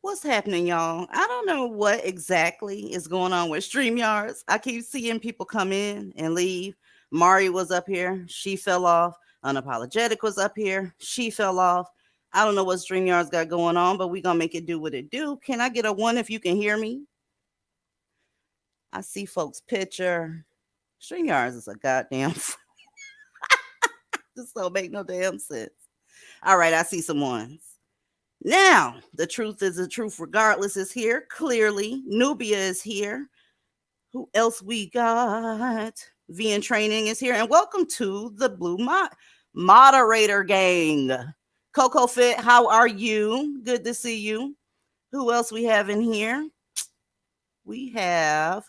What's happening, y'all? I don't know what exactly is going on with StreamYards. I keep seeing people come in and leave. Mari was up here. She fell off. Unapologetic was up here. She fell off. I don't know what StreamYards got going on, but we're going to make it do what it do. Can I get a one if you can hear me? I see folks' picture. StreamYards is a goddamn. This don't make no damn sense. All right, I see some ones. Now, the truth is the truth regardless is here. Clearly, Nubia is here. Who else we got? V in Training is here. And welcome to the Blue Moderator Gang. Coco Fit, how are you? Good to see you. Who else we have in here? We have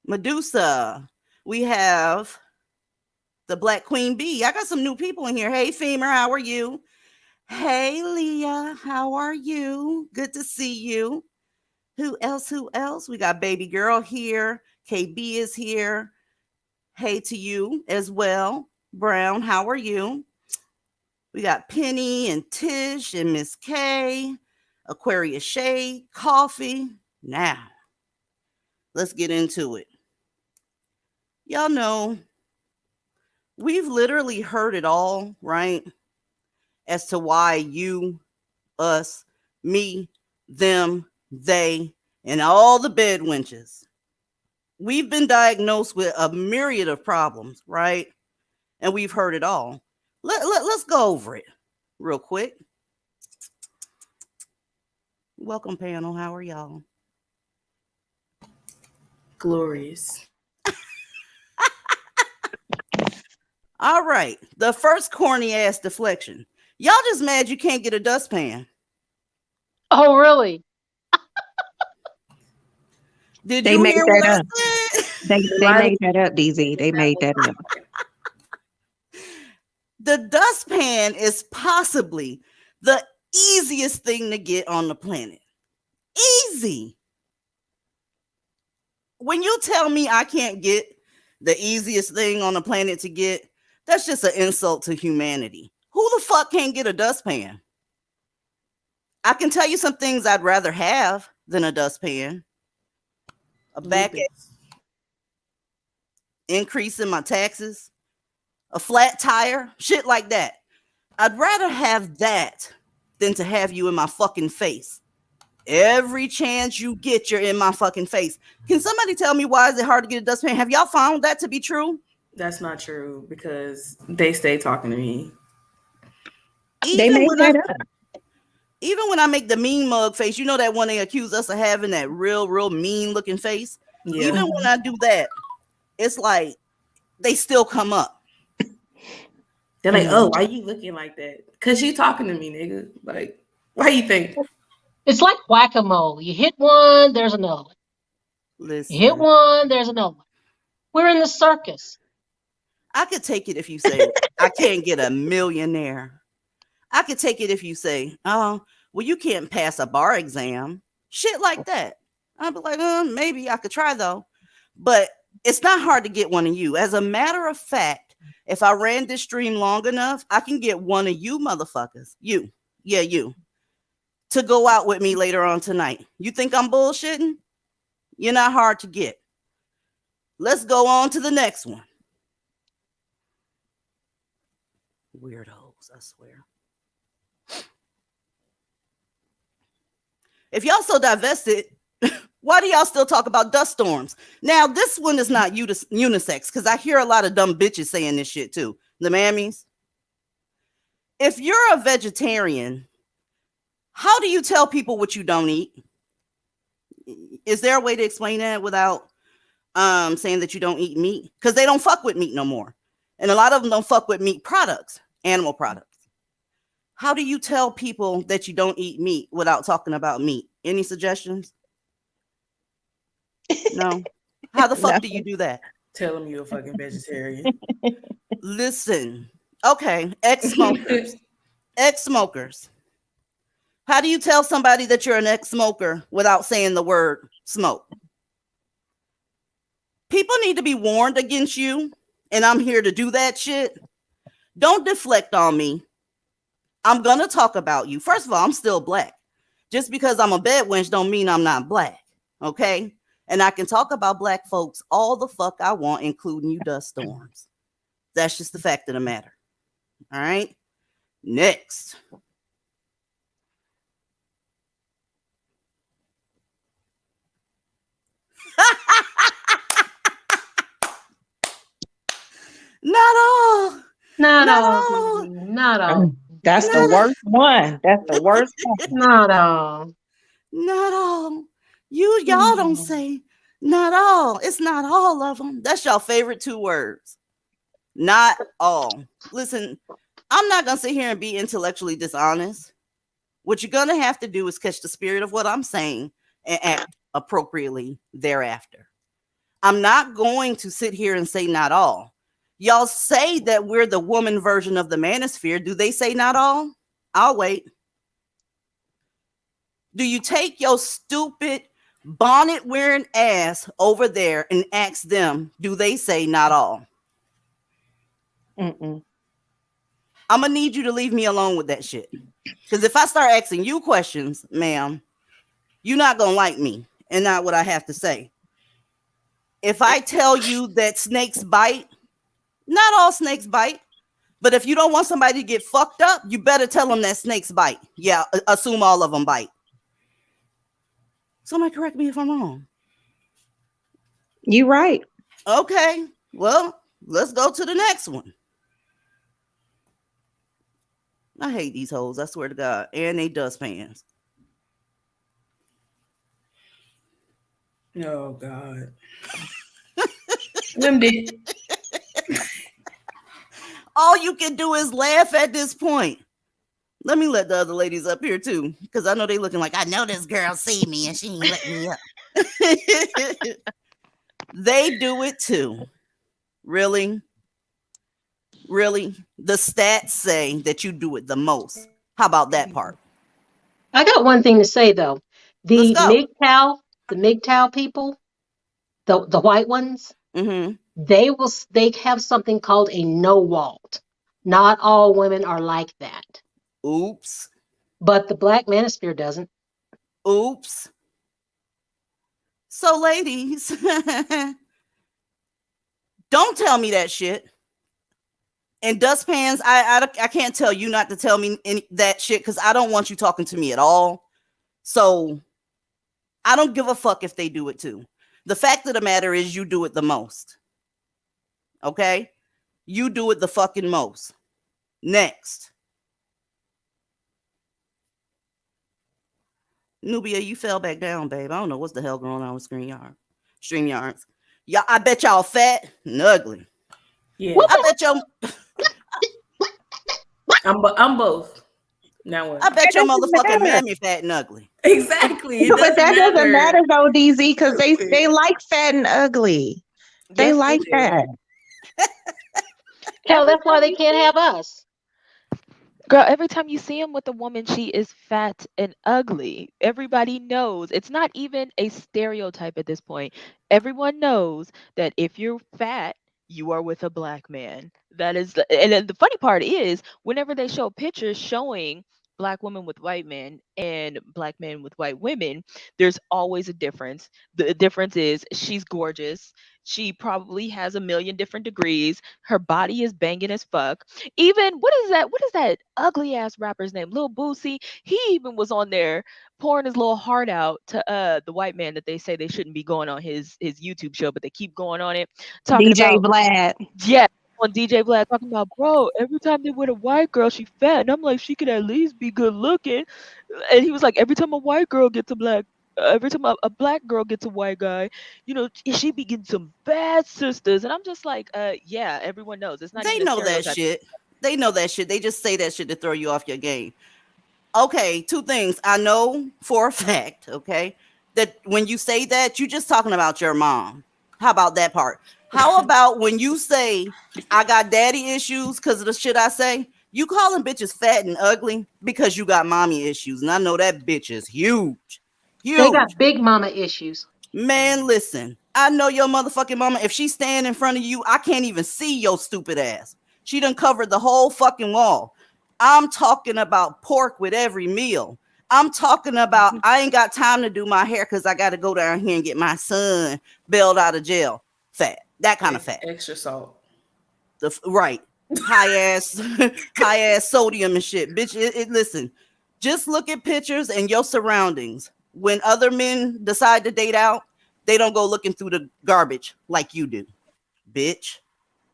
Medusa. We have the Black Queen Bee. I got some new people in here. Hey, Femur, how are you? Hey, Leah, how are you? Good to see you. Who else? Who else? We got Baby Girl here. KB is here. Hey to you as well. Brown, how are you? We got Penny and Tish and Miss K. Aquarius Shade, Coffee. Now, let's get into it. Y'all know, we've literally heard it all, right? As to why you, us, me, them, they, and all the bed wenches. We've been diagnosed with a myriad of problems, right? And we've heard it all. Let's go over it real quick. Welcome, panel. How are y'all? Glorious. All right. The first corny ass deflection. Y'all just mad you can't get a dustpan. Oh, really? Did They you made hear that what I up. said? They made that up, DZ. They made that up. The dustpan is possibly the easiest thing to get on the planet. Easy. When you tell me I can't get the easiest thing on the planet to get, that's just an insult to humanity. Who the fuck can't get a dustpan? I can tell you some things I'd rather have than a dustpan. A back increase in my taxes, a flat tire, shit like that. I'd rather have that than to have you in my fucking face. Every chance you get, you're in my fucking face. Can somebody tell me why is it hard to get a dustpan? Have y'all found that to be true? That's not true because they stay talking to me. They made that up. Even when I make the mean mug face, you know that one they accuse us of having that real mean looking face. Yeah. Even when I do that, it's like they still come up. They're like, oh, why you looking like that? Because you talking to me, nigga. Like, why you think? It's like whack-a-mole. You hit one, there's another one. Listen, You hit one, there's another one. We're in the circus. I could take it if you say I can't get a millionaire. I could take it if you say, oh, well, you can't pass a bar exam. Shit like that. I'd be like, maybe I could try though. But it's not hard to get one of you. As a matter of fact, if I ran this stream long enough, I can get one of you motherfuckers. You. Yeah, you. To go out with me later on tonight. You think I'm bullshitting? You're not hard to get. Let's go on to the next one. Weirdos, I swear. If y'all so divested, why do y'all still talk about dust storms? Now, this one is not unisex because I hear a lot of dumb bitches saying this shit too. The mammies. If you're a vegetarian, how do you tell people what you don't eat? Is there a way to explain that without saying that you don't eat meat? Because they don't fuck with meat no more. And a lot of them don't fuck with meat products, animal products. How do you tell people that you don't eat meat without talking about meat? Any suggestions? No. How the fuck do you do that? Tell them you're a fucking vegetarian. Listen. Okay. Ex-smokers. Ex-smokers. How do you tell somebody that you're an ex-smoker without saying the word smoke? People need to be warned against you, and I'm here to do that shit. Don't deflect on me. I'm going to talk about you. First of all, I'm still black. Just because I'm a bed wench don't mean I'm not black, okay? And I can talk about black folks all the fuck I want, including you dust storms. That's just the fact of the matter. All right? Next. Not all. Not all. Not all. That's the worst one. That's the worst one. Not all. Not all. Y'all don't say not all. It's not all of them. That's your favorite two words. Not all. Listen, I'm not going to sit here and be intellectually dishonest. What you're going to have to do is catch the spirit of what I'm saying and act appropriately thereafter. I'm not going to sit here and say not all. Y'all say that we're the woman version of the manosphere. Do they say not all? I'll wait. Do you take your stupid bonnet wearing ass over there and ask them, do they say not all? Mm-mm. I'm going to need you to leave me alone with that shit. Because if I start asking you questions, ma'am, you're not going to like me and not what I have to say. If I tell you that snakes bite, not all snakes bite. But if you don't want somebody to get fucked up, you better tell them that snakes bite. Yeah, assume all of them bite. Somebody correct me if I'm wrong. You right. Okay, well, let's go to the next one. I hate these hoes, I swear to God. And they dustpans. Oh God. Them did. All you can do is laugh at this point. Let me let the other ladies up here too, because I know they looking like, I know this girl see me and she ain't let me up. They do it too. Really? Really? The stats say that you do it the most. How about that part? I got one thing to say though. Let's The go. MGTOW people, the white ones, Mm-hmm. they have something called a no walt. Not all women are like that. Oops. But the black manosphere doesn't. Oops. So, ladies, don't tell me that shit. And dustpans, I can't tell you not to tell me that shit because I don't want you talking to me at all. So I don't give a fuck if they do it too. The fact of the matter is you do it the most. Okay? You do it the fucking most. Next. Nubia, you fell back down, babe. I don't know what's the hell going on with StreamYards. Y'all, I bet y'all fat and ugly. Yeah. I bet y'all I'm both. Now what? I bet your doesn't motherfucking matter. mammy fat and ugly. Exactly. It But that doesn't matter though, DZ, because they Stupid. like fat and ugly. They Yes, like do. that. Hell, that's why they can't have us. girl, every time you see him with a woman, she is fat and ugly. Everybody knows. It's not even a stereotype at this point. Everyone knows that if you're fat, you are with a black man. That is, and then the funny part is, whenever they show pictures showing black women with white men and black men with white women, there's always a difference. The difference is she's gorgeous. She probably has a million different degrees. Her body is banging as fuck. Even what is that? What is that ugly ass rapper's name? Lil Boosie. He even was on there pouring his little heart out to the white man that they say they shouldn't be going on his YouTube show, but they keep going on it, talking DJ about Vlad. yeah. On DJ Vlad talking about, bro, every time they with a white girl, she fat. And I'm like, she could at least be good looking. And he was like, every time a white girl gets a black, every time a black girl gets a white guy, you know, she be getting some bad sisters. And I'm just like, yeah, everyone knows. It's not They even a know that stereotype. shit. They know that shit. They just say that shit to throw you off your game. Okay, two things. I know for a fact, okay, that when you say that, you're just talking about your mom. How about that part? How about when you say, I got daddy issues because of the shit I say? You calling bitches fat and ugly because you got mommy issues. And I know that bitch is huge. They Huge. got big mama issues. Man, listen. I know your motherfucking mama. If she stand in front of you, I can't even see your stupid ass. She done covered the whole fucking wall. I'm talking about pork with every meal. I'm talking about I ain't got time to do my hair because I got to go down here and get my son bailed out of jail. Fat. That kind of fat. Extra salt. Right. High ass sodium and shit. Bitch, listen. Just look at pictures and your surroundings. When other men decide to date out, they don't go looking through the garbage like you do. Bitch.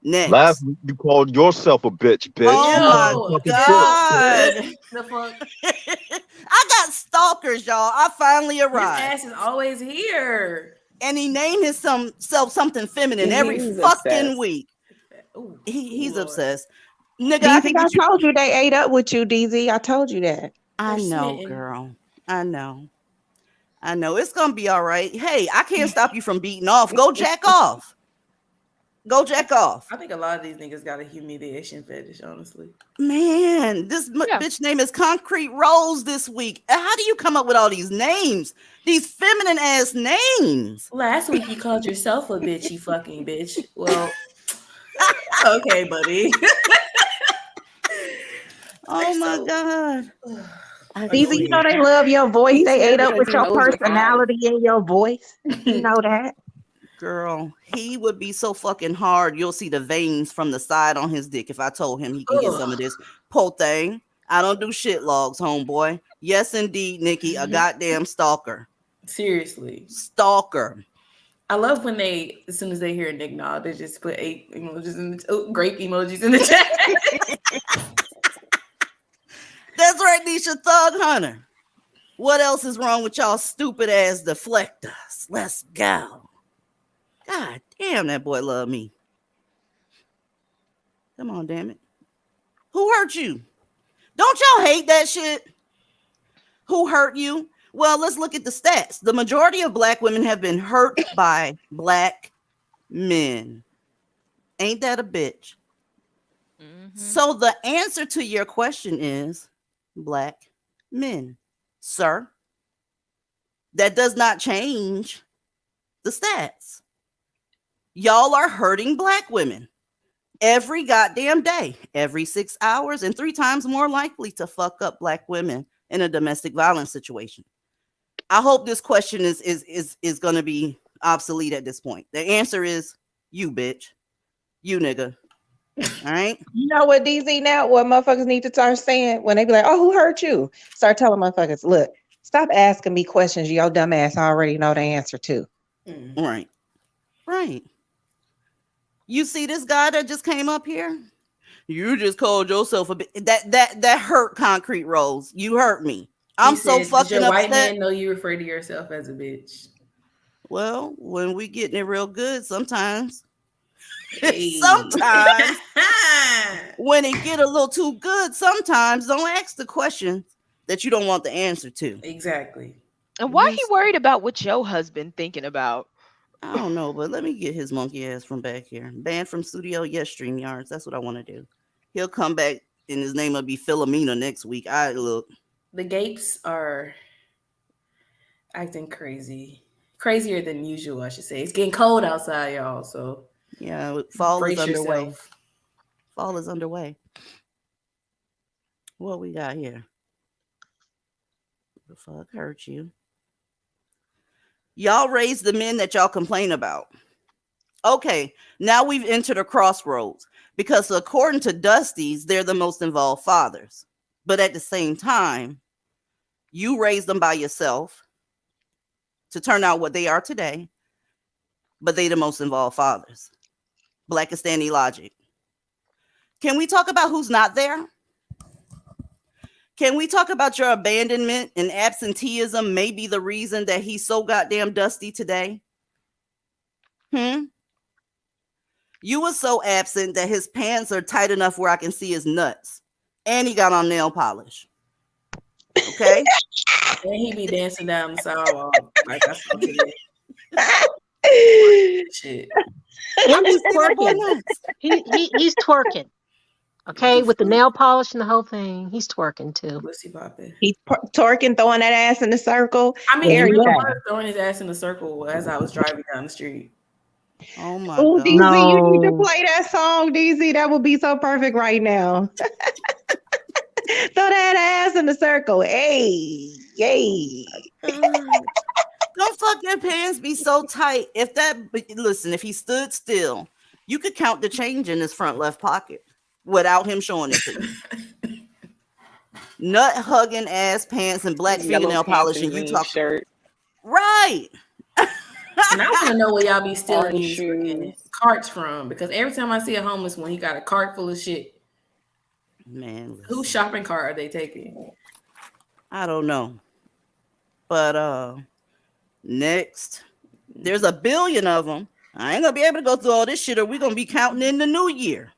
Next. Last week you called yourself a bitch. Oh my God. The fuck? I got stalkers, y'all. I finally His arrived. ass is always here. And he named himself something feminine Yeah, every he's fucking obsessed. week. Ooh, He's Lord. obsessed. Nigga, DZ, I told you they ate up with you, DZ. I told you that. I They're know, smitten. girl. I know. It's gonna be all right. Hey, I can't stop you from beating off. Go jack off. Go jack off. I think a lot of these niggas got a humiliation fetish, honestly. Man, this bitch name is Concrete Rose this week. How do you come up with all these names? These feminine ass names. Last week you called yourself a bitch, you fucking bitch. Well, okay, buddy. Oh my God. DZ, you know they love your voice. He's They ate mad up with because he your knows what's personality and your voice. You know that. Girl, he would be so fucking hard. You'll see the veins from the side on his dick if I told him he can get some of this po thing. I don't do shit logs, homeboy. Yes, indeed, Nikki, a goddamn stalker. Seriously. Stalker. I love when they, as soon as they hear a Nick nod, they just put 8 emojis in the grape emojis in the chat. That's right, Nisha Thug Hunter. What else is wrong with y'all stupid ass deflectors? Yes, let's go. God damn, that boy love me. Come on, damn it. Who hurt you? Don't y'all hate that shit? Who hurt you? Well, let's look at the stats. The majority of black women have been hurt by black men. Ain't that a bitch? So the answer to your question is black men, sir. That does not change the stats. Y'all are hurting black women every goddamn day, every 6 hours, and 3 times more likely to fuck up black women in a domestic violence situation. I hope this question is going to be obsolete at this point. The answer is you, bitch. You, nigga. All right? You know what, DZ, now what motherfuckers need to start saying when they be like, oh, who hurt you? Start telling motherfuckers, look, stop asking me questions your dumb ass already know the answer to. Right. Right. You see this guy that just came up here? You just called yourself a bitch. That hurt Concrete Rose. You hurt me. I'm so Does fucking your white upset. man know you refer to yourself as a bitch? Well, when we getting it real good, sometimes. Hey. Sometimes when it get a little too good, sometimes don't ask the questions that you don't want the answer to. Exactly. And why he worried about what your husband thinking about? I don't know, but let me get his monkey ass from back here. Banned from studio, yes, StreamYards. That's what I want to do. He'll come back and his name will be Philomena next week. Look. The Gapes are acting crazy. Crazier than usual, I should say. It's getting cold outside, y'all, so yeah, fall is underway. Yourself. Fall is underway. What we got here? The fuck hurt you? Y'all raise the men that y'all complain about. Okay, now we've entered a crossroads because according to Dusty's, they're the most involved fathers. But at the same time, you raised them by yourself to turn out what they are today, but they the most involved fathers. Blackistani logic. Can we talk about who's not there? Can we talk about your abandonment and absenteeism may be the reason that he's so goddamn dusty today? You were so absent that his pants are tight enough where I can see his nuts. And he got on nail polish. Okay? And he be dancing down the sidewalk like I saw today. Shit. And he's twerking. He's twerking. Okay, with the nail polish and the whole thing. He's twerking too. Pussy popping. He's twerking, throwing that ass in the circle. I mean, he every really day. was throwing his ass in a circle as I was driving down the street. Oh my Oh, God. DZ, you need to play that song, DZ. That would be so perfect right now. Throw that ass in the circle. Hey, yay. Don't fucking pants be so tight. Listen, if he stood still, you could count the change in his front left pocket without him showing it to you. Nut hugging ass pants and black fingernail polish, and you talk shirt. Right. And I want to know where y'all be stealing Orange these shoes. freaking carts from, because every time I see a homeless one, he got a cart full of shit. Man, listen. Whose shopping cart are they taking? I don't know. But next, there's 1 billion of them. I ain't gonna be able to go through all this shit, or we're gonna be counting in the new year.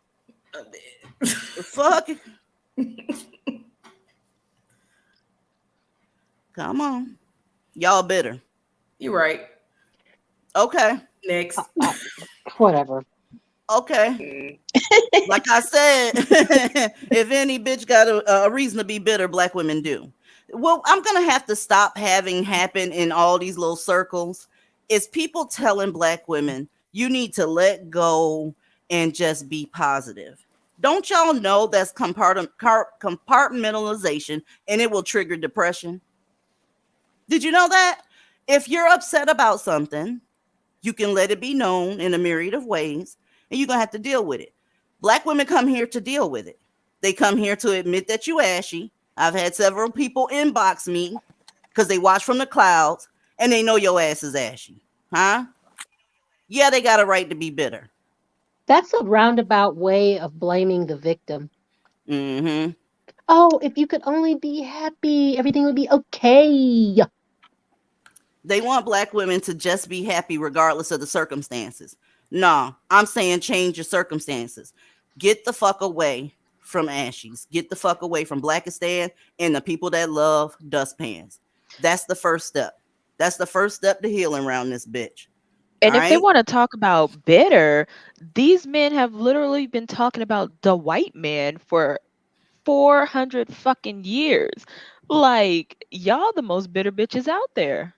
The fuck? Come on. Y'all bitter. You're right. Okay. Next. Whatever. Okay. Like I said, if any bitch got a reason to be bitter, black women do. Well, I'm going to have to stop having happen in all these little circles is people telling black women, you need to let go and just be positive. Don't y'all know that's compartmentalization and it will trigger depression? Did you know that? If you're upset about something, you can let it be known in a myriad of ways, and you're going to have to deal with it. Black women come here to deal with it. They come here to admit that you ashy. I've had several people inbox me because they watch from the clouds, and they know your ass is ashy. Huh? Yeah, they got a right to be bitter. That's a roundabout way of blaming the victim. Mm-hmm. Oh, if you could only be happy, everything would be okay. They want black women to just be happy regardless of the circumstances. Nah, I'm saying change your circumstances. Get the fuck away from Ashies. Get the fuck away from Blackistan and the people that love dustpans. That's the first step. That's the first step to healing around this bitch. And All if they right? want to talk about bitter, these men have literally been talking about the white man for 400 fucking years. Like, y'all the most bitter bitches out there.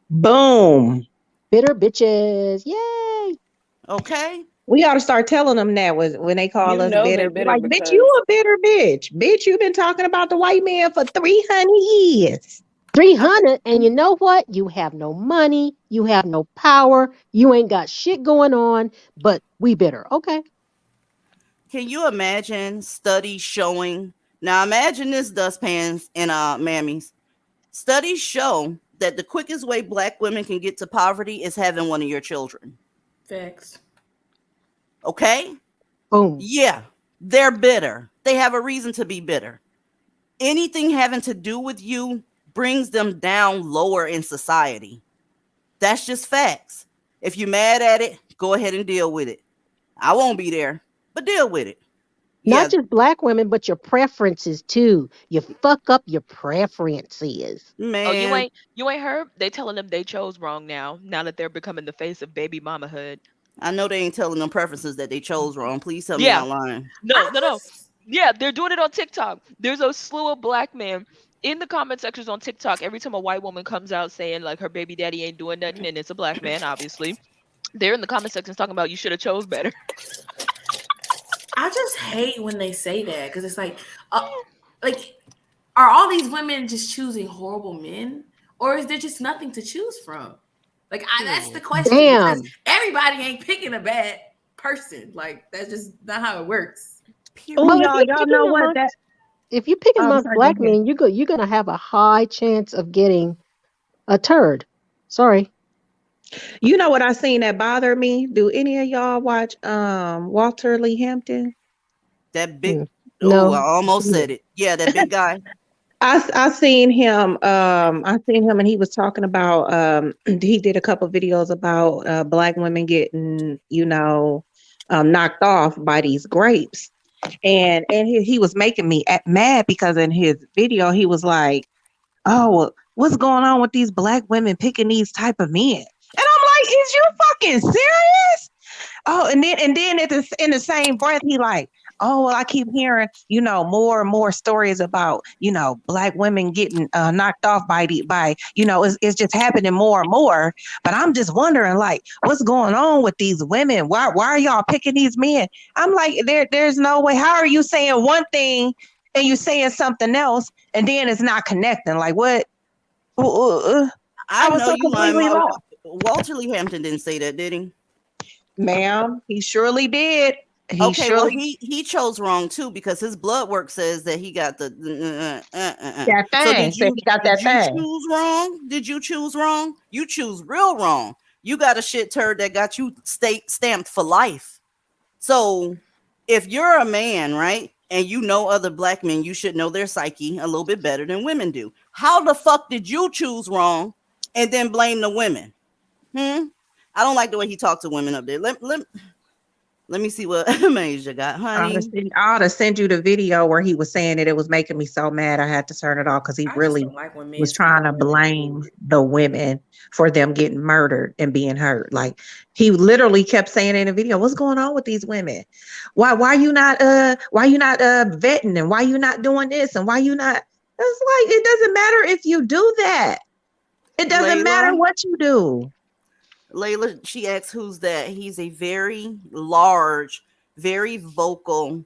Boom. Bitter bitches. Yay. Okay. We ought to start telling them that when they call You us know bitter. they're Be bitter like, bitch, because you a bitter bitch. Bitch, you've been talking about the white man for 300 years. 300. And you know what? You have no money. You have no power. You ain't got shit going on, but we bitter. Okay. Can you imagine studies showing? Now imagine this, dustpans and mammies. Studies show that the quickest way black women can get to poverty is having one of your children. facts. Okay? Boom. Yeah, they're bitter. They have a reason to be bitter. Anything having to do with you brings them down lower in society. That's just facts. If you're mad at it, go ahead and deal with it. I won't be there, but deal with it. Not Yeah, just black women, but your preferences too. You fuck up your preferences. Oh, you man. ain't heard? They telling them they chose wrong now that they're becoming the face of baby mamahood. I know they ain't telling them preferences that they chose wrong. Please tell me Yeah. I'm lying. No. Yeah, they're doing it on TikTok. There's a slew of black men in the comment sections on TikTok. Every time a white woman comes out saying like her baby daddy ain't doing nothing, and it's a black man, obviously, they're in the comment sections talking about you should have chose better. I just hate when they say that because it's like, are all these women just choosing horrible men, or is there just nothing to choose from? Like, that's the question, because Damn. everybody ain't picking a bad person. Like, that's just not how it works. Oh, Well, y'all know what? That if you're picking I'm amongst sorry, go black ahead. men, you're gonna have a high chance of getting a turd. Sorry. You know what I seen that bothered me? Do any of y'all watch Walter Lee Hampton? That big, Mm. oh, I No. almost said it. Yeah, that big guy. I seen him and he was talking about he did a couple videos about black women getting, knocked off by these grapes. And he was making me mad because in his video he was like, "Oh, well, what's going on with these black women picking these type of men?" And I'm like, "Is you fucking serious?" Oh, and then in the same breath, he like, "Oh, well, I keep hearing, more and more stories about, black women getting knocked off it's just happening more and more. But I'm just wondering, like, what's going on with these women? Why are y'all picking these men?" I'm like, there's no way. How are you saying one thing and you saying something else, and then it's not connecting? Like, what? I I was know so you lying. completely lost. Walter Lee Hampton didn't say that, did he? Ma'am, he surely did. He Okay, well surely he chose wrong too because his blood work says that he got the that So thing. Said he got that thing. choose wrong? Did you choose wrong? You choose real wrong. You got a shit turd that got you stamped for life. So if you're a man, right, and you know other black men, you should know their psyche a little bit better than women do. How the fuck did you choose wrong and then blame the women? I don't like the way he talked to women up there. Let me see what Masia got, honey. I ought to send you the video where he was saying it. It was making me so mad. I had to turn it off because he I just really don't like when men was trying to speak on women. blame the women for them getting murdered and being hurt. Like he literally kept saying in the video, "What's going on with these women? Why you not vetting and why you not doing this and why you not?" It's like it doesn't matter if you do that. It doesn't matter Layla, what you do. Layla, she asks who's that. He's a very large, very vocal,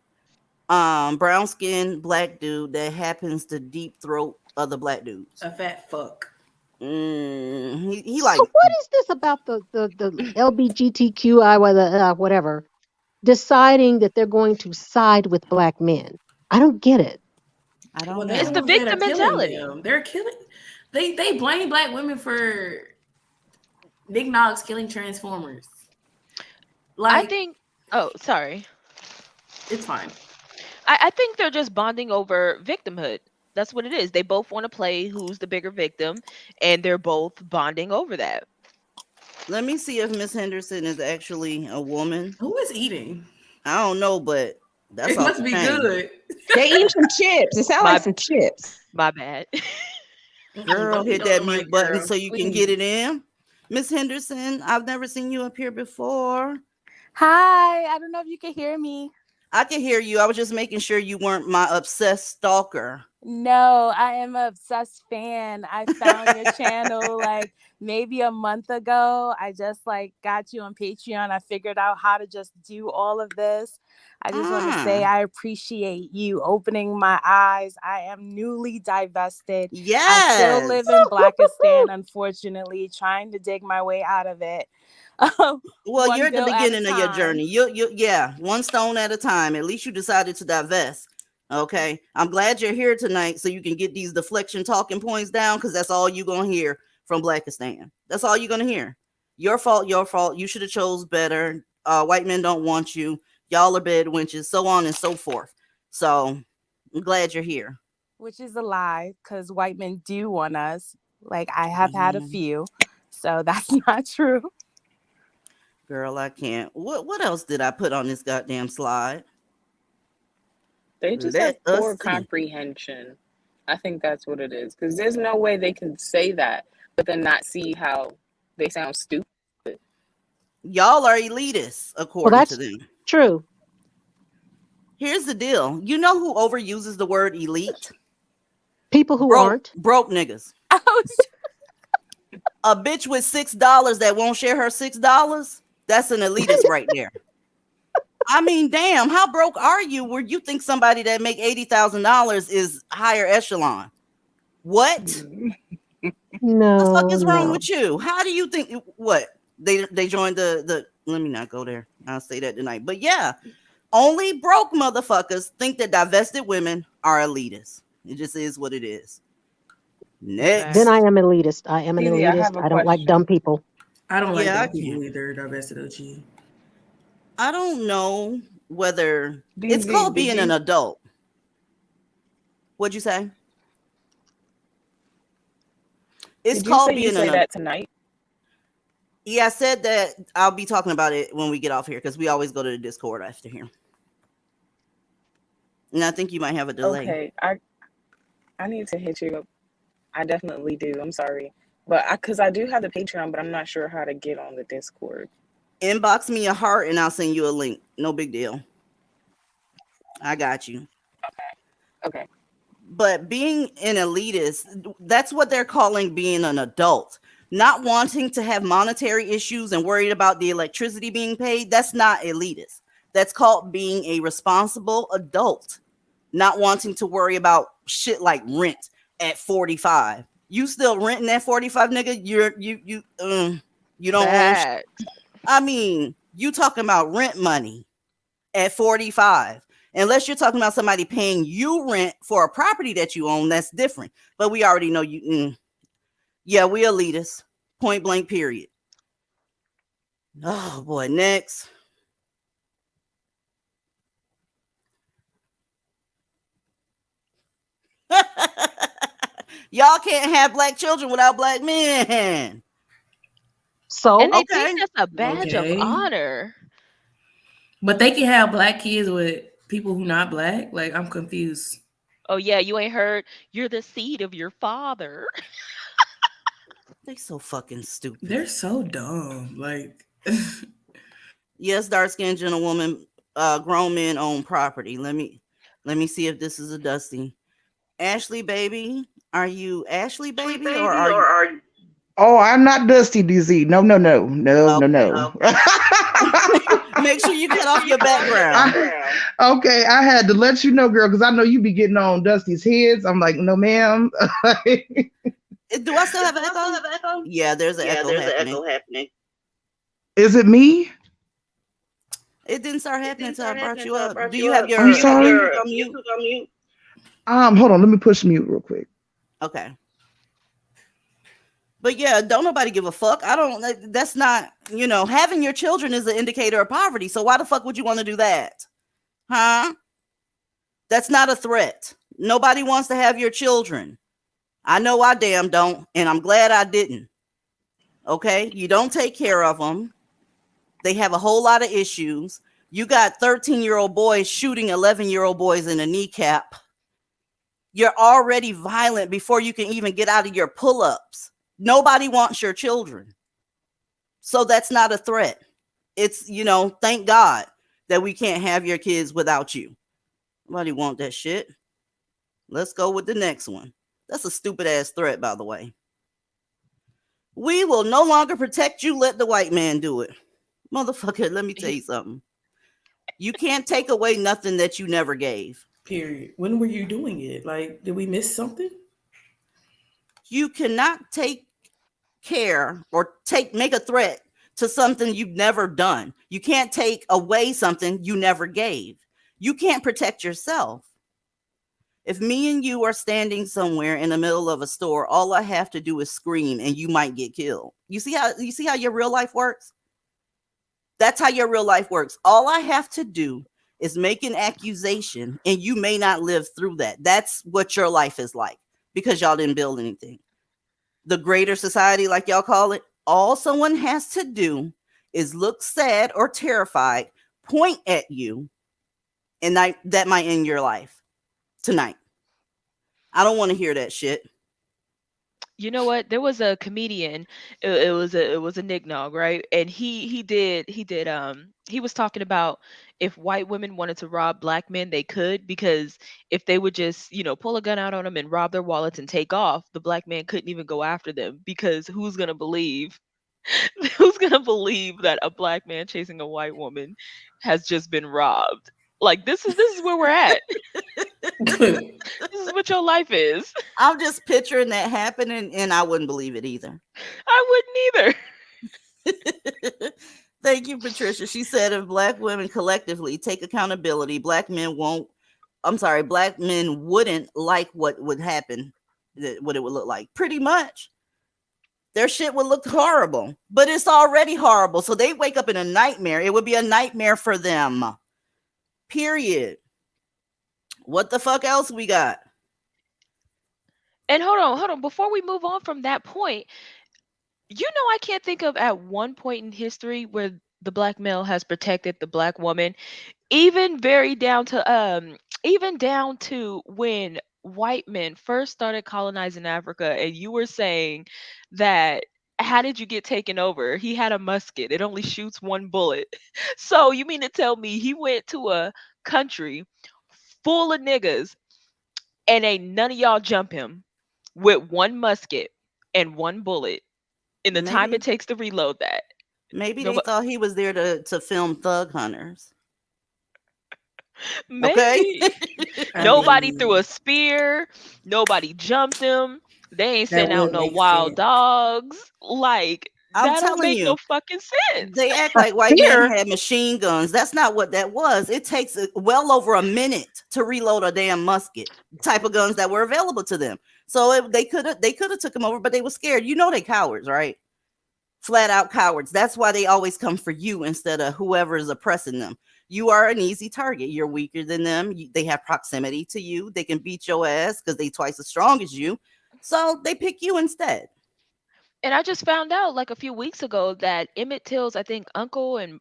brown skinned black dude that happens to deep throat other black dudes. A fat fuck. He So like, what is this about the LGBTQI whatever deciding that they're going to side with black men? I don't get it. I don't Well, they're It's the the know. ones that are victim killing mentality. them. They're killing. They blame black women for Nick Knox killing Transformers. I Like, think. Oh, sorry. it's fine. I think they're just bonding over victimhood. That's what it is. They both want to play who's the bigger victim, and they're both bonding over that. Let me see if Miss Henderson is actually a woman. Who is eating? I don't know, but that's It off must the be chain. good. They eat some chips. It sounds like some chips. My bad. Girl, Don't hit eat that on the mute mic, button girl. so you can get it in. Miss Henderson, I've never seen you up here before. Hi, I don't know if you can hear me. I can hear you. I was just making sure you weren't my obsessed stalker. No, I am an obsessed fan. I found your channel like maybe a month ago. I just like got you on Patreon. I figured out how to just do all of this. I just want to say I appreciate you opening my eyes. I am newly divested. I still Yes. live in Blackistan, unfortunately, trying to dig my way out of it. Well, One you're at the bill at a beginning of your time. journey. Yeah, one stone at a time. At least you decided to divest. Okay. I'm glad you're here tonight so you can get these deflection talking points down, because that's all you're gonna hear from Blackistan. That's all you're gonna hear. Your fault, your fault. You should have chose better. White men don't want you. Y'all are bed wenches, so on and so forth. So I'm glad you're here. Which is a lie, because white men do want us. Like, I have had a few, so that's not true. Girl, I can't. What else did I put on this goddamn slide? They just Let have poor us see. comprehension. I think that's what it is. Because there's no way they can say that, but then not see how they sound stupid. Y'all are elitists, according that's to them. true. Here's the deal. You know who overuses the word elite? People who aren't. Broke niggas. Oh, A bitch with $6 that won't share her $6, that's an elitist right there. I mean, damn, how broke are you where you think somebody that make $80,000 is higher echelon? What? No. What the fuck is wrong with you? How do you think what? They joined the let me not go there. I'll say that tonight. But yeah, only broke motherfuckers think that divested women are elitists. It just is what it is. Next. Then I am elitist. I am an Easy, I elitist. have a I don't like question. dumb people. I don't like Yeah, that people either. Divested OG. I don't know whether it's DZ, called did being you- an adult. What'd you say? It's Did you called say you being say an that tonight? Yeah, I said that I'll be talking about it when we get off here because we always go to the Discord after here. And I think you might have a delay. Okay, I need to hit you up. I definitely do. I'm sorry, but because I do have the Patreon, but I'm not sure how to get on the Discord. Inbox me a heart and I'll send you a link. No big deal. I got you. Okay. But being an elitist, that's what they're calling being an adult. Not wanting to have monetary issues and worried about the electricity being paid, that's not elitist. That's called being a responsible adult. Not wanting to worry about shit like rent at 45. You still renting at 45, nigga? You don't own shit. I mean, you talking about rent money at 45. Unless you're talking about somebody paying you rent for a property that you own, that's different. But we already know you. Yeah, we elitists. Point blank, period. Oh, boy. Next. Y'all can't have black children without black men. So, And they Okay. think that's a badge Okay. of honor. But they can have black kids with people who not black. Like, I'm confused. Oh yeah, you ain't heard. You're the seed of your father. They so fucking stupid. They're so dumb. Like, Yes, dark-skinned gentlewoman, grown men own property. Let me see if this is a Dusty. Ashley, baby. Are you Ashley, baby? Or are you? Oh, I'm not Dusty DZ. No. Make sure you cut off your background. Okay, I had to let you know, girl, because I know you be getting on Dusty's heads. I'm like, no, ma'am. Do I still have an echo? Yeah, there's an echo happening. Is it me? It didn't start happening until I brought you up. Do you have your I'm sorry? YouTube on mute? Hold on, let me push mute real quick. Okay. But yeah, don't nobody give a fuck. That's not, having your children is an indicator of poverty. So why the fuck would you want to do that? Huh? That's not a threat. Nobody wants to have your children. I know I damn don't, and I'm glad I didn't. Okay? You don't take care of them. They have a whole lot of issues. You got 13-year-old boys shooting 11-year-old boys in a kneecap. You're already violent before you can even get out of your pull-ups. Nobody wants your children. So that's not a threat. It's, thank God that we can't have your kids without you. Nobody want that shit. Let's go with the next one. That's a stupid ass threat, by the way. We will no longer protect you. Let the white man do it. Motherfucker, let me tell you something. You can't take away nothing that you never gave. Period. When were you doing it? Like, did we miss something? You cannot take care or make a threat to something you've never done. You can't take away something you never gave. You can't protect yourself. If me and you are standing somewhere in the middle of a store, all I have to do is scream and you might get killed. You see how your real life works? That's how your real life works. All I have to do is make an accusation and you may not live through that. That's what your life is like because y'all didn't build anything. The greater society, like y'all call it, all someone has to do is look sad or terrified, point at you, and that might end your life tonight. I don't want to hear that shit. You know what? There was a comedian. It was a Nignog, right? And he was talking about if white women wanted to rob black men, they could, because if they would just, pull a gun out on them and rob their wallets and take off, the black man couldn't even go after them because who's gonna believe that a black man chasing a white woman has just been robbed? Like this is where we're at. This is what your life is. I'm just picturing that happening and I wouldn't believe it either. I wouldn't either. Thank you, Patricia. She said if black women collectively take accountability, black men wouldn't like what would happen, what it would look like. Pretty much. Their shit would look horrible, but it's already horrible. So they wake up in a nightmare. It would be a nightmare for them. Period. What the fuck else we got? And hold on. Before we move on from that point, I can't think of at one point in history where the black male has protected the black woman, even down to when white men first started colonizing Africa, and you were saying that how did you get taken over? He had a musket. It only shoots one bullet. So you mean to tell me he went to a country full of niggas and ain't none of y'all jump him with one musket and one bullet in the time it takes to reload that? Maybe they thought he was there to film Thug Hunters. Maybe. Okay. Nobody threw a spear. Nobody jumped him. They ain't sent out no wild dogs. Like, that don't make no fucking sense. They act like white men had machine guns. That's not what that was. It takes well over a minute to reload a damn musket. Type of guns that were available to them. So they could have took him over, but they were scared. They cowards, right? Flat out cowards. That's why they always come for you instead of whoever is oppressing them. You are an easy target. You're weaker than them. They have proximity to you. They can beat your ass because they twice as strong as you. So they pick you instead. And I just found out like a few weeks ago that Emmett Till's, I think, uncles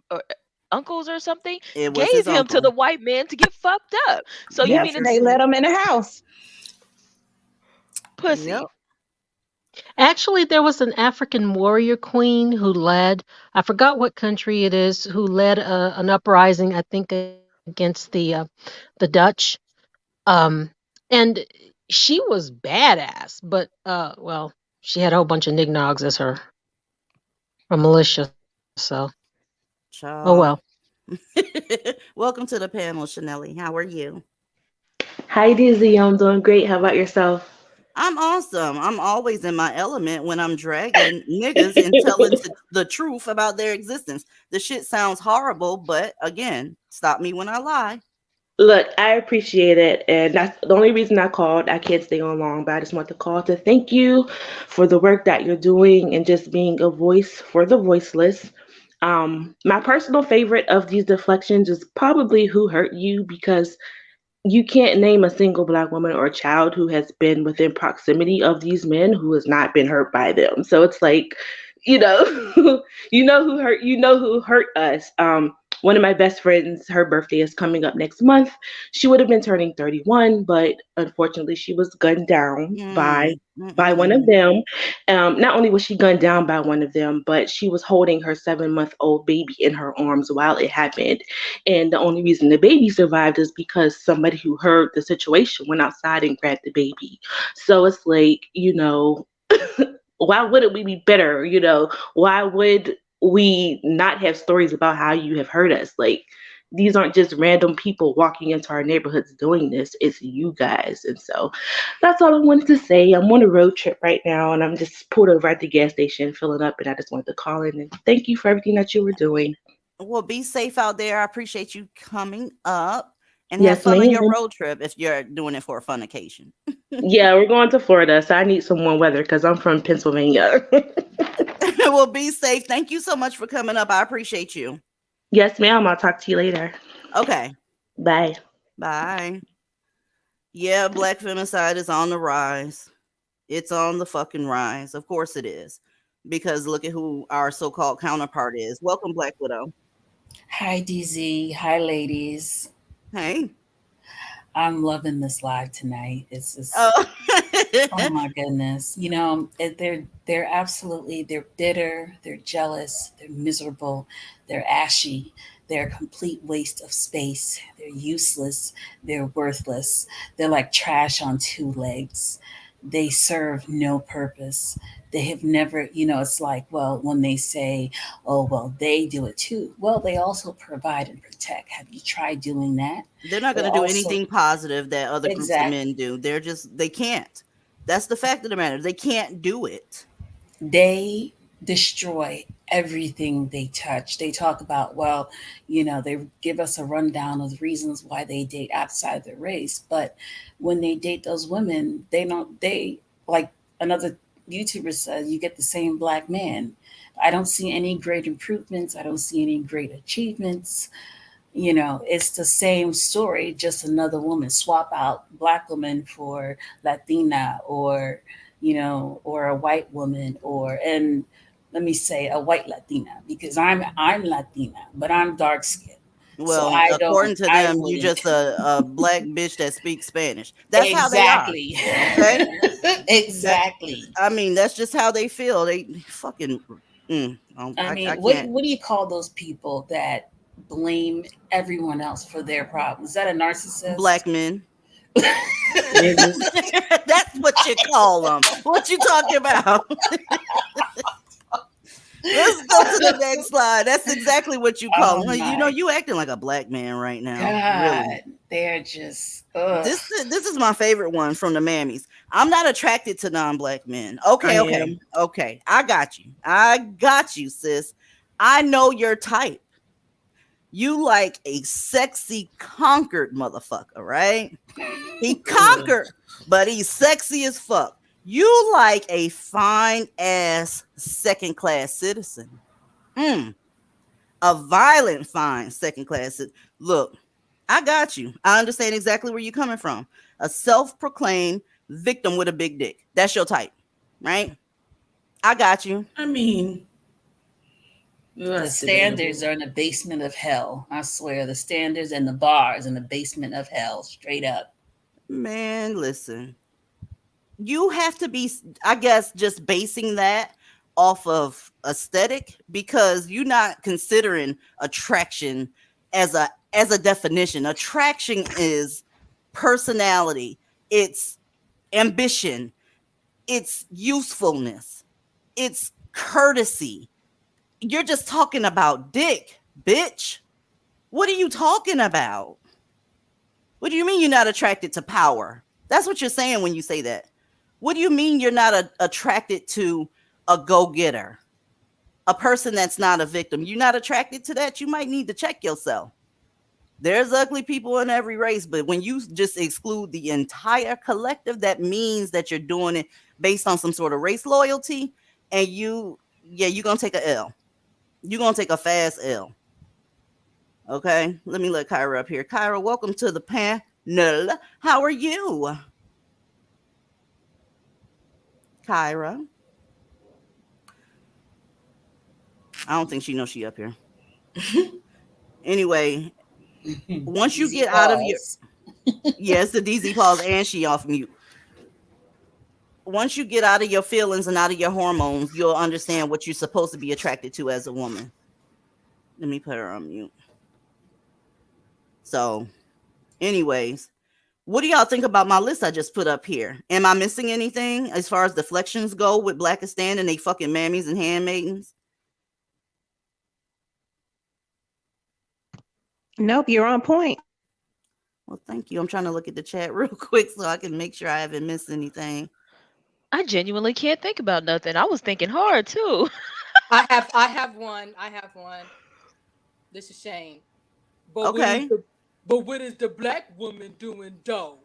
or something, gave him to the white man to get fucked up. So you mean they let him in the house? Pussy. Yep. Actually, there was an African warrior queen who led, I forgot what country it is, who led an uprising, I think, against the Dutch. And she was badass, but, she had a whole bunch of nignogs as her militia, so. Child. Oh, well. Welcome to the panel, Chanelli. How are you? Hi, Dizzy. I'm doing great. How about yourself? I'm awesome. I'm always in my element when I'm dragging niggas and telling the truth about their existence. The shit sounds horrible, but again, stop me when I lie. Look, I appreciate it, and that's the only reason I called. I can't stay on long, but I just want to call to thank you for the work that you're doing and just being a voice for the voiceless. My personal favorite of these deflections is probably Who Hurt You, because you can't name a single black woman or child who has been within proximity of these men who has not been hurt by them. So it's like, you know, you know who hurt us. One of my best friends, her birthday is coming up next month. She would have been turning 31, but unfortunately she was gunned down Mm, by one of mm-mm. them. Not only was she gunned down by one of them, but she was holding her 7-month-old baby in her arms while it happened. And the only reason the baby survived is because somebody who heard the situation went outside and grabbed the baby. So it's like, why wouldn't we be better? Why would we not have stories about how you have hurt us? Like, these aren't just random people walking into our neighborhoods doing this. It's you guys. And so that's all I wanted to say. I'm on a road trip right now and I'm just pulled over at the gas station filling up. And I just wanted to call in and thank you for everything that you were doing. Well, be safe out there. I appreciate you coming up and have Yes, fun on your ma'am. road trip if you're doing it for a fun occasion. Yeah, we're going to Florida, so I need some warm weather because I'm from Pennsylvania. Well, be safe. Thank you so much for coming up. I appreciate you. Yes, ma'am. I'll talk to you later. Okay. Bye. Bye. Yeah, black femicide is on the rise. It's on the fucking rise. Of course it is. Because look at who our so-called counterpart is. Welcome, Black Widow. Hi, DZ. Hi, ladies. Hey. I'm loving this live tonight. It's just, Oh. oh my goodness. They're absolutely, they're bitter, they're jealous, they're miserable, they're ashy, they're a complete waste of space, they're useless, they're worthless, they're like trash on two legs. They serve no purpose. They have never, it's like, well, when they say, oh, well, they do it too. Well, they also provide and protect. Have you tried doing that? They're not They going to do also, anything positive that other groups of men exactly. do. They can't. That's the fact of the matter. They can't do it. They destroy everything they touch. They talk about, well, they give us a rundown of the reasons why they date outside their race. But when they date those women, like another YouTuber says, you get the same black man. I don't see any great improvements. I don't see any great achievements. It's the same story, just another woman. Swap out black woman for Latina or a white woman and let me say a white Latina because I'm Latina, but I'm dark skinned. So Well, according to I them, you wouldn't just a black bitch that speaks Spanish. That's how they are. exactly. Okay. That Exactly. I mean, that's just how they feel. They fucking. I mean, I can't. what do you call those people that blame everyone else for their problems? Is that a narcissist? Black men. Niggas. That's what you call them. What you talking about? Let's go to the next slide. That's exactly what you call Oh them. my You acting like a black man right now. Really. God. They're just ugh. This is my favorite one from the mammies. I'm not attracted to non-black men. I Okay. am. I got you, sis. I know your type. You like a sexy conquered motherfucker, right? He conquered, but he's sexy as fuck. You like a fine ass second class citizen. A violent fine second class citizen. Look, I got you. I understand exactly where you're coming from. A self-proclaimed victim with a big dick. That's your type, right? I got you. I mean, The that's standards debatable. are in the basement of hell. I swear, the standards and the bars in the basement of hell, straight up. Man, listen. You have to be, I guess, just basing that off of aesthetic because you're not considering attraction as a definition. Attraction is personality, it's ambition, it's usefulness, it's courtesy. You're just talking about dick, bitch. What are you talking about? What do you mean you're not attracted to power? That's what you're saying when you say that. What do you mean you're not attracted to a go-getter? A person that's not a victim. You're not attracted to that? You might need to check yourself. There's ugly people in every race, but when you just exclude the entire collective, that means that you're doing it based on some sort of race loyalty, and you're gonna take a L. You're gonna take a fast L. Okay, let me let Kyra up here. Kyra, welcome to the panel. Null. How are you? Kyra. I don't think she knows she up here. Anyway, once you Easy get out of your pause. yes, the DZ pause and she off mute. Once you get out of your feelings and out of your hormones, you'll understand what you're supposed to be attracted to as a woman. Let me put her on mute. So, anyways, what do y'all think about my list I just put up here? Am I missing anything as far as deflections go with Blackistan and they fucking mammies and handmaidens? Nope, you're on point. Well, thank you. I'm trying to look at the chat real quick so I can make sure I haven't missed anything. I genuinely can't think about nothing. I was thinking hard too. I have one. This is Shane. But Okay. what is the black woman doing though?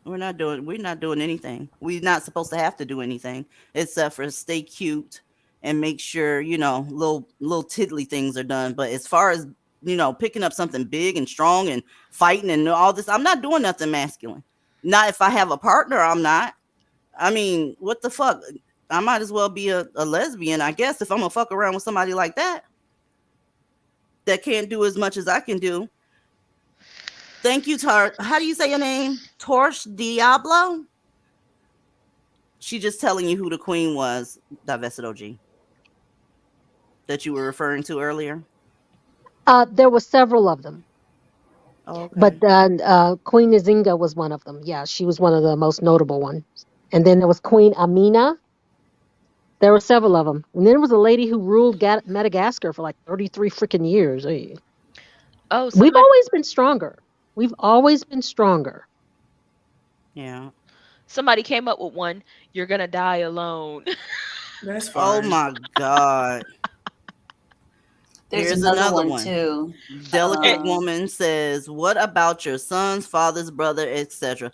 We're not doing anything. We're not supposed to have to do anything except for stay cute and make sure, little tiddly things are done. But as far as, picking up something big and strong and fighting and all this, I'm not doing nothing masculine. Not if I have a partner, I'm not. I mean, what the fuck? I might as well be a lesbian, I guess, if I'm gonna fuck around with somebody like that can't do as much as I can do. Thank you, Tar. How do you say your name? Torch Diablo? She just telling you who the queen was, Divested OG, that you were referring to earlier. There were several of them, Oh, okay. but Queen Nzinga was one of them. Yeah, she was one of the most notable ones. And then there was Queen Amina. There were several of them. And then there was a lady who ruled Madagascar for like 33 freaking years. Hey. Oh, We've always been stronger. We've always been stronger. Yeah. Somebody came up with one. You're gonna die alone. That's fine. Oh my God. There's another one too. Delicate woman says, "What about your son's father's brother, etc."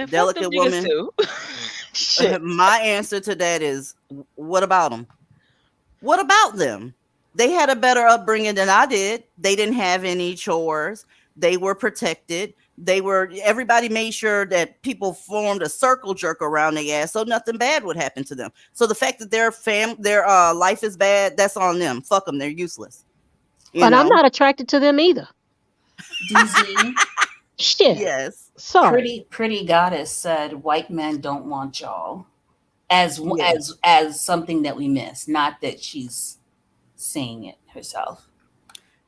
Delicate woman. Too. Shit. My answer to that is, what about them? What about them? They had a better upbringing than I did. They didn't have any chores. They were protected. Everybody made sure that people formed a circle jerk around their ass so nothing bad would happen to them. So the fact that their life is bad, that's on them. Fuck them. They're useless. But I'm not attracted to them either. DZ. Shit. Yes. Sorry. Pretty goddess said white men don't want y'all as something that we miss, not that she's saying it herself.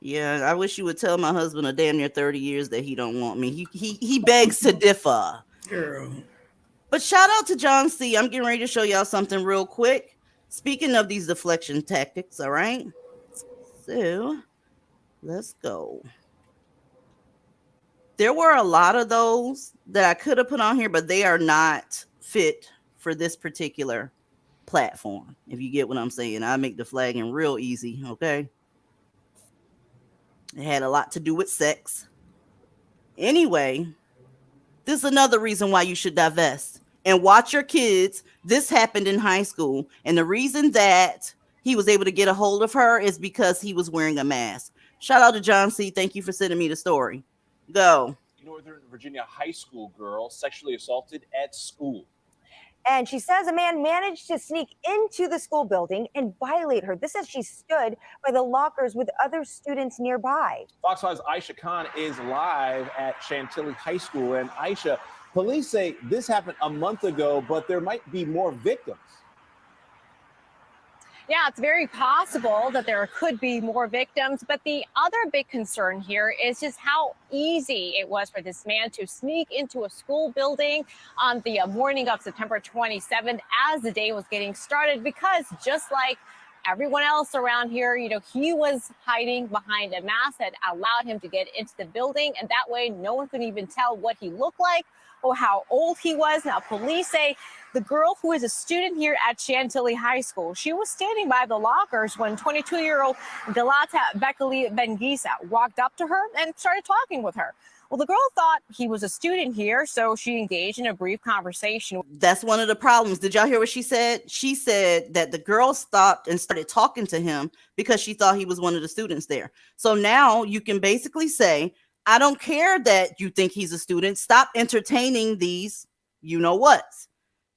Yeah, I wish you would tell my husband of damn near 30 years that he don't want me. He begs to differ. Girl. But shout out to John C. I'm getting ready to show y'all something real quick. Speaking of these deflection tactics, all right? So, let's go. There were a lot of those that I could have put on here, but they are not fit for this particular platform. If you get what I'm saying, I make the flagging real easy, okay? It had a lot to do with sex. Anyway, this is another reason why you should divest and watch your kids. This happened in high school, and the reason that he was able to get a hold of her is because he was wearing a mask. Shout out to John C. Thank you for sending me the story. Go. Northern Virginia high school girl sexually assaulted at school. And she says a man managed to sneak into the school building and violate her. This as she stood by the lockers with other students nearby. Fox 5's Aisha Khan is live at Chantilly High School. And Aisha, police say this happened a month ago, but there might be more victims. Yeah, it's very possible that there could be more victims, but the other big concern here is just how easy it was for this man to sneak into a school building on the morning of September 27th as the day was getting started, because just like everyone else around here, he was hiding behind a mask that allowed him to get into the building, and that way no one could even tell what he looked like or how old he was. Now, police say the girl who is a student here at Chantilly High School, she was standing by the lockers when 22-year-old Galata Bekali Bengisa walked up to her and started talking with her. Well, the girl thought he was a student here, so she engaged in a brief conversation. That's one of the problems. Did y'all hear what she said? She said that the girl stopped and started talking to him because she thought he was one of the students there. So now you can basically say, I don't care that you think he's a student. Stop entertaining these you know what's,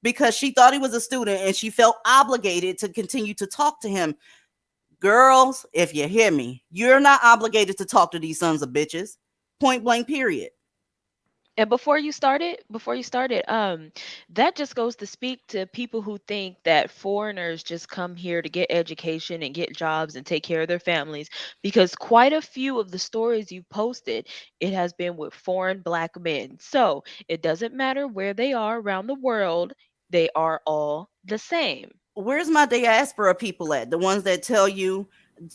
because she thought he was a student and she felt obligated to continue to talk to him. Girls, if you hear me, you're not obligated to talk to these sons of bitches. Point blank, period. And before you started, that just goes to speak to people who think that foreigners just come here to get education and get jobs and take care of their families. Because quite a few of the stories you posted, it has been with foreign black men. So it doesn't matter where they are around the world, they are all the same. Where's my diaspora people at? The ones that tell you,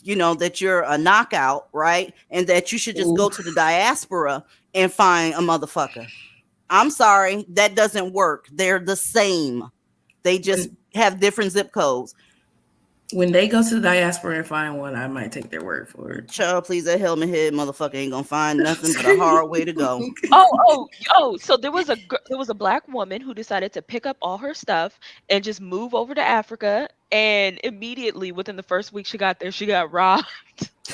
that you're a knockout, right? And that you should just go to the diaspora and find a motherfucker. I'm sorry, that doesn't work. They're the same. They just have different zip codes. When they go to the diaspora and find one, I might take their word for it. Child, please, that helmet head motherfucker ain't gonna find nothing but a hard way to go. So there was a black woman who decided to pick up all her stuff and just move over to Africa, and immediately within the first week she got there, she got robbed.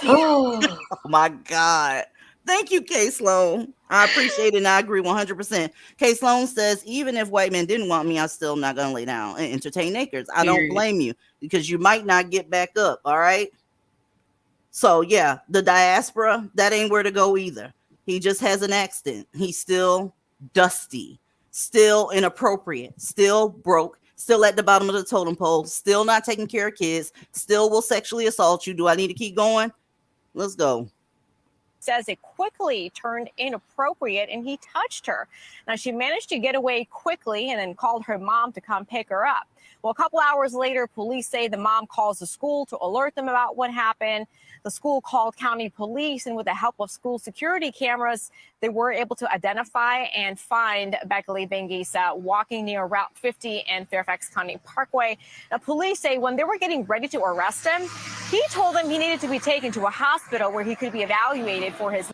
Oh my God. Thank you, K. Sloan. I appreciate it and I agree 100%. K. Sloan says, even if white men didn't want me, I'm still not going to lay down and entertain nakers. I don't blame you because you might not get back up, all right? So, yeah, the diaspora, that ain't where to go either. He just has an accent. He's still dusty, still inappropriate, still broke, still at the bottom of the totem pole, still not taking care of kids, still will sexually assault you. Do I need to keep going? Let's go. Says it quickly turned inappropriate and he touched her. Now, she managed to get away quickly and then called her mom to come pick her up. Well, a couple hours later, police say the mom calls the school to alert them about what happened. The school called county police, and with the help of school security cameras, they were able to identify and find Bekele Bengisa walking near Route 50 and Fairfax County Parkway. Now, police say when they were getting ready to arrest him, he told them he needed to be taken to a hospital where he could be evaluated for his...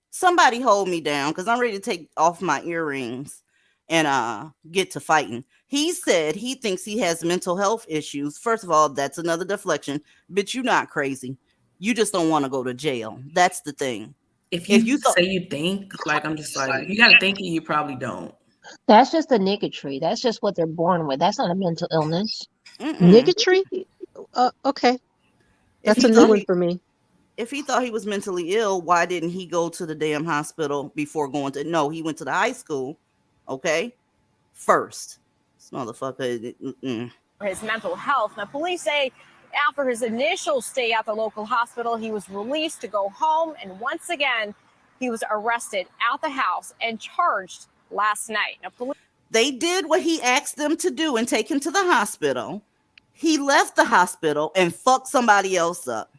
Somebody hold me down because I'm ready to take off my earrings and get to fighting. He said he thinks he has mental health issues. First of all, that's another deflection. Bitch, you're not crazy. You just don't want to go to jail. That's the thing. If you say you think, like, I'm just like, if you got to think it, you probably don't. That's just a niggotry. That's just what they're born with. That's not a mental illness. Niggotry? Okay. That's a new one for me. If he thought he was mentally ill, why didn't he go to the damn hospital before going to... No, he went to the high school, okay? First. This motherfucker... For his mental health. Now, police say after his initial stay at the local hospital, he was released to go home. And once again, he was arrested at the house and charged last night. Now, they did what he asked them to do and take him to the hospital. He left the hospital and fucked somebody else up.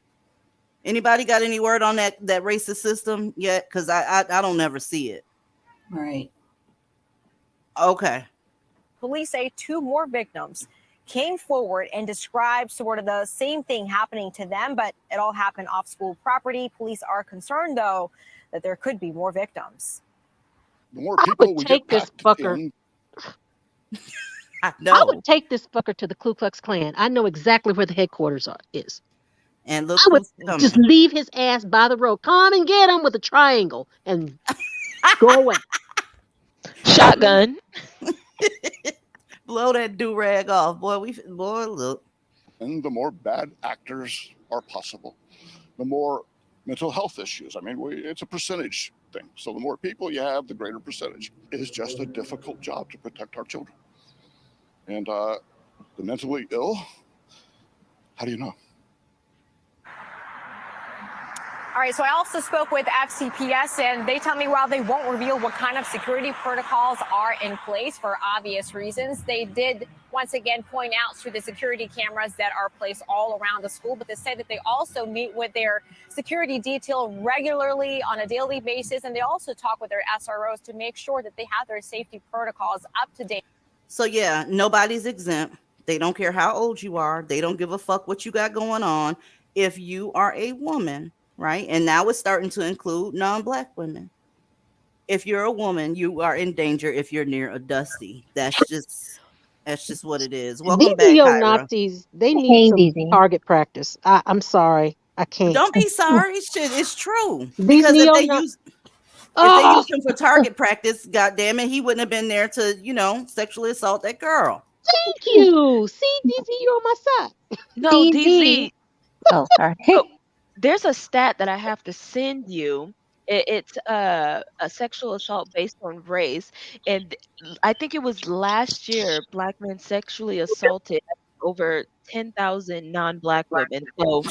Anybody got any word on that racist system yet? Because I don't never see it. Right. Okay. Police say 2 more victims came forward and described sort of the same thing happening to them, but it all happened off school property. Police are concerned, though, that there could be more victims. The more people we take get this fucker. I would take this fucker to the Ku Klux Klan. I know exactly where the headquarters is. And look, I would just leave his ass by the road. Come and get him with a triangle and go away. Shotgun. Blow that do-rag off. Boy, look. And the more bad actors are possible, the more mental health issues. I mean, it's a percentage thing. So the more people you have, the greater percentage. It is just a difficult job to protect our children. And the mentally ill, how do you know? All right, so I also spoke with FCPS, and they tell me while they won't reveal what kind of security protocols are in place for obvious reasons, they did once again point out through the security cameras that are placed all around the school. But they say that they also meet with their security detail regularly on a daily basis, and they also talk with their SROs to make sure that they have their safety protocols up to date. So, yeah, nobody's exempt. They don't care how old you are. They don't give a fuck what you got going on. If you are a woman, right? And now it's starting to include non-black women. If you're a woman, you are in danger if you're near a dusty. That's just what it is. Welcome These back, Kyra. neo-Nazis, they need some target practice. I'm sorry. I can't. Don't be sorry. Shit, it's true. These Because neo na if they Oh, used him for target practice, god damn it, he wouldn't have been there to, sexually assault that girl. thank you. See, DZ, you're on my side. No, DZ. DZ. Oh, sorry. So there's a stat that I have to send you. It's a sexual assault based on race, and I think it was last year Black men sexually assaulted over 10,000 non-Black women. So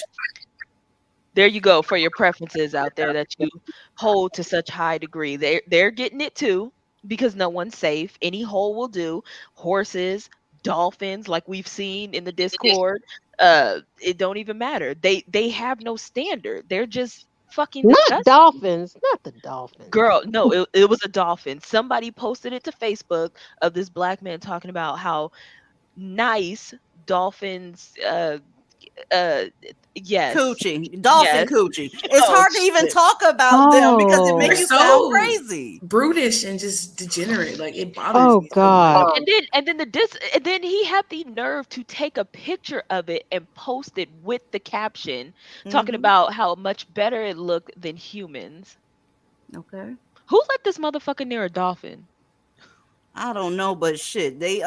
there you go for your preferences out there that you hold to such high degree. They're getting it too because no one's safe. Any hole will do. Horses, dolphins, like we've seen in the Discord. It don't even matter. They have no standard. They're just fucking Not disgusting. dolphins. Not the dolphins. Girl, no, it was a dolphin. Somebody posted it to Facebook of this Black man talking about how nice dolphins uh yes. Coochie. Dolphin Yes. coochie. It's Oh hard to even shit. talk about them because it They're make Oh. you sound so crazy. brutish and just degenerate. Like it bothers Oh me so much. God. And then he had the nerve to take a picture of it and post it with the caption talking Hmm. about how much better it looked than humans. Okay. Who let this motherfucker near a dolphin? I don't know, but shit, they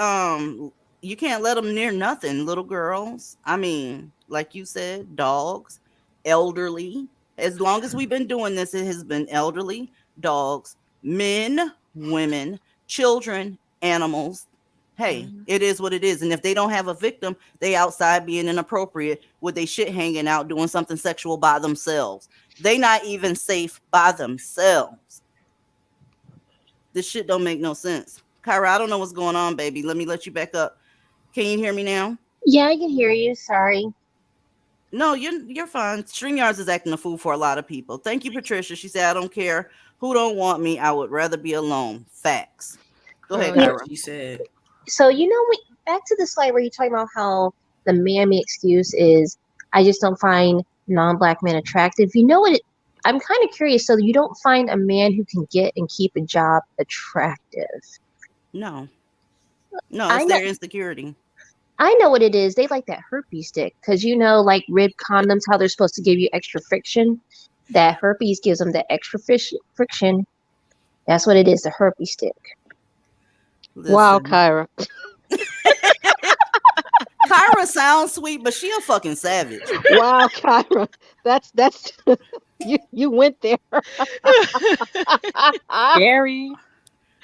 you can't let them near nothing, little girls. I mean, like you said, dogs, elderly. As long as we've been doing this, it has been elderly, dogs, men, women, children, animals. Hey, Mhm. it is what it is. And if they don't have a victim, they outside being inappropriate with they shit hanging out doing something sexual by themselves. They not even safe by themselves. This shit don't make no sense. Kyra, I don't know what's going on, baby. Let me let you back up. Can you hear me now? Yeah, I can hear you. Sorry. No, you're fine. StreamYards is acting a fool for a lot of people. Thank you, Patricia. She said, I don't care who don't want me. I would rather be alone. Facts. Go ahead, Girl, Kyra. she said. So, back to the slide where you're talking about how the mammy excuse is, I just don't find non-black men attractive. You know what? I'm kind of curious. So, you don't find a man who can get and keep a job attractive? No. No, I it's know. their insecurity. I know what it is. They like that herpes stick because like rib condoms, how they're supposed to give you extra friction. That herpes gives them that extra friction. That's what it is. The herpes stick. Wow, Listen. Kyra. Kyra sounds sweet, but she a fucking savage. Wow, Kyra. That's you went there. Scary.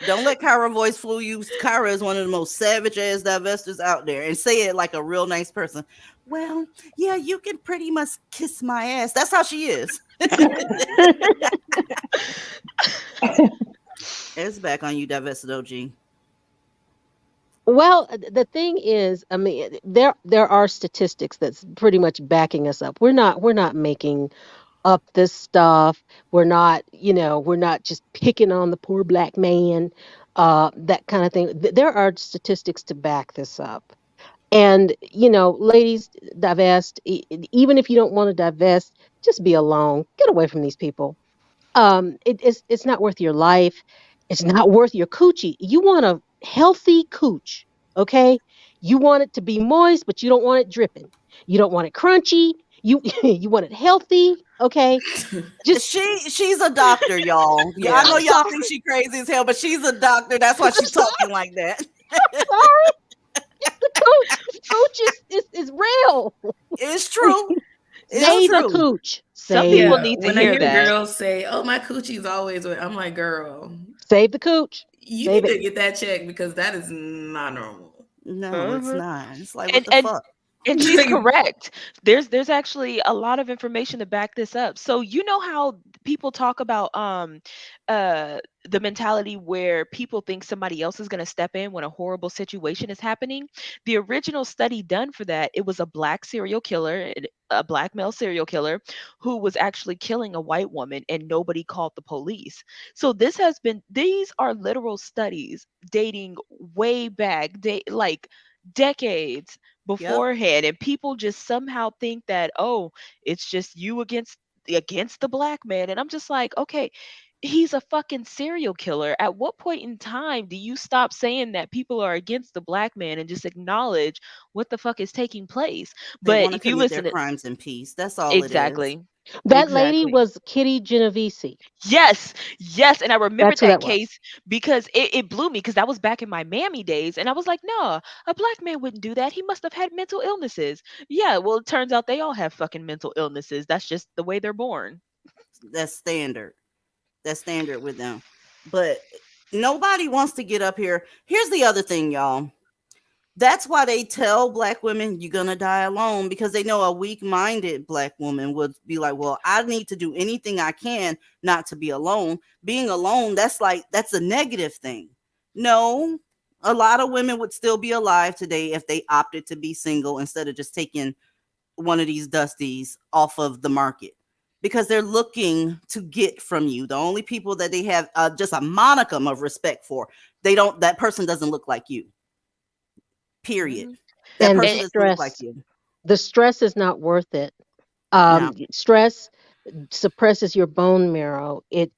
Don't let Kyra voice fool you. Kyra is one of the most savage ass divestors out there, and say it like a real nice person. Well, yeah, you can pretty much kiss my ass. That's how she is. It's back on you, divested OG. Well, the thing is, I mean, there are statistics that's pretty much backing us up. We're not making up this stuff. We're not just picking on the poor black man, that kind of thing. There are statistics to back this up. And ladies, divest. Even if you don't want to divest, just be alone. Get away from these people. It's not worth your life. It's not worth your coochie. You want a healthy cooch, okay? You want it to be moist, but you don't want it dripping. You don't want it crunchy. You you want it healthy, okay? Just She's a doctor, y'all. Yeah, I Yeah. know I'm y'all sorry. think she crazy as hell, but she's a doctor. That's why I'm she's sorry. talking like that. Sorry. It's the cooch. The cooch is real. It's true. It's Save the true. cooch. Some Save people Yeah. need to When I hear hear that. girls say, "Oh, my coochie's always wet," I'm like, "Girl, save the cooch. you Save need it. to get that checked because that is not normal." No, it's Uh-huh. not. It's like, what And the and fuck? and she's correct. There's actually a lot of information to back this up. So you know how people talk about uh the mentality where people think somebody else is going to step in when a horrible situation is happening. The original study done for that, it was a black serial killer, a black male serial killer who was actually killing a white woman and nobody called the police. So these are literal studies dating way back, like decades Yep. beforehand, and people just somehow think that, oh, it's just you against the black man. And I'm just like, okay, he's a fucking serial killer. At what point in time do you stop saying that people are against the black man and just acknowledge what the fuck is taking place? They But want to if you commit their listen to crimes in peace. That's all it is. exactly, That lady exactly. was Kitty Genovese. Yes, yes, and I remembered That's who that that was. case because it blew me because that was back in my mammy days, and I was like, no, a black man wouldn't do that. He must have had mental illnesses. Yeah, well, it turns out they all have fucking mental illnesses. That's just the way they're born. That's standard. That's standard with them. But nobody wants to get up here. Here's the other thing, y'all. That's why they tell black women you're gonna die alone, because they know a weak-minded black woman would be like, well, I need to do anything I can not to be alone. Being alone, that's a negative thing. No, a lot of women would still be alive today if they opted to be single instead of just taking one of these dusties off of the market, because they're looking to get from you. The only people that they have just a monicum of respect for, that person doesn't look like you. Period. Mhm. That And the person doesn't look like stress. you. The stress is not worth it. No. Stress suppresses your bone marrow. It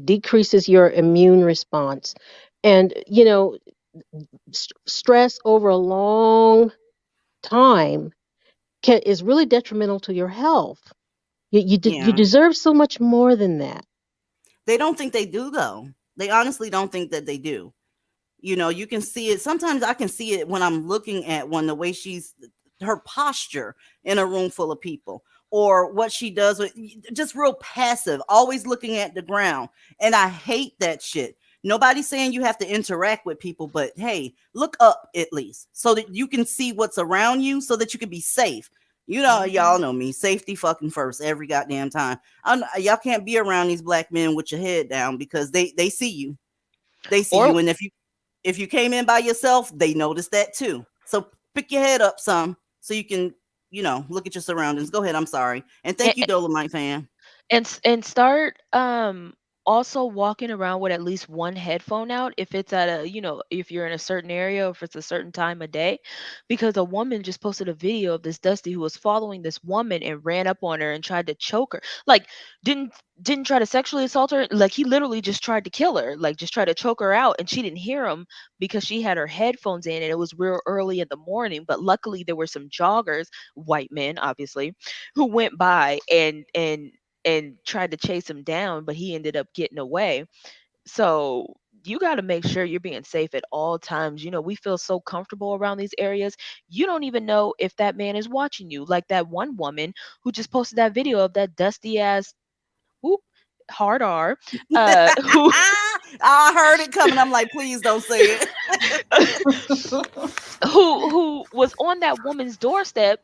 decreases your immune response, and stress over a long time is really detrimental to your health. You Yeah. deserve so much more than that. They don't think they do, though. They honestly don't think that they do. You can see it. Sometimes I can see it when I'm looking at one, the way her posture in a room full of people, or what she does with just real passive, always looking at the ground. And I hate that shit. Nobody's saying you have to interact with people, but hey, look up at least so that you can see what's around you so that you can be safe. Y'all know me. Safety fucking first every goddamn time. Y'all can't be around these black men with your head down, because they see you. They see Or you. And if you came in by yourself, they notice that too. So pick your head up some so you can, look at your surroundings. Go ahead. I'm sorry. And thank you, Dolomite fan. and start also walking around with at least one headphone out if it's at a if you're in a certain area or if it's a certain time of day, because a woman just posted a video of this dusty who was following this woman and ran up on her and tried to choke her, like didn't didn't try to sexually assault her, like he literally just tried to kill her, like just try to choke her out, and she didn't hear him because she had her headphones in and it was real early in the morning. But luckily there were some joggers, white men obviously, who went by and tried to chase him down, but he ended up getting away. So you got to make sure you're being safe at all times. We feel so comfortable around these areas. You don't even know if that man is watching you. Like that one woman who just posted that video of that dusty ass, whoop, hard R, who I heard it coming. I'm like, please don't say it. who was on that woman's doorstep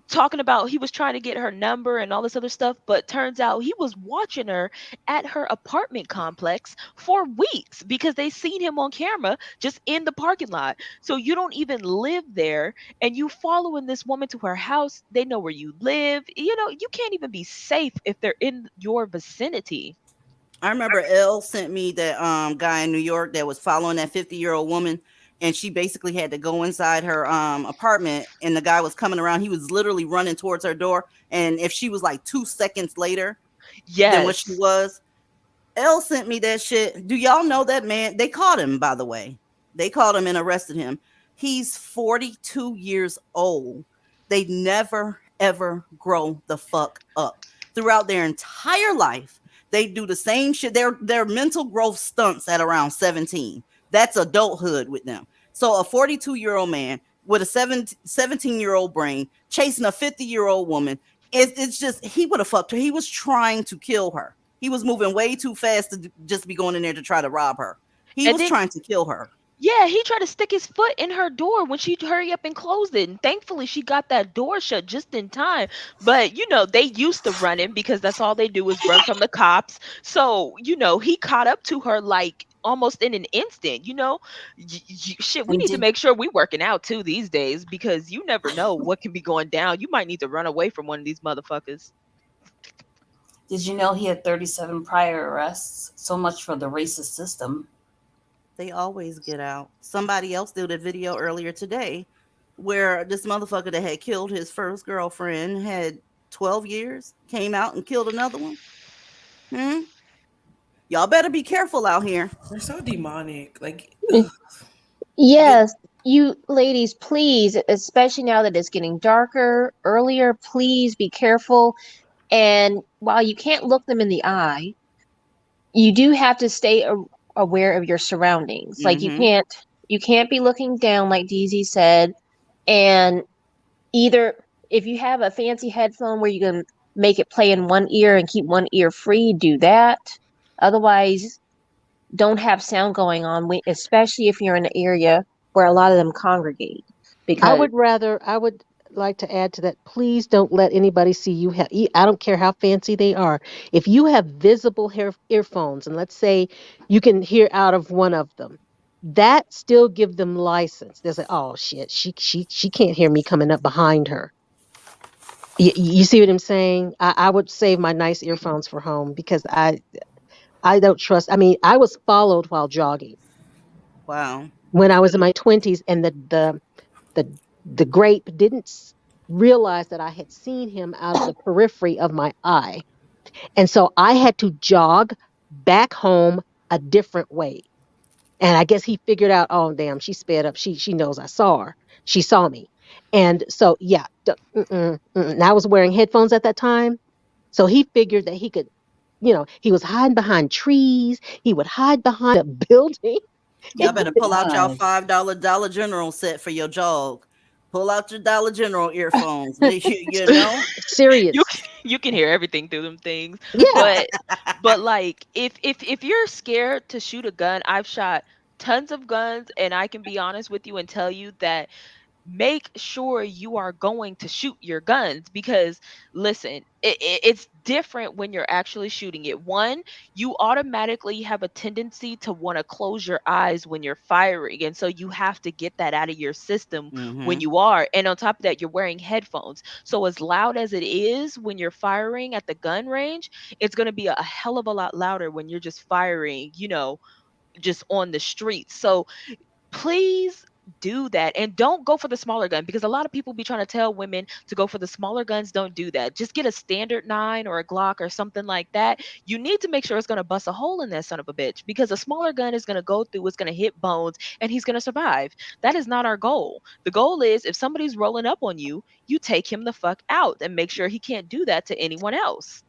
talking about he was trying to get her number and all this other stuff, but turns out he was watching her at her apartment complex for weeks because they seen him on camera just in the parking lot. So you don't even live there and you following this woman to her house. They know where you live. You can't even be safe if they're in your vicinity. I remember Elle sent me that guy in New York that was following that 50-year-old woman, and she basically had to go inside her apartment, and the guy was coming around. He was literally running towards her door, and if she was like 2 seconds later than what she Yes. was, Elle sent me that shit. Do y'all know that man? They caught him, by the way. They caught him and arrested him. He's 42 years old. They never, ever grow the fuck up. Throughout their entire life, they do the same shit. Their mental growth stunts at around 17. That's adulthood with them. So a 42-year-old man with a 17-year-old brain chasing a 50-year-old woman, it's just, he would have fucked her. He was trying to kill her. He was moving way too fast to just be going in there to try to rob her. He And was then trying to kill her. yeah, he tried to stick his foot in her door when she hurry up and closed it. And thankfully she got that door shut just in time. But they used to running because that's all they do is run from the cops. So, he caught up to her like almost in an instant. Shit, we And need to did make sure we working out too these days because you never know what can be going down. You might need to run away from one of these motherfuckers. Did you know he had 37 prior arrests? So much for the racist system. they always get out. Somebody else did a video earlier today where this motherfucker that had killed his first girlfriend had 12 years, came out and killed another one. Hmm? Y'all better be careful out here. They're so demonic. Like, Get Yes, you ladies, please, especially now that it's getting darker, earlier, please be careful. And while you can't look them in the eye, you do have to stay aware of your surroundings. Like mm-hmm. you can't be looking down like DZ said. And either if you have a fancy headphone where you can make it play in one ear and keep one ear free, do that. Otherwise, don't have sound going on, especially if you're in an area where a lot of them congregate. Because I would like to add to that, please don't let anybody see you have, I don't care how fancy they are. If you have visible earphones, and let's say you can hear out of one of them, that still give them license. They're like, oh shit, she can't hear me coming up behind her. You see what I'm saying? I would save my nice earphones for home because I don't trust. I mean, I was followed while jogging Wow. when I was in my 20s, and the the grape didn't realize that I had seen him out of the periphery of my eye, and so I had to jog back home a different way. And I guess he figured out, oh damn, she sped up. She knows I saw her. She saw me, and so yeah, and I was wearing headphones at that time, so he figured that he could. He was hiding behind trees. He would hide behind a building. Y'all better pull out y'all God. $5 Dollar General set for your jog. Pull out your Dollar General earphones. You know? Serious. You can hear everything through them things. Yeah. But like if you're scared to shoot a gun, I've shot tons of guns, and I can be honest with you and tell you that make sure you are going to shoot your guns, because listen, it's different when you're actually shooting it. One, you automatically have a tendency to want to close your eyes when you're firing, and so you have to get that out of your system when Mm-hmm. you are. And on top of that, you're wearing headphones, so as loud as it is when you're firing at the gun range, it's going to be a hell of a lot louder when you're just firing, just on the street. So please do that, and don't go for the smaller gun, because a lot of people be trying to tell women to go for the smaller guns. Don't do that. Just get a standard 9 or a Glock or something like that. You need to make sure it's going to bust a hole in that son of a bitch, because a smaller gun is going to go through, it's going to hit bones, and he's going to survive. That is not our goal. The goal is, if somebody's rolling up on you, you take him the fuck out and make sure he can't do that to anyone else.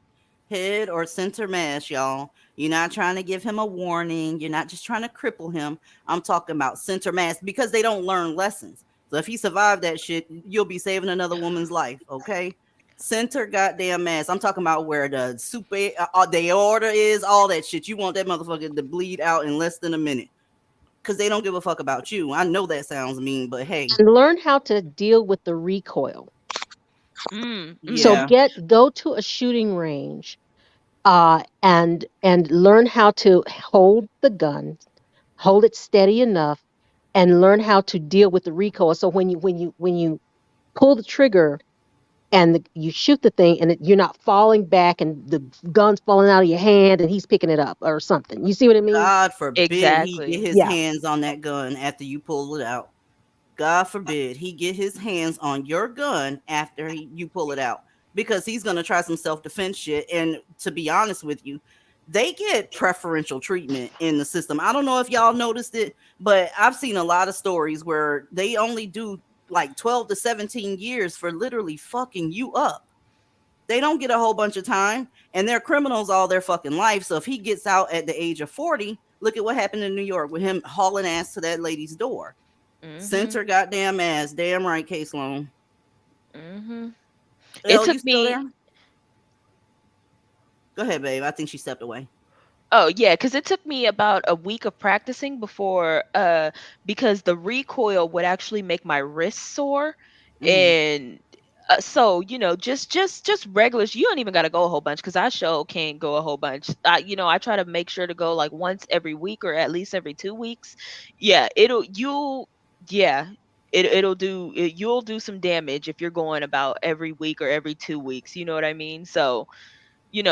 Head or center mass, y'all. You're not trying to give him a warning. You're not just trying to cripple him. I'm talking about center mass, because they don't learn lessons. So if he survived that shit, you'll be saving another woman's life, okay? Center goddamn mass. I'm talking about where the super the order is, all that shit. You want that motherfucker to bleed out in less than a minute, because they don't give a fuck about you. I know that sounds mean, but hey, And learn how to deal with the recoil. So yeah. go to a shooting range, and learn how to hold the gun, hold it steady enough, and learn how to deal with the recoil. So when you pull the trigger and you shoot the thing, and you're not falling back and the gun's falling out of your hand and he's picking it up or something. You see what I mean? God forbid he get Exactly. his Yeah. hands on that gun after you pull it out. God forbid he get his hands on your gun after you pull it out, because he's going to try some self-defense shit. And to be honest with you, they get preferential treatment in the system. I don't know if y'all noticed it, but I've seen a lot of stories where they only do like 12 to 17 years for literally fucking you up. They don't get a whole bunch of time, and they're criminals all their fucking life. So if he gets out at the age of 40, look at what happened in New York with him hauling ass to that lady's door. Mhm. Center goddamn ass. Damn right, Case Loan. Mhm. It Elle, you took still me there? Go ahead, babe. I think she stepped away. Oh yeah, because it took me about a week of practicing before, because the recoil would actually make my wrist sore, Mm. and so just regular. You don't even got to go a whole bunch, because I sure can't go a whole bunch. I try to make sure to go like once every week or at least every 2 weeks. Yeah, yeah. You'll do some damage if you're going about every week or every 2 weeks. You know what I mean? So you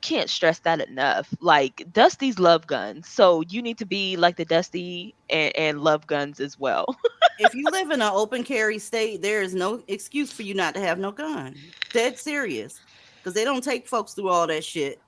can't stress that enough. Like, Dusty's love guns, so you need to be like the Dusty and love guns as well. If you live in an open carry state, there is no excuse for you not to have no gun. Dead serious. Because they don't take folks through all that shit.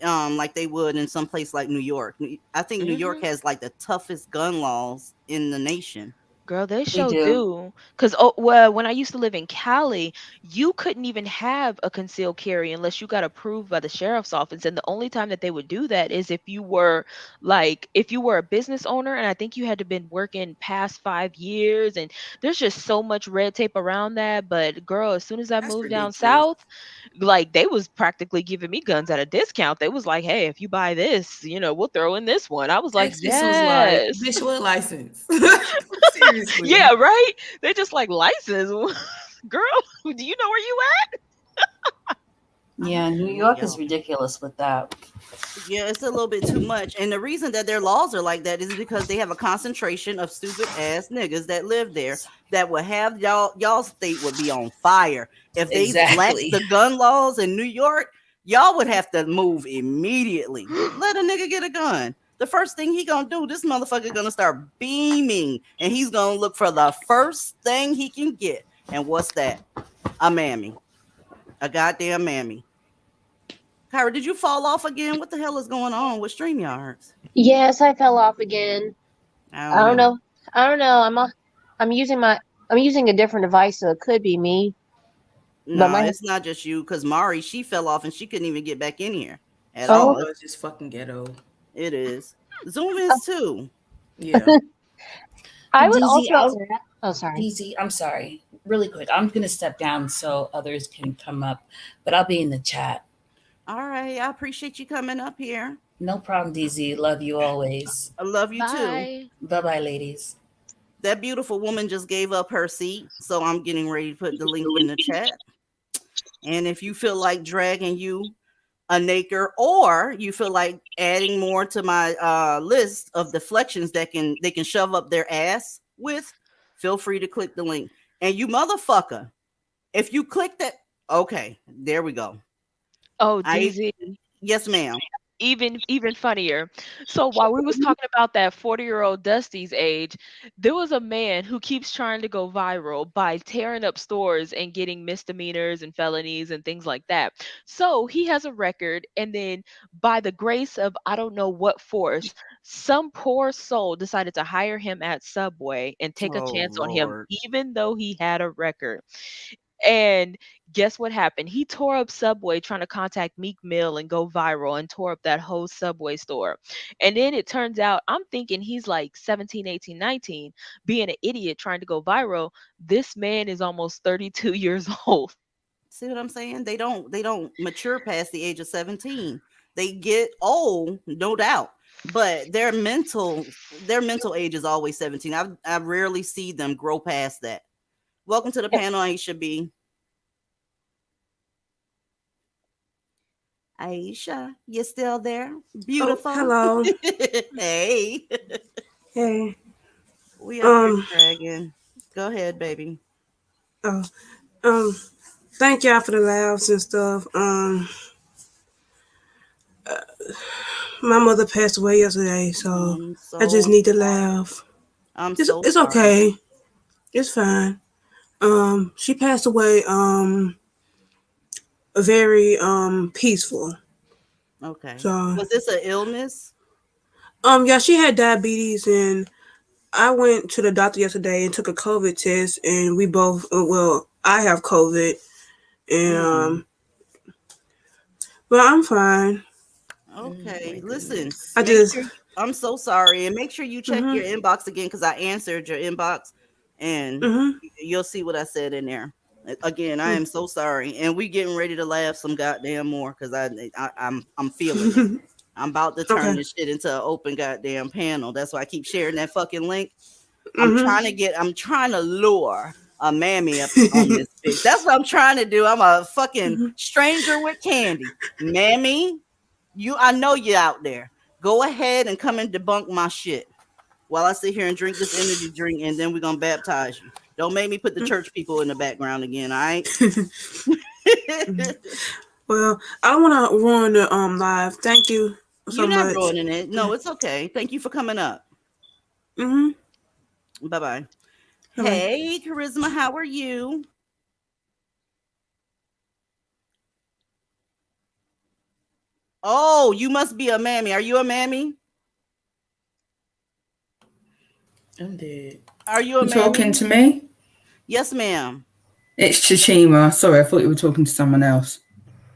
like they would in some place like New York. I think New York has like the toughest gun laws in the nation. Girl, they They sure do. do. Cause well, when I used to live in Cali, you couldn't even have a concealed carry unless you got approved by the sheriff's office. And the only time that they would do that is if you were a business owner, and I think you had to been working past 5 years, and there's just so much red tape around that. But girl, as soon as I That's moved down ridiculous. south, like they was practically giving me guns at a discount. They was like, hey, if you buy this, we'll throw in this one. I was like, Texas was like, yes. bitch, what license? Seriously. Yeah, right? They just like license. Girl, do you know where you at? Yeah, New New York is York. ridiculous with that. Yeah, it's a little bit too much. And the reason that their laws are like that is because they have a concentration of stupid ass niggas that live there that would have y'all state would be on fire. If they relaxed Exactly. the gun laws in New York, y'all would have to move immediately. Let a nigga get a gun. The first thing he gonna do, this motherfucker gonna start beaming and he's gonna look for the first thing he can get. And what's that? A mammy. A goddamn mammy. Kyra, did you fall off again? What the hell is going on with StreamYards? Yes, I fell off again. I I don't don't know. know. I don't know. I'm using a different device, so it could be me. But No, my it's not just you, because Mari, she fell off and she couldn't even get back in here at She oh, all. was just fucking ghetto. It is. Zoom is too. Yeah. I would DZ, also. Oh, sorry. DZ, I'm sorry. Really quick. I'm going to step down so others can come up, but I'll be in the chat. All right. I appreciate you coming up here. No problem, DZ. Love you always. I love you too. Bye. Bye-bye, ladies. That beautiful woman just gave up her seat, so I'm getting ready to put the link in the chat. And if you feel like dragging you a naker, or you feel like adding more to my list of deflections that they can shove up their ass with, feel free to click the link. And you motherfucker, if you click that, okay, there we go. Oh, DZ. Yes, ma'am. Even funnier. So while we was talking about that 40-year-old Dusty's age, there was a man who keeps trying to go viral by tearing up stores and getting misdemeanors and felonies and things like that. So he has a record, and then by the grace of I don't know what force, some poor soul decided to hire him at Subway and take a Oh chance on him, Lord. even though he had a record. And guess what happened? He tore up Subway trying to contact Meek Mill and go viral and tore up that whole Subway store. And then it turns out, I'm thinking he's like 17, 18, 19, being an idiot trying to go viral. This man is almost 32 years old. See what I'm saying? They don't mature past the age of 17. They get old, no doubt, but their mental age is always 17. I rarely see them grow past that. Welcome to the panel, Aisha B. Aisha, you still there? Beautiful. Hello. Hey. Hey. We up here dragging. Go ahead, baby. Thank y'all for the laughs and stuff. My mother passed away yesterday, so I just need to laugh. It's sorry. okay. It's fine. She passed away very peaceful. Okay. So was this an illness? Yeah, she had diabetes, and I went to the doctor yesterday and took a COVID test, and we both I have COVID, and but I'm fine. Okay, listen. I'm so sorry, and make sure you check your inbox again, because I answered your inbox, and you'll see what I said in there. Again, I am so sorry, and we getting ready to laugh some goddamn more, because I'm feeling it. I'm about to turn this shit into an open goddamn panel. That's why I keep sharing that fucking link. I'm trying to lure a mammy up on this bitch. That's what I'm trying to do. I'm a fucking stranger with candy. Mammy, I know you out there. Go ahead and come and debunk my shit while I sit here and drink this energy drink, and then we're gonna baptize you. Don't make me put the church people in the background again, all right? Well, I don't want to ruin the live. Thank you so You're not much. ruining it. No, it's okay. Thank you for coming up. Bye-bye. Hey, Charisma, how are you? Oh, you must be a mammy. Are you a mammy? I'm dead. Are you a You talking mammy? to me? Yes, ma'am. It's Chichima. Sorry, I thought you were talking to someone else.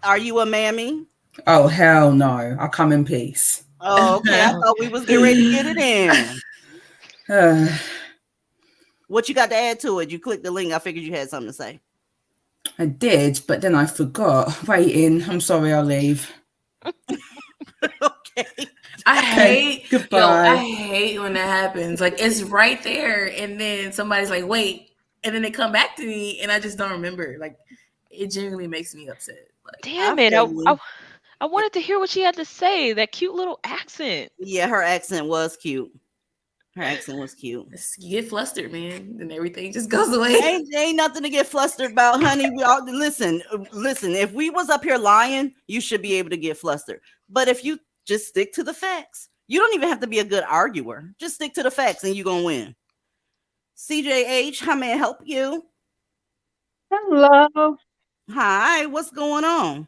Are you a mammy? Oh, hell no. I'll come in peace. Oh, okay. I thought we was getting ready to get it in. What you got to add to it? You clicked the link. I figured you had something to say. I did, but then I forgot. Waiting. I'm sorry, I'll leave. Okay. I hate goodbye. I hate when that happens. Like it's right there, and then somebody's like, "Wait," and then they come back to me, and I just don't remember. Like it genuinely makes me upset. Like, Damn it! I wanted to hear what she had to say. That cute little accent. Yeah, her accent was cute. Her accent was cute. You get flustered, man, and everything just goes away. Ain't nothing to get flustered about, honey. We all listen. If we was up here lying, you should be able to get flustered. But if you just stick to the facts, you don't even have to be a good arguer. Just stick to the facts, and you're gonna win. CJH, how may I help you? Hello. Hi, what's going on?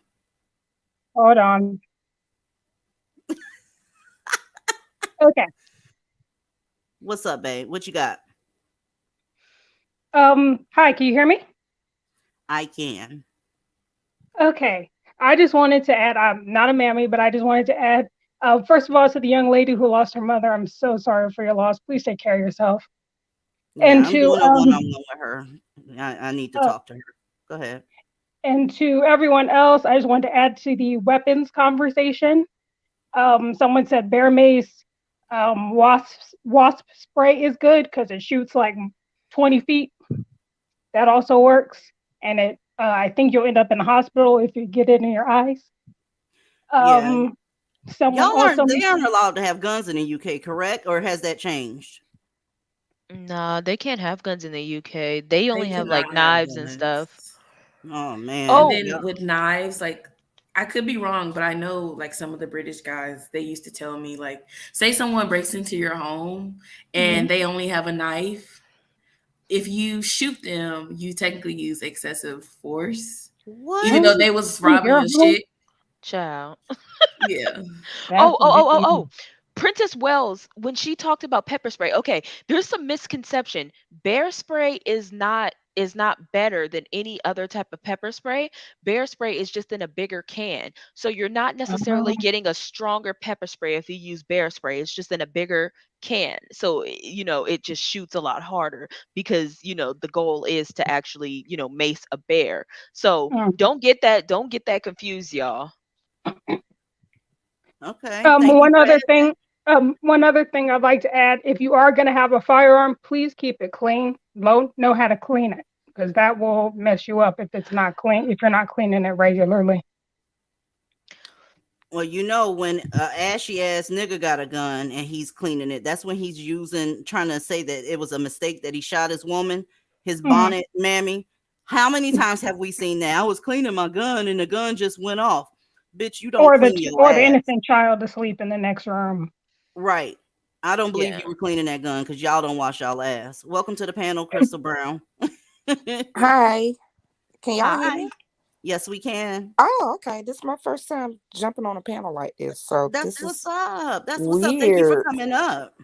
Hold on. Okay. What's up, babe? What you got? Hi, can you hear me? I can. Okay. I just wanted to add, I'm not a mammy, but I just wanted to add, first of all, to the young lady who lost her mother, I'm so sorry for your loss. Please take care of yourself. Yeah, And I'm to doing a one-on-one with her. I need to talk to her. Go ahead. And to everyone else, I just wanted to add to the weapons conversation. Someone said bear mace, wasp spray is good because it shoots like 20 feet. That also works, and it I think you'll end up in the hospital if you get it in your eyes. Yeah. Someone also They aren't allowed to have guns in the UK, correct? Or has that changed? Nah, they can't have guns in the UK. They only have cannot like have knives and guns. stuff. Oh man. And then with knives, like I could be wrong, but I know like some of the British guys, they used to tell me like, say someone breaks into your home and they only have a knife. If you shoot them, you technically use excessive force. What? Even though they was robbing your shit. Child. Yeah. Oh. Princess Wells, when she talked about pepper spray, okay, there's some misconception. Bear spray is not better than any other type of pepper spray. Bear spray is just in a bigger can. So you're not necessarily getting a stronger pepper spray if you use bear spray. It's just in a bigger can. So, it just shoots a lot harder because, the goal is to actually, mace a bear. So don't get that confused, y'all. Okay. One other thing I'd like to add, if you are going to have a firearm, please keep it clean. Know how to clean it, because that will mess you up if it's not clean, if you're not cleaning it regularly. Well, when ashy ass nigga got a gun and he's cleaning it, that's when he's trying to say that it was a mistake that he shot his woman, his bonnet mammy. How many times have we seen that? I was cleaning my gun and the gun just went off. Bitch, you don't clean your ass. The innocent child asleep in the next room. Right. I don't believe you were cleaning that gun because y'all don't wash y'all ass. Welcome to the panel, Crystal Brown. Hi. Can y'all hear me? Yes, we can. Oh, okay. This is my first time jumping on a panel like this. So That's what's up. That's what's up. Thank you for coming up.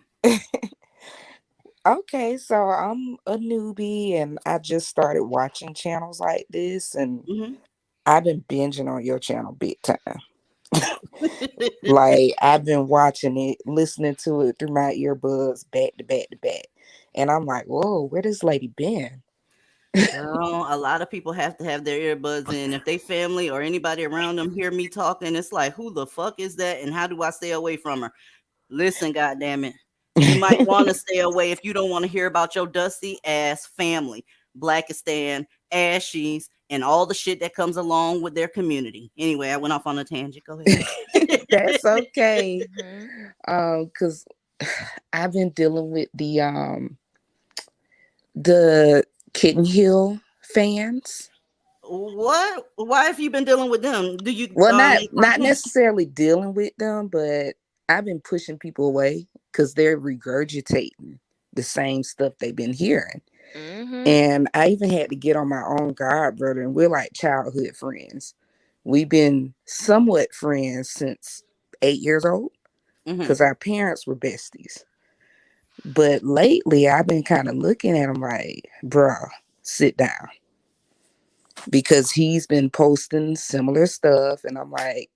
Okay, so I'm a newbie and I just started watching channels like this, and I've been binging on your channel big time. Like I've been watching it, listening to it through my earbuds back to back to back. And I'm like, whoa, where this lady been? Girl, a lot of people have to have their earbuds in. If they family or anybody around them hear me talking, it's like, who the fuck is that? And how do I stay away from her? Listen, goddammit. You might want to stay away if you don't want to hear about your dusty ass family, Blackistan, Ashies, and all the shit that comes along with their community. Anyway, I went off on a tangent. Go ahead. That's okay. Because I've been dealing with the Kitten Hill fans. What? Why have you been dealing with them? Do you not necessarily dealing with them, but I've been pushing people away because they're regurgitating the same stuff they've been hearing. And I even had to get on my own guard, brother, and we're like childhood friends. We've been somewhat friends since 8 years old Mm-hmm. because our parents were besties. But lately, I've been kind of looking at him like, bruh, sit down. Because he's been posting similar stuff. And I'm like,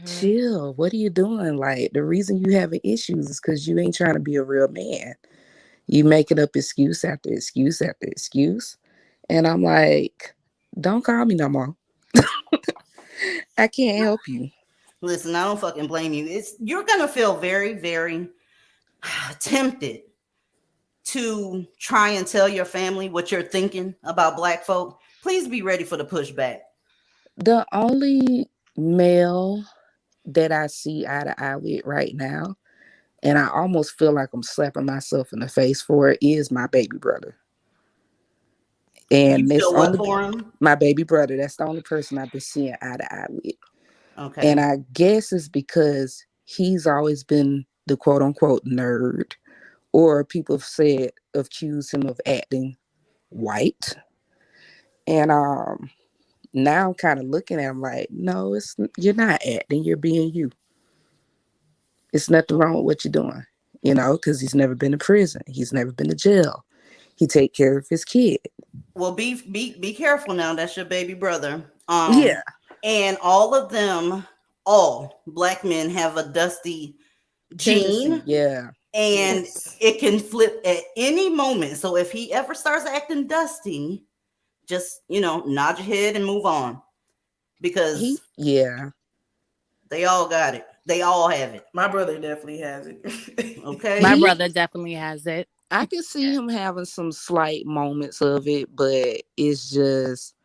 chill. What are you doing? Like, the reason you having issues is because you ain't trying to be a real man. You making up excuse after excuse after excuse. And I'm like, don't call me no more. I can't help you. Listen, I don't fucking blame you. You're gonna feel very, very tempted to try and tell your family what you're thinking about black folk. Please be ready for the pushback. The only male that I see eye to eye with right now, and I almost feel like I'm slapping myself in the face for it, is my baby brother. And You it's feel what only for him? my baby brother. That's the only person I've been seeing eye to eye with. Okay. And I guess it's because he's always been the quote unquote nerd, or people have said, accused him of acting white. And now I'm kind of looking at him like, no, you're not acting, you're being you. It's nothing wrong with what you're doing, because he's never been to prison. He's never been to jail. He take care of his kid. Well, be careful now. That's your baby brother. Yeah. And all black men have a dusty gene. Yeah. And it can flip at any moment. So if he ever starts acting dusty, just, nod your head and move on. Because they all got it. They all have it. My brother definitely has it. Okay. My brother definitely has it. I can see him having some slight moments of it, but it's just,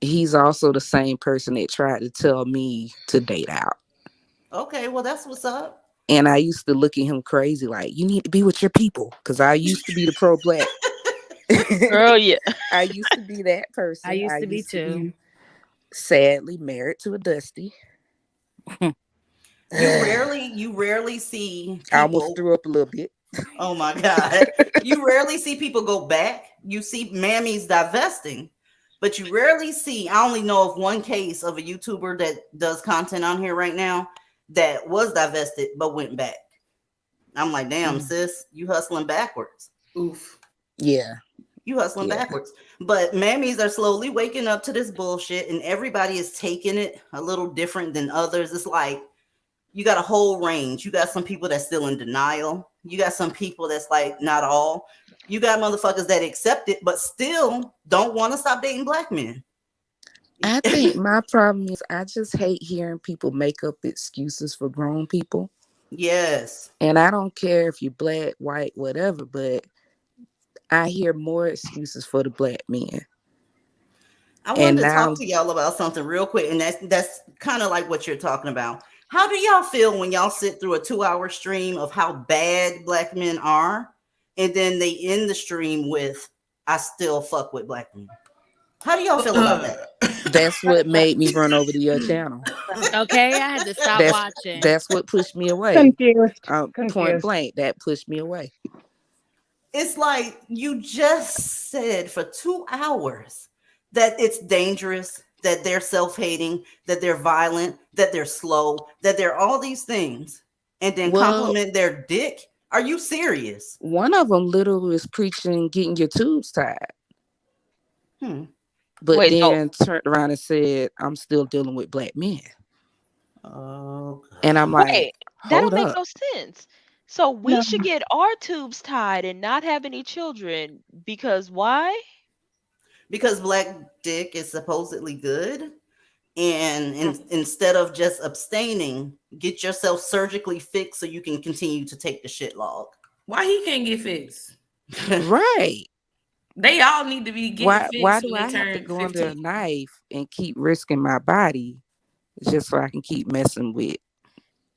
he's also the same person that tried to tell me to date out. Okay, well, that's what's up. And I used to look at him crazy, like, you need to be with your people. Because I used to be the pro-black. Girl, yeah. I used to be that person. I used to be too. Sadly married to a dusty. You rarely see people. I almost threw up a little bit. Oh my God. You rarely see people go back. You see mammies divesting, but you rarely see, I only know of one case of a YouTuber that does content on here right now that was divested but went back. I'm like, damn, sis, you hustling backwards. Oof. Yeah. You hustling backwards. But mammies are slowly waking up to this bullshit, and everybody is taking it a little different than others. It's like, you got a whole range. You got some people that's still in denial. You got some people that's like, not all. You got motherfuckers that accept it, but still don't want to stop dating black men. I think my problem is I just hate hearing people make up excuses for grown people. Yes. And I don't care if you're black, white, whatever, but I hear more excuses for the black men. I wanted to talk to y'all about something real quick, and that's kind of like what you're talking about. How do y'all feel when y'all sit through a 2-hour stream of how bad black men are, and then they end the stream with, I still fuck with black men? How do y'all feel about that? That's what made me run over to your channel. Okay, I had to stop watching. That's what pushed me away. Confused. Point blank, that pushed me away. It's like you just said for 2 hours that it's dangerous, that they're self-hating, that they're violent, that they're slow, that they're all these things, and then compliment their dick. Are you serious? One of them literally was preaching getting your tubes tied. But then turned around and said, I'm still dealing with black men. Oh, and I'm like, Wait, that hold don't up. make no sense. So we should get our tubes tied and not have any children because why? Because black dick is supposedly good. And instead of just abstaining, get yourself surgically fixed so you can continue to take the shit log. Why he can't get fixed? Right. They all need to be getting fixed. Why do when I they have to turn go 15. under a knife and keep risking my body just so I can keep messing with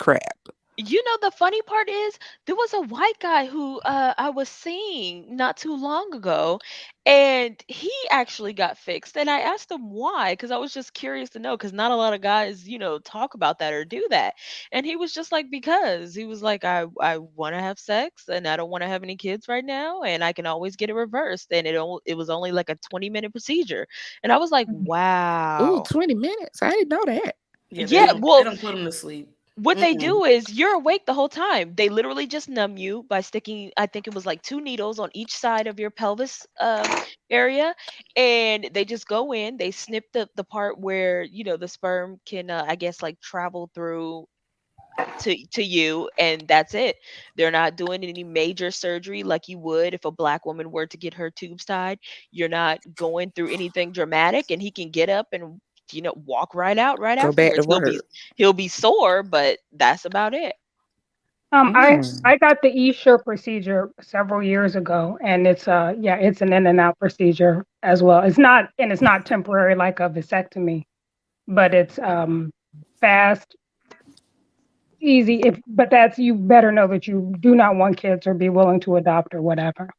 crap? You know, the funny part is there was a white guy who I was seeing not too long ago, and he actually got fixed. And I asked him why, because I was just curious to know, because not a lot of guys, talk about that or do that. And he was just like, because he was like, I want to have sex and I don't want to have any kids right now, and I can always get it reversed. And it was only like a 20-minute procedure. And I was like, Ooh, wow. 20 minutes. I didn't know that. Yeah, Yeah, they well, don't put them to sleep. what they Mm-mm. do is you're awake the whole time. They literally just numb you by sticking, I think it was like 2 needles on each side of your pelvis area, and they just go in. They snip the part where the sperm can, I guess, like travel through to you, and that's it. They're not doing any major surgery like you would if a black woman were to get her tubes tied. You're not going through anything dramatic, and he can get up and walk right out right Go back to afterwards. work. He'll be sore, but that's about it. I got the E-shirt procedure several years ago, and it's it's an in and out procedure as well. It's not temporary like a vasectomy, but it's fast, easy. But that's, you better know that you do not want kids or be willing to adopt or whatever.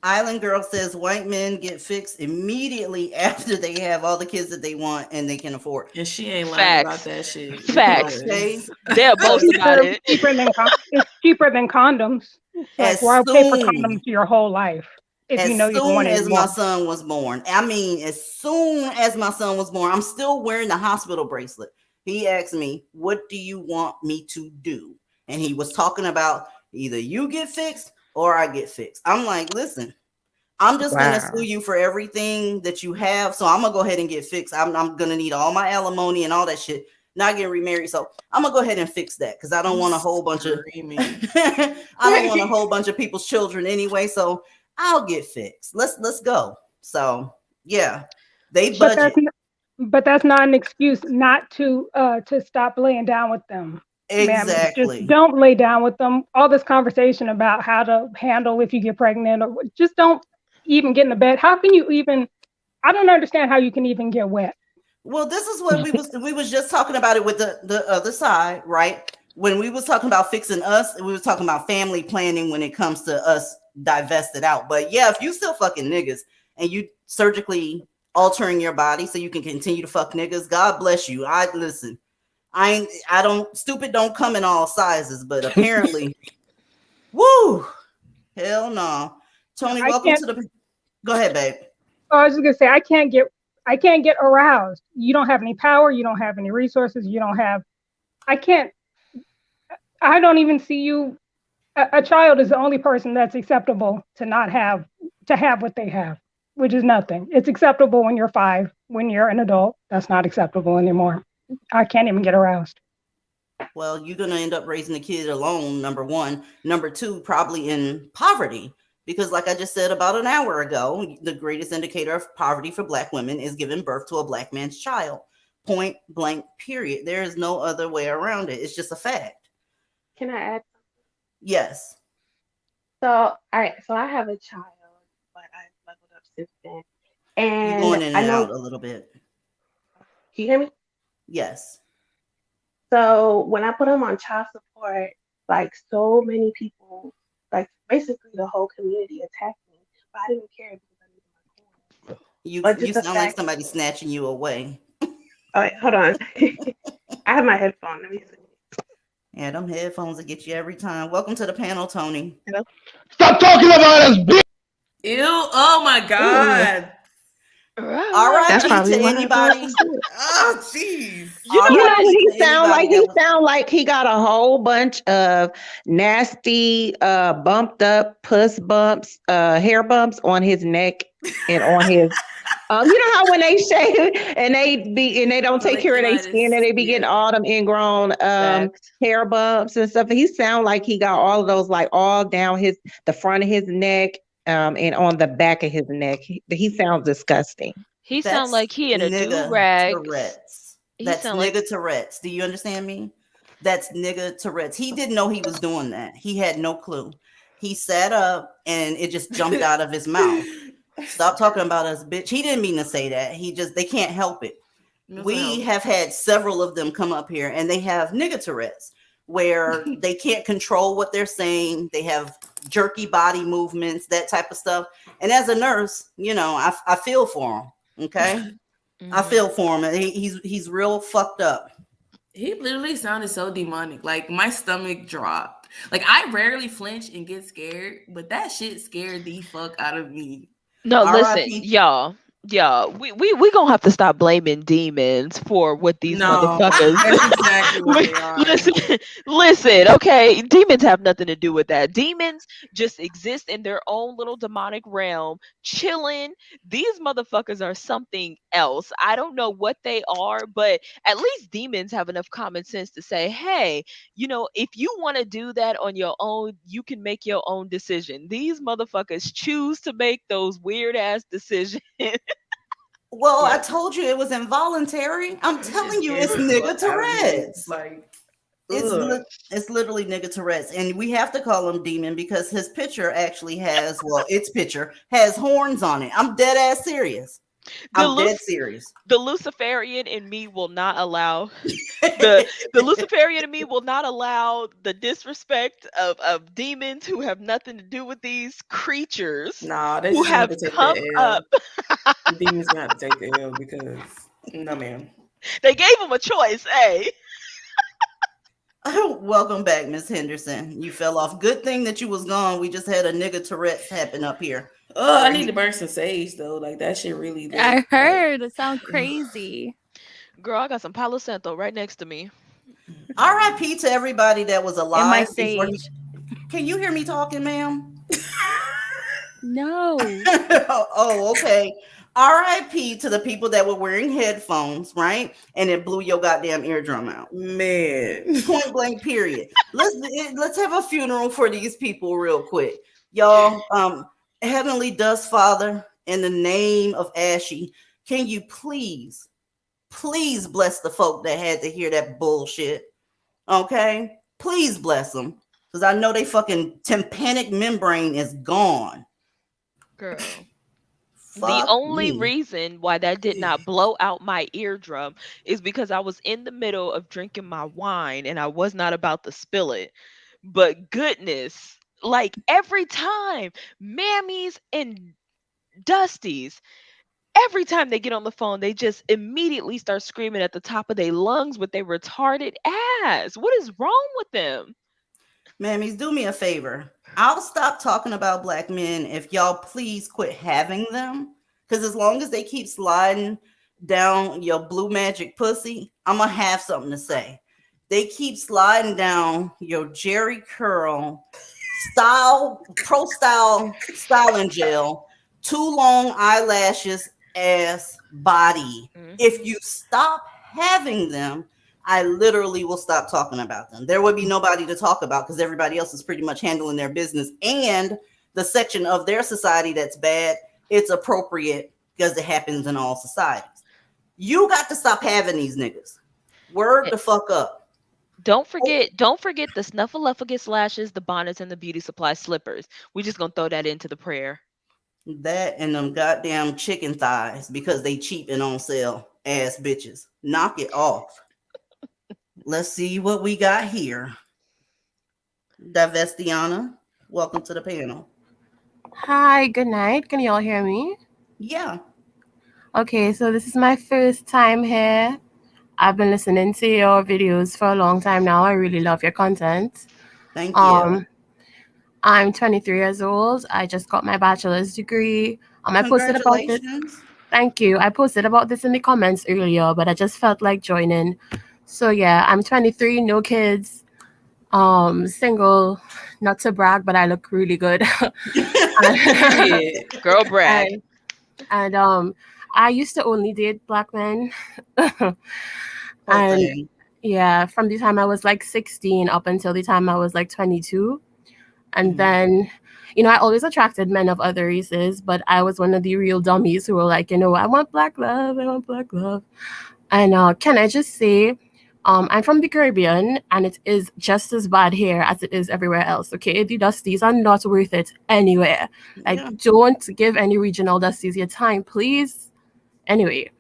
Island Girl says white men get fixed immediately after they have all the kids that they want and they can afford. And she ain't lying about Facts. that shit. Facts. Okay. They'll boast about it. It's cheaper than condoms. It's like, As why pay for soon condoms your whole life if you know you don't want as anymore? my son was born, I mean, as soon as my son was born, I'm still wearing the hospital bracelet. He asked me, "What do you want me to do?" And he was talking about either you get fixed or I get fixed. I'm like, listen, I'm just gonna Wow. sue you for everything that you have. So I'm gonna go ahead and get fixed. I'm gonna need all my alimony and all that shit. Not getting remarried. So I'm gonna go ahead and fix that because I don't want a whole bunch of I don't want a whole bunch of people's children anyway. So I'll get fixed. Let's go. So yeah, they But budget. that's not an excuse not to stop laying down with them. Ma'am, just Exactly. don't lay down with them. All this conversation about how to handle if you get pregnant, or just don't even get in the bed. How can you even? I don't understand how you can even get wet. Well, this is what we was just talking about it with the other side, right? When we was talking about fixing us, we was talking about family planning when it comes to us divested out. But yeah, if you still fucking niggas and you surgically altering your body so you can continue to fuck niggas, God bless you. I listen. I don't stupid don't come in all sizes, but apparently, woo, hell no. Tony, welcome to the. Go ahead, babe. Oh, I was just gonna say I can't get aroused. You don't have any power. You don't have any resources. You don't have. I don't even see you. A child is the only person that's acceptable to not have what they have, which is nothing. It's acceptable when you're 5. When you're an adult, that's not acceptable anymore. I can't even get aroused. Well, you're gonna end up raising the kid alone, number one. Number two, probably in poverty. Because like I just said about an hour ago, the greatest indicator of poverty for Black women is giving birth to a Black man's child. Point blank, period. There is no other way around it. It's just a fact. Can I add? Yes. So, all right. So I have a child, but I've leveled up since then. And You're going in I and know. out a little bit. Can you hear me? Yes. So when I put him on child support, like so many people, like basically the whole community attacked me, but I didn't care because I needed my coin. You sound like somebody snatching you away. All right, hold on. I have my headphone. Let me see. Yeah, them headphones will get you every time. Welcome to the panel, Tony. Hello? Stop talking about us, bitch. Ew! Oh my god! All right, That's probably to what anybody. Oh jeez! You know what he to sound like? anybody He sound like he got a whole bunch of nasty, bumped up puss bumps, hair bumps on his neck and on his. You know how when they shave and they don't take care of their skin and they be getting all them ingrown hair bumps and stuff. He sound like he got all of those like all down the front of his neck and on the back of his neck. He sounds disgusting. He sound like he in a do-rag. Tourette's. That's nigga Tourette's. Do you understand me? That's nigga Tourette's. He didn't know he was doing that. He had no clue. He sat up and it just jumped out of his mouth. Stop talking about us, bitch. He didn't mean to say that. They can't help it. We have had several of them come up here and they have nigga Tourette's, where they can't control what they're saying. They have jerky body movements, that type of stuff. And as a nurse, I feel for him. Okay. I feel for him. He's real fucked up. He literally sounded so demonic. Like my stomach dropped. Like I rarely flinch and get scared, but that shit scared the fuck out of me. No, listen, R.I.P. y'all. We gonna have to stop blaming demons for what these No, motherfuckers. that's exactly what they are. Listen, okay, demons have nothing to do with that. Demons just exist in their own little demonic realm, chilling. These motherfuckers are something else. I don't know what they are, but at least demons have enough common sense to say, hey, if you want to do that on your own, you can make your own decision. These motherfuckers choose to make those weird ass decisions. Well, I told you it was involuntary. I'm telling you, it's nigga Tourette's. Like, it's literally nigga Tourette's, and we have to call him demon because his picture actually has, its picture has horns on it. I'm dead ass serious. I'm dead serious. The Luciferian in me will not allow the Luciferian in me will not allow the disrespect of demons who have nothing to do with these creatures. Nah, they who just have have to take come the L. up. The demons gonna have to take the L because no, ma'am. They gave him a choice, hey. Welcome back, Miss Henderson. You fell off. Good thing that you was gone. We just had a nigga Tourette's happen up here. Oh, I need to burn some sage though. Like that shit really. I heard it sounds crazy. Girl, I got some Palo Santo right next to me. R.I.P. to everybody that was alive. And my before- sage. Can you hear me talking, ma'am? No. Oh, okay. R.I.P. to the people that were wearing headphones, right? And it blew your goddamn eardrum out. Man. Point blank, period. Let's have a funeral for these people real quick. Y'all, Heavenly Dust Father, in the name of Ashy, can you please bless the folk that had to hear that bullshit? Okay? Please bless them. Because I know they fucking tympanic membrane is gone. Girl. Fuck The only me. reason why that did not blow out my eardrum is because I was in the middle of drinking my wine and I was not about to spill it. But goodness, like every time, mammies and dusties, every time they get on the phone, they just immediately start screaming at the top of their lungs with their retarded ass. What is wrong with them? Mammies, do me a favor. I'll stop talking about black men if y'all please quit having them. Because as long as they keep sliding down your blue magic pussy, I'm going to have something to say. They keep sliding down your Jerry Curl pro style styling gel, too long eyelashes ass body. If you stop having them, I literally will stop talking about them. There would be nobody to talk about because everybody else is pretty much handling their business. And the section of their society that's bad, it's appropriate because it happens in all societies. You got to stop having these niggas. Word the fuck up. Don't forget the snuffleupagus lashes, the bonnets, and the beauty supply slippers. We just gonna throw that into the prayer. That and them goddamn chicken thighs because they cheap and on sale. Ass bitches. Knock it off. Let's see what we got here. Divestiana, welcome to the panel. Hi, good night. Can you all hear me? Yeah. Okay, so this is my first time here. I've been listening to your videos for a long time now. I really love your content. Thank you. I'm 23 years old. I just got my bachelor's degree. I posted about this. Thank you. I posted about this in the comments earlier, but I just felt like joining. So yeah, I'm 23, no kids, single, not to brag, but I look really good. Girl brag. And I used to only date black men. And yeah, from the time I was like 16 up until the time I was like 22. And then, I always attracted men of other races, but I was one of the real dummies who were like, I want black love. I want black love. And can I just say, I'm from the Caribbean, and it is just as bad here as it is everywhere else. Okay, the dusties are not worth it anywhere. Like, don't give any regional dusties your time, please. Anyway,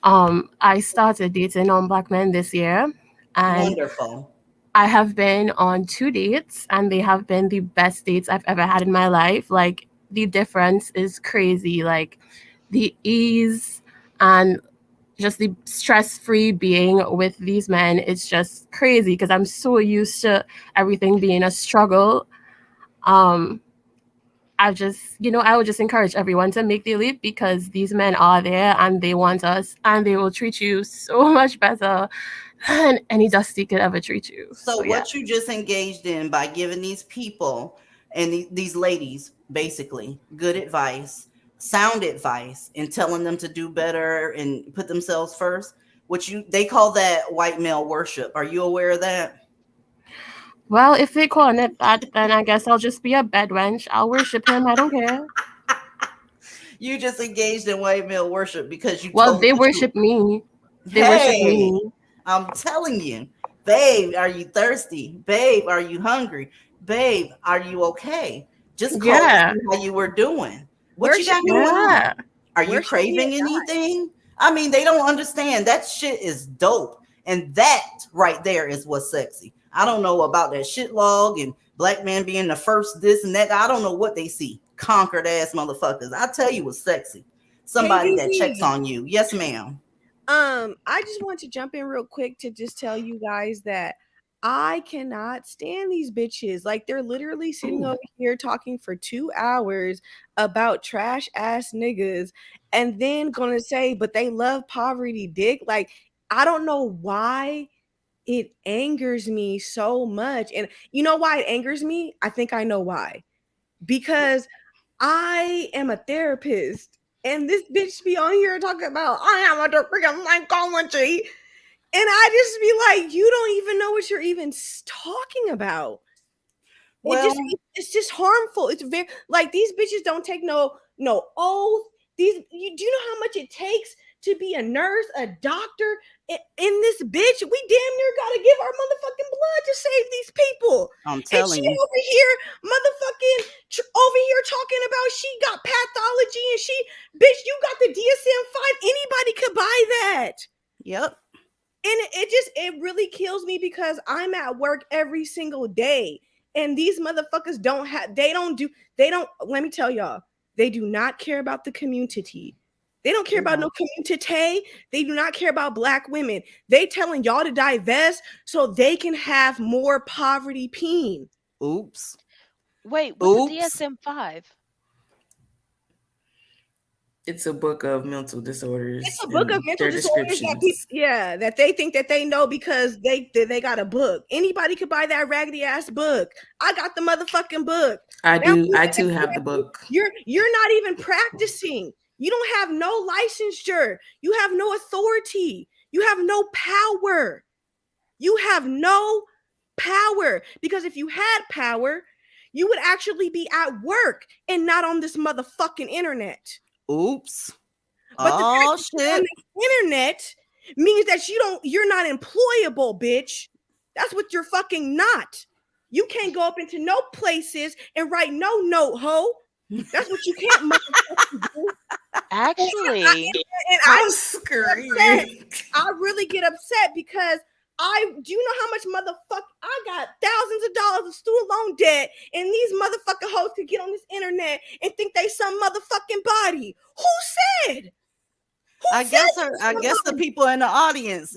I started dating black men this year, and wonderful. I have been on 2 dates, and they have been the best dates I've ever had in my life. Like, the difference is crazy. Like, the ease and just the stress-free being with these men is just crazy because I'm so used to everything being a struggle. I just, I would just encourage everyone to make the leap because these men are there and they want us and they will treat you so much better than any dusty could ever treat you. So yeah. what you just engaged in by giving these people and these ladies basically good advice, sound advice, and telling them to do better and put themselves first, they call that white male worship. Are you aware of that? Well, if they call it that, then I guess I'll just be a bed wench. I'll worship him. I don't care. You just engaged in white male worship because you Well, told they the worship truth. me. They worship me. I'm telling you, babe, are you thirsty? Babe, are you hungry? Babe, are you okay? Just call to see how you were doing. What you got going on? Are you craving anything? I mean, they don't understand. That shit is dope. And that right there is what's sexy. I don't know about that shit log and black man being the first this and that. I don't know what they see. Conquered ass motherfuckers. I tell you what's sexy. Somebody that checks on you. Yes, ma'am. I just want to jump in real quick to just tell you guys that I cannot stand these bitches. Like, they're literally sitting over here talking for 2 hours about trash ass niggas and then gonna say, but they love poverty dick. Like, I don't know why it angers me so much. And you know why it angers me? I think I know why. Because I am a therapist. And this bitch be on here talking about, I am a freaking psychology. And I just be like, you don't even know what you're even talking about. Well, it's just harmful. It's very, like, these bitches don't take no oath. Do you know how much it takes to be a nurse, a doctor in this bitch? We damn near gotta give our motherfucking blood to save these people. I'm telling you. Over here, motherfucking over here talking about she got pathology and bitch, you got the DSM-5. Anybody could buy that. Yep. And it really kills me because I'm at work every single day. And these motherfuckers let me tell y'all, they do not care about the community. They don't care about no community. They do not care about black women. They telling y'all to divest so they can have more poverty peen. Oops. Wait, what's the DSM-5? It's a book of mental disorders. It's a book of mental disorders that they think that they know because they got a book. Anybody could buy that raggedy ass book. I got the motherfucking book. I too have the book. You're not even practicing. You don't have no licensure. You have no authority. You have no power. You have no power. Because if you had power, you would actually be at work and not on this motherfucking internet. Oops. But the fact that you're on the internet means that you're not employable, bitch. That's what you're fucking not. You can't go up into no places and write no note, ho. That's what you can't motherfucking do. Actually, and I'm screaming. I really get upset because do you know how much I got thousands of dollars of student loan debt, and these motherfucking hoes could get on this internet and think they some motherfucking body. Who said? I guess the people in the audience,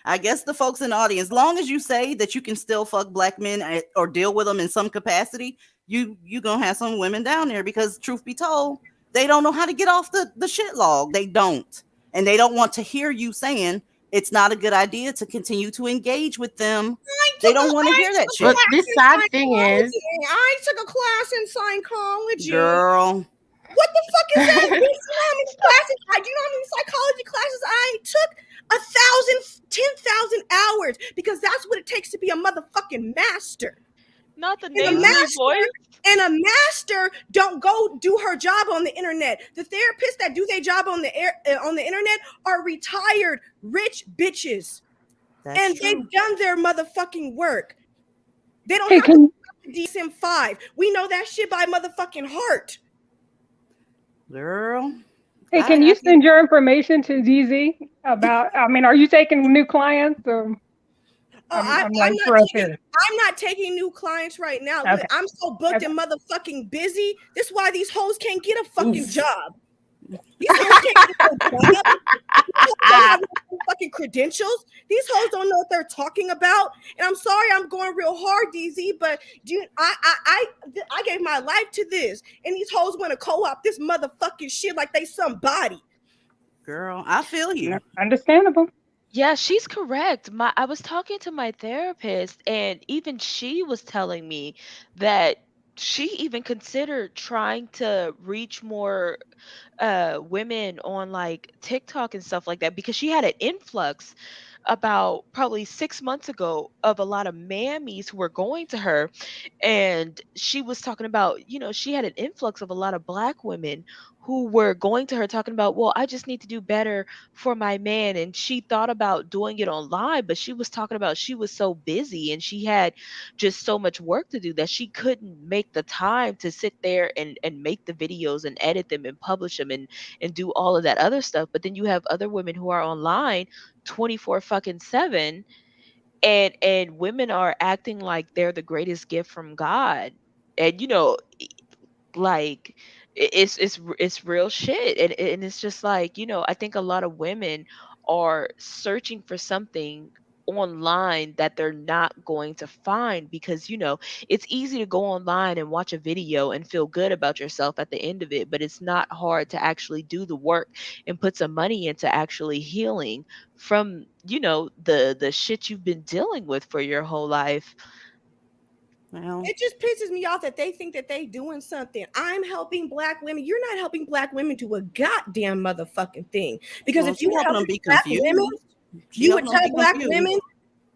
I guess the folks in the audience, long as you say that you can still fuck black men or deal with them in some capacity, you gonna have some women down there because truth be told, they don't know how to get off the shit log. They don't. And they don't want to hear you saying it's not a good idea to continue to engage with them. They don't want to hear that shit. But this sad thing is, I took a class in psychology. Girl. What the fuck is that? Do you know how many classes? Do you know how many psychology classes I took? 10,000 hours, because that's what it takes to be a motherfucking master. Not the nasally voice. And a master don't go do her job on the internet. The therapists that do their job on the internet are retired rich bitches. That's true. They've done their motherfucking work. They don't have to the DSM-5. We know that shit by motherfucking heart. Girl. Hey, can you send your information to ZZ about, are you taking new clients or? I'm I'm like not thrilled taking. too. I'm not taking new clients right now. Okay. I'm so booked Okay. and motherfucking busy. This is why these hoes can't get a fucking Oof. job. These hoes can't get no job. These hoes don't have no fucking credentials. These hoes don't know what they're talking about. And I'm sorry, I'm going real hard, DZ, but I gave my life to this, and these hoes want to co-op this motherfucking shit like they somebody. Girl, I feel you. Understandable. Yeah, she's correct. I was talking to my therapist, and even she was telling me that she even considered trying to reach more women on like TikTok and stuff like that, because she had an influx about probably 6 months ago of a lot of mammies who were going to her. And she was talking about, she had an influx of a lot of black women who were going to her talking about, well, I just need to do better for my man. And she thought about doing it online, but she was talking about she was so busy and she had just so much work to do that she couldn't make the time to sit there and make the videos and edit them and publish them and do all of that other stuff. But then you have other women who are online 24 fucking 7, and women are acting like they're the greatest gift from God. And like it's real shit. And it's just like, I think a lot of women are searching for something online that they're not going to find, because it's easy to go online and watch a video and feel good about yourself at the end of it, but it's not hard to actually do the work and put some money into actually healing from the shit you've been dealing with for your whole life. Well, It just pisses me off that they think that they doing something. I'm helping black women. You're not helping black women do a goddamn motherfucking thing. Because well, if she you were helping them helping be black women, confused. She you would helping them tell be black confused. women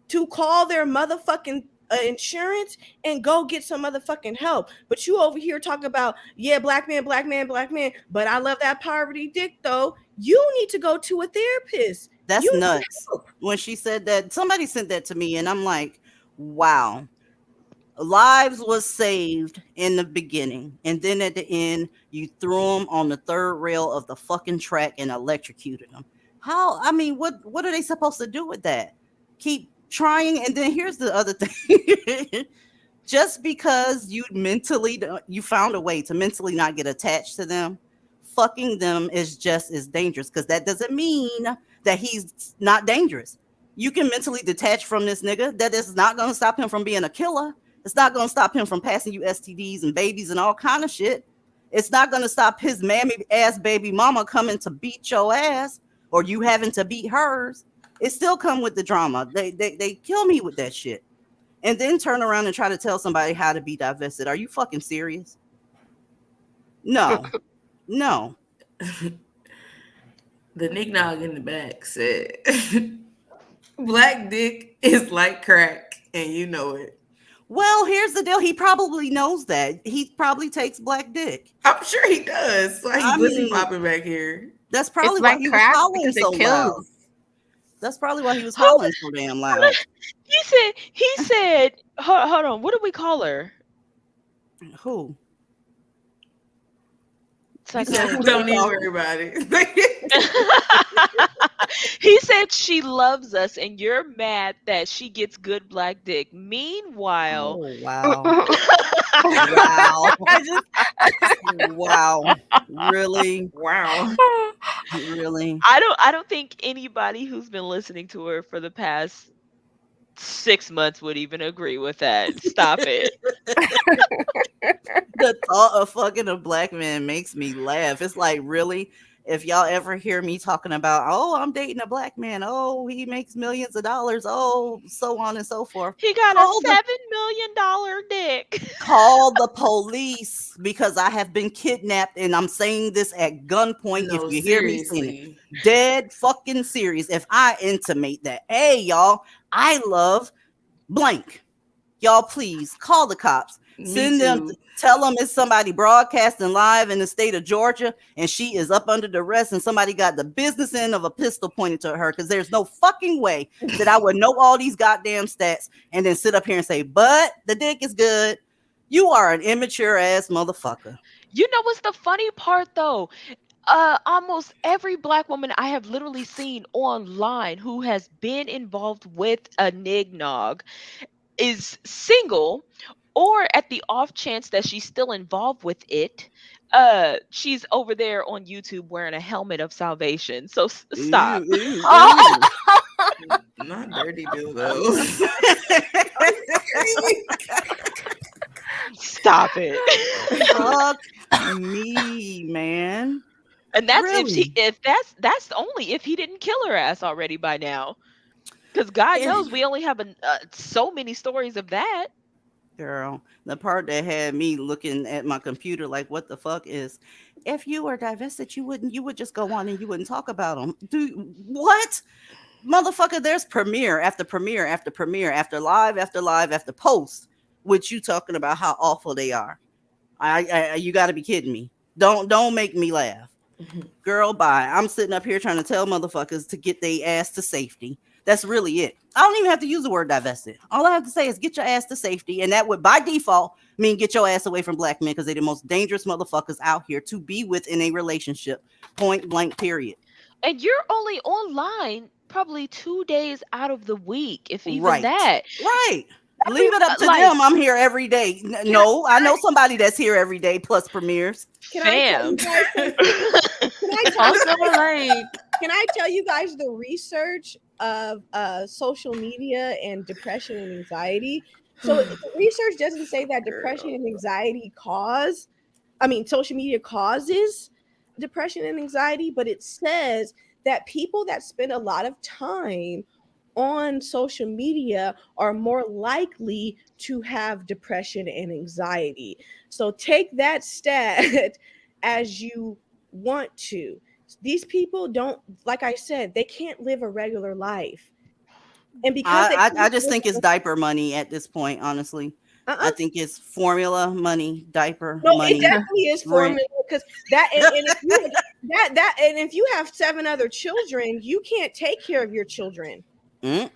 to call their motherfucking insurance and go get some motherfucking help. But you over here talking about, yeah, black man, black man, black man. But I love that poverty dick though. You need to go to a therapist. That's You need nuts. help. When she said that, somebody sent that to me, and I'm like, wow. Lives was saved in the beginning, and then at the end, you threw them on the third rail of the fucking track and electrocuted them. How? I mean, what are they supposed to do with that? Keep trying, and then here's the other thing. Just because you found a way to mentally not get attached to them, fucking them is just as dangerous, because that doesn't mean that he's not dangerous. You can mentally detach from this nigga. That is not going to stop him from being a killer. It's not going to stop him from passing you STDs and babies and all kind of shit. It's not going to stop his mammy ass baby mama coming to beat your ass, or you having to beat hers. It still come with the drama. They kill me with that shit. And then turn around and try to tell somebody how to be divested. Are you fucking serious? No. No. The Nicknog in the back said, black dick is like crack, and you know it. Well, here's the deal. He probably knows that. He probably takes black dick. I'm sure he does. Why he pussy popping back here? That's probably why he was hollering so loud. That's probably why he was hollering so damn loud. He said, hold on, what do we call her? Who? Don't even worry about it. He said she loves us and you're mad that she gets good black dick. Meanwhile, oh, wow. Wow. Wow. Really? Wow. Really? I don't think anybody who's been listening to her for the past 6 months would even agree with that. Stop it. The thought of fucking a black man makes me laugh. It's like, really? If y'all ever hear me talking about, oh, I'm dating a black man, oh, he makes millions of dollars, oh, so on and so forth. He got a $7 million dick. Call the police, because I have been kidnapped, and I'm saying this at gunpoint. No, if you hear me saying seriously. it, dead fucking serious. If I intimate that, hey, y'all, I love blank. Y'all, please call the cops. Send them, tell them it's somebody broadcasting live in the state of Georgia, and she is up under the arrest, and somebody got the business end of a pistol pointed to her, because there's no fucking way that I would know all these goddamn stats and then sit up here and say, but the dick is good. You are an immature ass motherfucker. You know what's the funny part though? Almost every black woman I have literally seen online who has been involved with a nignog is single, or at the off chance that she's still involved with it, she's over there on YouTube wearing a helmet of salvation. So stop. Ew, ew, ew. Not dirty dildos. Stop it. Fuck me, man. And that's Really? if that's only if he didn't kill her ass already by now. Because God knows we only have so many stories of that. Girl, the part that had me looking at my computer like, what the fuck is, if you were divested, you would just go on and you wouldn't talk about them. Dude, what? Motherfucker, there's premiere after premiere after premiere after live after post with you talking about how awful they are. You got to be kidding me. Don't make me laugh. Girl, bye. I'm sitting up here trying to tell motherfuckers to get their ass to safety. That's really it. I don't even have to use the word divested. All I have to say is get your ass to safety. And that would, by default, mean get your ass away from black men because they're the most dangerous motherfuckers out here to be with in a relationship. Point blank, period. And you're only online probably 2 days out of the week, if even Right. that. Right. Leave it up to like- them. I'm here every day. No, I know somebody that's here every day plus premieres. Can I tell you guys? Can I tell you guys the research of social media and depression and anxiety? So the research doesn't say that depression and anxiety social media causes depression and anxiety, but it says that people that spend a lot of time on social media are more likely to have depression and anxiety. So take that stat as you want to. These people don't, like I said, they can't live a regular life. And because I just think it's diaper money at this point, honestly. I think it's formula money, diaper money. It definitely is formula because that and if you have 7 other children, you can't take care of your children. And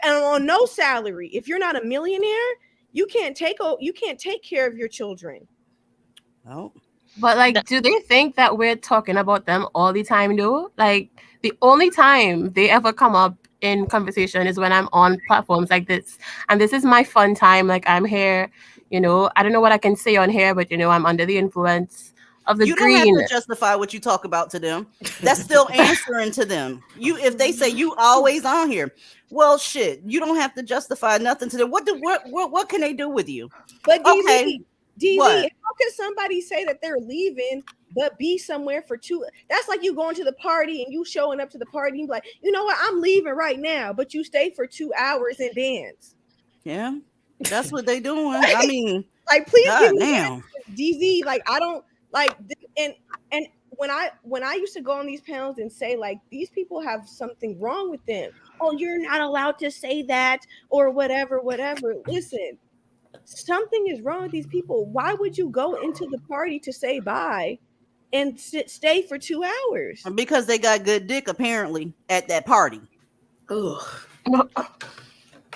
on no salary. If you're not a millionaire, you can't take care of your children. Oh. But like, do they think that we're talking about them all the time though? Like the only time they ever come up in conversation is when I'm on platforms like this. And this is my fun time. Like I'm here, I don't know what I can say on here, but I'm under the influence of the you green. don't have to justify what you talk about to them. That's still answering to them. If they say you always on here, well, shit, you don't have to justify nothing to them. What can they do with you? But okay, DZ, what? how can somebody say that they're leaving but be somewhere for 2? That's like you going to the party and you showing up to the party and you be like, you know what, I'm leaving right now, but you stay for 2 hours and dance. Yeah, that's what they doing. I mean, please God give me damn. DZ. I don't like, and when I used to go on these panels and say like these people have something wrong with them. Oh, you're not allowed to say that or whatever. Listen, something is wrong with these people. Why would you go into the party to say bye and stay for 2 hours? Because they got good dick apparently at that party. Ugh.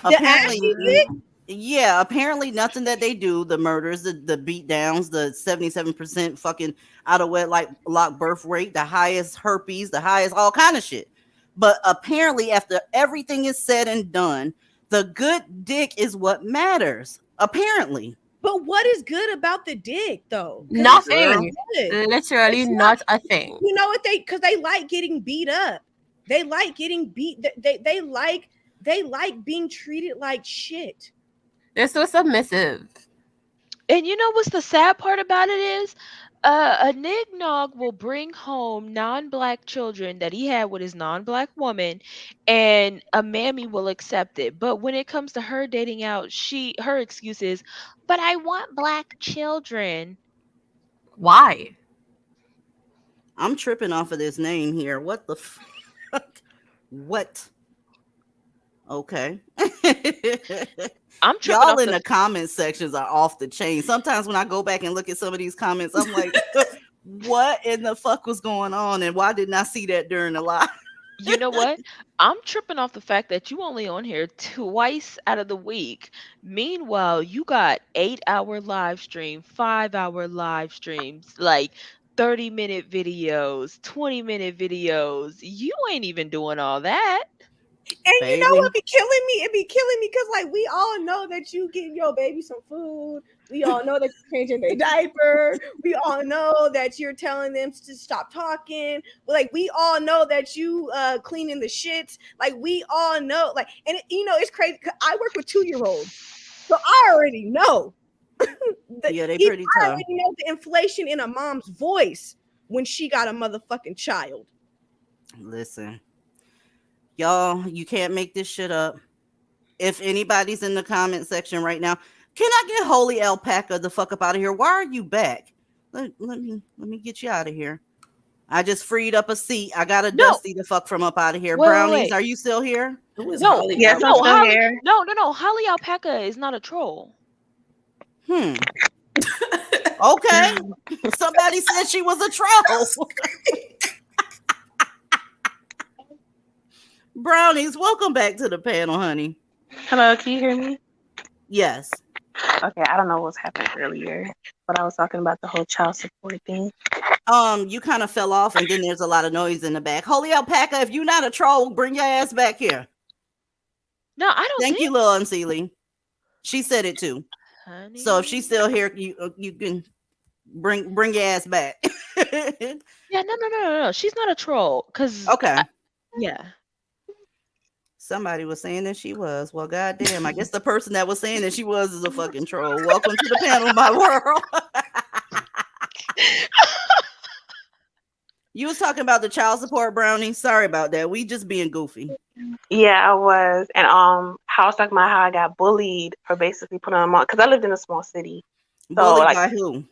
Apparently, yeah, apparently nothing that they do, the murders, the beat downs, the 77% fucking out of wedlock birth rate, the highest herpes, the highest all kind of shit. But apparently after everything is said and done, the good dick is what matters. Apparently. But what is good about the dick though? Nothing. Literally not a thing. You know what because they like getting beat up. They like getting beat. They like being treated like shit. They're so submissive. And you know what's the sad part about it is? A nignog will bring home non-black children that he had with his non-black woman, and a mammy will accept it. But when it comes to her dating out, her excuse is, "But I want black children." Why? I'm tripping off of this name here. What the fuck? What? Okay. I'm tripping Y'all off in the comment sections are off the chain. Sometimes when I go back and look at some of these comments, I'm like, what in the fuck was going on? And why didn't I see that during the live? You know what? I'm tripping off the fact that you only on here twice out of the week. Meanwhile, you got 8-hour live stream, 5-hour live streams, like 30-minute videos, 20-minute videos. You ain't even doing all that. And Baby. you know what be killing me? It be killing me because like we all know that you getting your baby some food. We all know that you're changing their diaper. We all know that you're telling them to stop talking. Like we all know that you cleaning the shits. Like we all know. Like, and it's crazy. I work with 2-year-olds, so I already know. Yeah, they pretty I tough. already know the inflation in a mom's voice when she got a motherfucking child. Listen, y'all, you can't make this shit up. If anybody's in the comment section right now, can I get Holy Alpaca the fuck up out of here? Why are you back? Let me get you out of here. I just freed up a seat. I got a Dusty the fuck from up out of here. Wait, Brownies, wait. are you still here? No, Yes, I'm no, still Holly, here. no, Holly Alpaca is not a troll. Okay. Somebody said she was a troll. Brownies, welcome back to the panel, honey. Hello, can you hear me? Yes. Okay, I don't know what's happened earlier, but I was talking about the whole child support thing. You kind of fell off, and then there's a lot of noise in the back. Holy Alpaca, if you're not a troll, bring your ass back here. No, I don't. Thank you, Lil Unsealy. She said it too. Honey. So if she's still here, you can bring your ass back. Yeah, no. She's not a troll. Okay. Yeah. Somebody was saying that she was. Well, goddamn. I guess the person that was saying that she was is a fucking troll. Welcome to the panel, my world. You was talking about the child support, Brownie. Sorry about that. We just being goofy. Yeah, I was, and I was talking about how I got bullied for basically putting them on because I lived in a small city. So Bullied like, by who?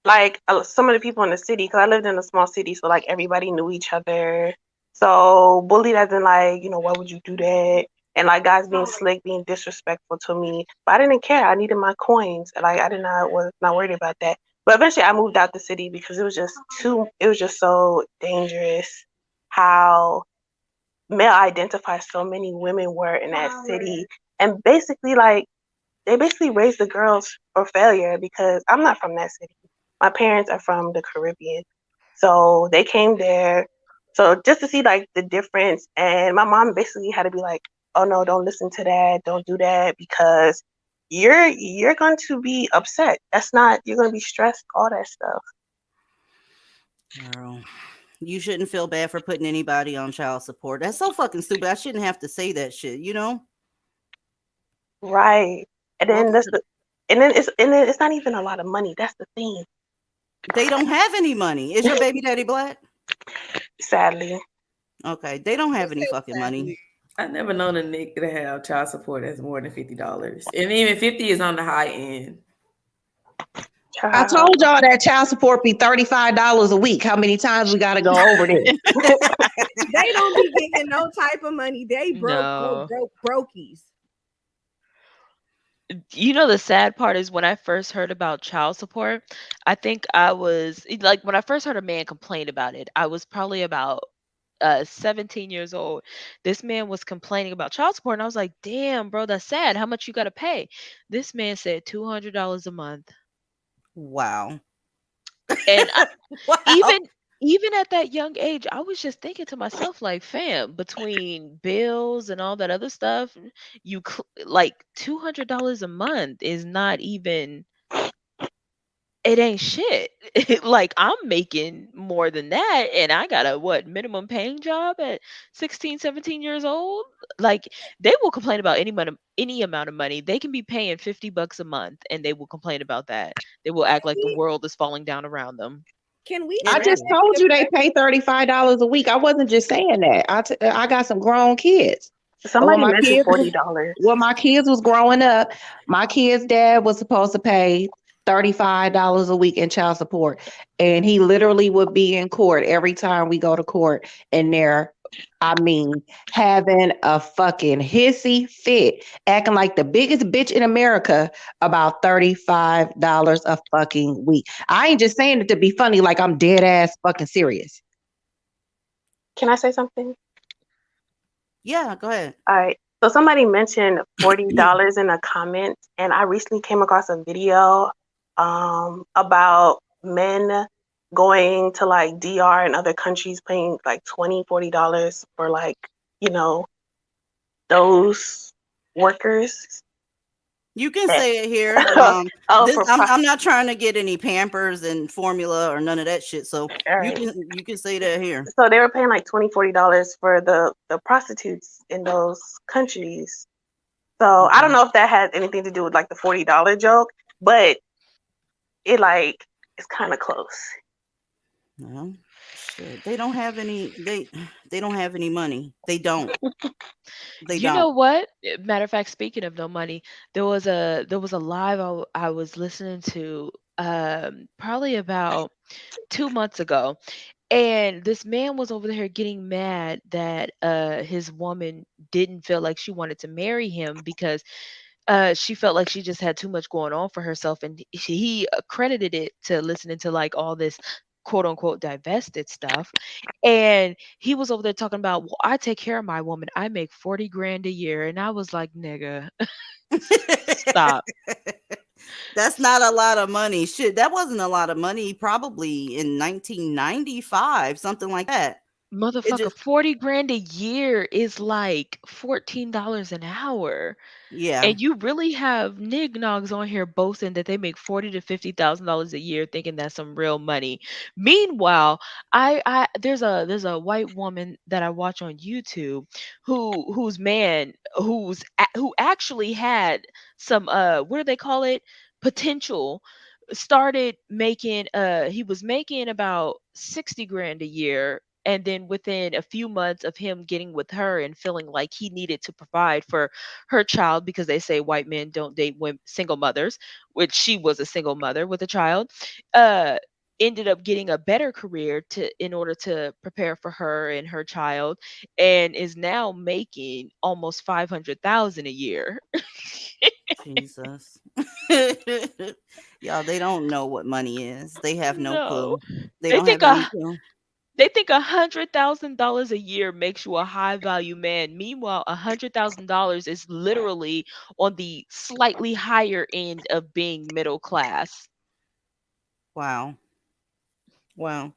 Like some of the people in the city, because I lived in a small city, so like everybody knew each other. So bullied as in like, why would you do that? And like guys being slick, being disrespectful to me. But I didn't care. I needed my coins. Like was not worried about that. But eventually I moved out the city because it was just so dangerous how male identified so many women were in that city. And basically like they basically raised the girls for failure because I'm not from that city. My parents are from the Caribbean. So they came there. So just to see like the difference, and my mom basically had to be like, oh no, don't listen to that, don't do that, because you're going to be upset. You're going to be stressed, all that stuff. Girl, you shouldn't feel bad for putting anybody on child support. That's so fucking stupid. I shouldn't have to say that shit, Right. And then it's not even a lot of money. That's the thing. They don't have any money. Is your baby daddy black? Sadly. Okay, they don't have any fucking money. I never known a nigga to have child support that's more than $50, and even 50 is on the high end. I told y'all that child support be $35 a week. How many times we got to go over this? They don't be getting no type of money. They broke brokies. The sad part is when I first heard about child support, I think I was like, when I first heard a man complain about it, I was probably about 17 years old. This man was complaining about child support, and I was like, damn, bro, that's sad. How much you got to pay? This man said $200 a month. Wow. And even at that young age, I was just thinking to myself, like, fam, between bills and all that other stuff, like $200 a month is not even, it ain't shit. Like, I'm making more than that, and I got a minimum paying job at 16, 17 years old. Like, they will complain about any amount of money. They can be paying $50 a month, and they will complain about that. They will act like the world is falling down around them. Can we? I just told you they pay $35 a week. I wasn't just saying that. I got some grown kids. Somebody mentioned $40. When my kids was growing up, my kid's dad was supposed to pay $35 a week in child support, and he literally would be in court every time we go to court, and having a fucking hissy fit, acting like the biggest bitch in America about $35 a fucking week. I ain't just saying it to be funny, like I'm dead ass fucking serious. Can I say something? Yeah, go ahead. All right. So somebody mentioned $40 in the comments, and I recently came across a video about men going to like DR and other countries paying like $20, $40 for like, you know, those workers. You can that- say it here. oh, This for I'm not trying to get any Pampers and formula or none of that shit. So all you right. can say that here. So they were paying like $20, $40 for the prostitutes in those countries. So I don't know if that has anything to do with like the $40 joke, but it like it's kind of close. Well, shit. They don't have any. They don't have any money. They don't. They You know don't. what? Matter of fact, speaking of no money, there was a live I was listening to probably about 2 months ago, and this man was over there getting mad that his woman didn't feel like she wanted to marry him because she felt like she just had too much going on for herself, and he accredited it to listening to like all this quote unquote divested stuff. And he was over there talking about, well, I take care of my woman. I make 40 grand a year. And I was like, nigga, stop. That's not a lot of money. Shit, that wasn't a lot of money. Probably in 1995, something like that. It Motherfucker, just 40 grand a year is like $14 an hour. yeah. And you really have nignogs on here boasting that they make $40,000 to $50,000 a year, thinking that's some real money. Meanwhile, I there's a white woman that I watch on YouTube whose man who actually had some what do they call it, potential, started making he was making about 60 grand a year, and then within a few months of him getting with her and feeling like he needed to provide for her child, because they say white men don't date women, single mothers, which she was a single mother with a child, uh ended up getting a better career to in order to prepare for her and her child, and is now making almost 500,000 a year. Jesus. Y'all, they don't know what money is. They have no No. clue. They They don't think have any a clue. they think $100,000 a year makes you a high value man. Meanwhile, $100,000 is literally on the slightly higher end of being middle class. Wow. Wow.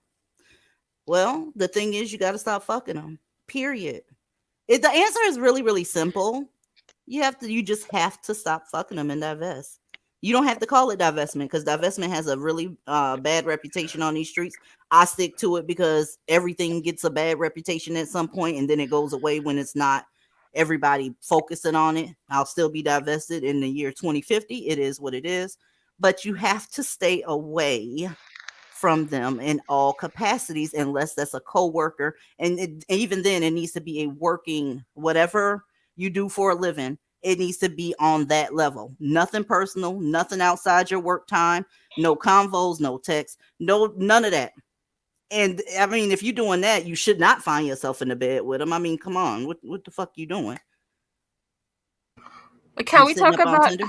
Well, the thing is, you got to stop fucking them. Period. The answer is really, really simple. You just have to stop fucking them and divest. You don't have to call it divestment, because divestment has a really bad reputation on these streets. I stick to it because everything gets a bad reputation at some point, and then it goes away when it's not everybody focusing on it. I'll still be divested in the year 2050. It is what it is. But you have to stay away from them in all capacities, unless that's a coworker, and even then it needs to be a working, whatever you do for a living, it needs to be on that level. Nothing personal, nothing outside your work time, no convos, no text, none of that. And I mean, if you're doing that, you should not find yourself in the bed with them. I mean, come on, what the fuck you doing? But You sitting up on Tinder?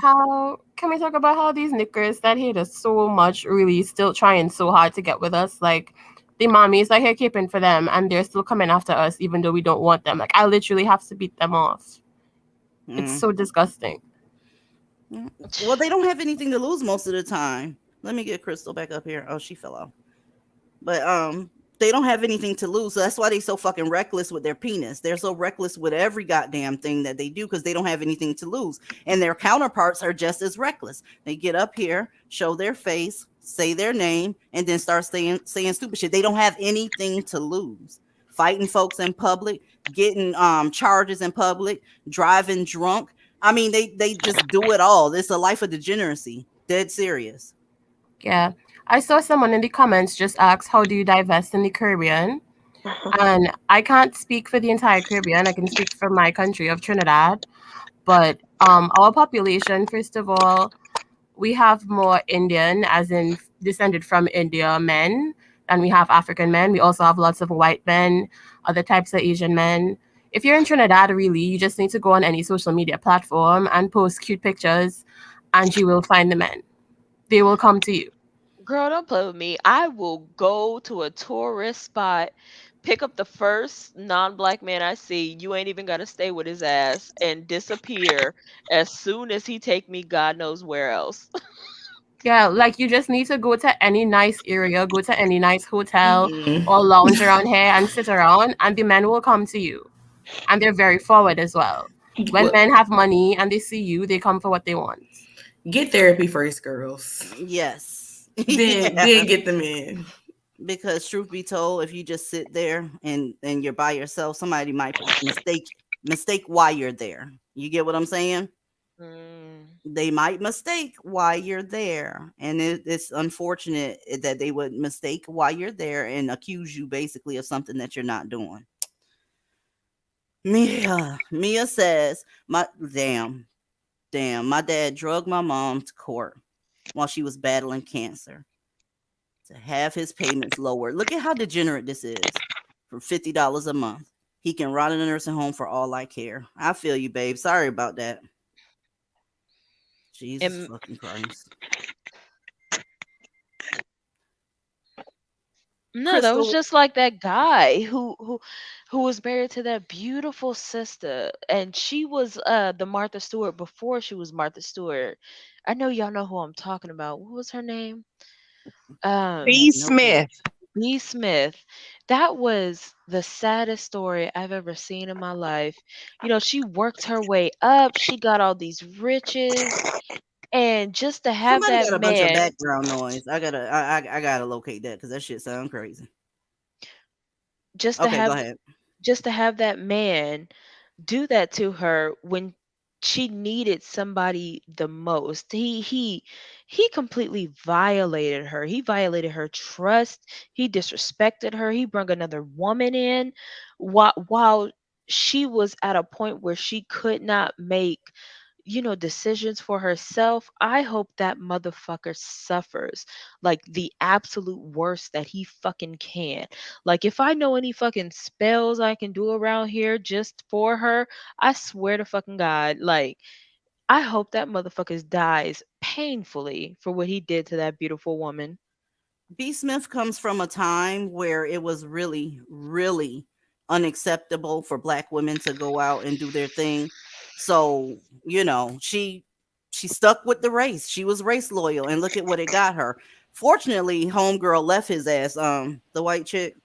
can we talk about how these knickers that hate us so much really still trying so hard to get with us? Like the mommies are here keeping for them, and they're still coming after us even though we don't want them. Like I literally have to beat them off. It's so disgusting. Well, they don't have anything to lose most of the time. Let me get Crystal back up here. Oh, she fell off. But they don't have anything to lose. So that's why they so fucking reckless with their penis. They're so reckless with every goddamn thing that they do, because they don't have anything to lose. And their counterparts are just as reckless. They get up here, show their face, say their name, and then start saying stupid shit. They don't have anything to lose. Fighting folks in public, getting charges in public, driving drunk. I mean, they just do it all. It's a life of degeneracy. Dead serious. Yeah. I saw someone in the comments just ask, how do you divest in the Caribbean? And I can't speak for the entire Caribbean. I can speak for my country of Trinidad. But our population, first of all, we have more Indian, as in descended from India, men, and we have African men. We also have lots of white men, other types of Asian men. If you're in Trinidad, really, you just need to go on any social media platform and post cute pictures, and you will find the men. They will come to you. Girl, don't play with me. I will go to a tourist spot, pick up the first non-black man I see. You ain't even gotta stay with his ass, and disappear as soon as he take me God knows where else. Yeah, like you just need to go to any nice area, go to any nice hotel Mhm. or lounge around here and sit around, and the men will come to you. And they're very forward as well. When What? men have money and they see you, they come for what they want. Get therapy first, girls. Yes. Then Yeah. then get them in. Because truth be told, if you just sit there and you're by yourself, somebody might mistake why you're there. You get what I'm saying? Mm. They might mistake why you're there, and it's unfortunate that they would mistake why you're there and accuse you basically of something that you're not doing. Mia says, my damn, my dad drugged my mom to court while she was battling cancer to have his payments lowered. Look at how degenerate this is. For $50 a month, he can rot in a nursing home for all I care. I feel you, babe. Sorry about that. Jesus And fucking Christ. no, that was Crystal, just like that guy who was married to that beautiful sister, and she was the Martha Stewart before she was Martha Stewart. I know y'all know who I'm talking about. What was her name? I Um, have B. no clue. Smith. B. Smith. That was the saddest story I've ever seen in my life. You know, she worked her way up. She got all these riches, and just to have Somebody that got a bunch of man, background noise. I gotta locate that because that shit sound crazy. just to Okay, go have ahead. just to have that man do that to her when she needed somebody the most. He completely violated her. He violated her trust. He disrespected her. He brought another woman in while she was at a point where she could not make decisions for herself. I hope that motherfucker suffers like the absolute worst that he fucking can. Like, if I know any fucking spells I can do around here just for her, I swear to fucking God, like, I hope that motherfucker dies painfully for what he did to that beautiful woman. B. Smith comes from a time where it was really, really unacceptable for black women to go out and do their thing. So, she stuck with the race. She was race loyal, and look at what it got her. Fortunately, homegirl left his ass, the white chick.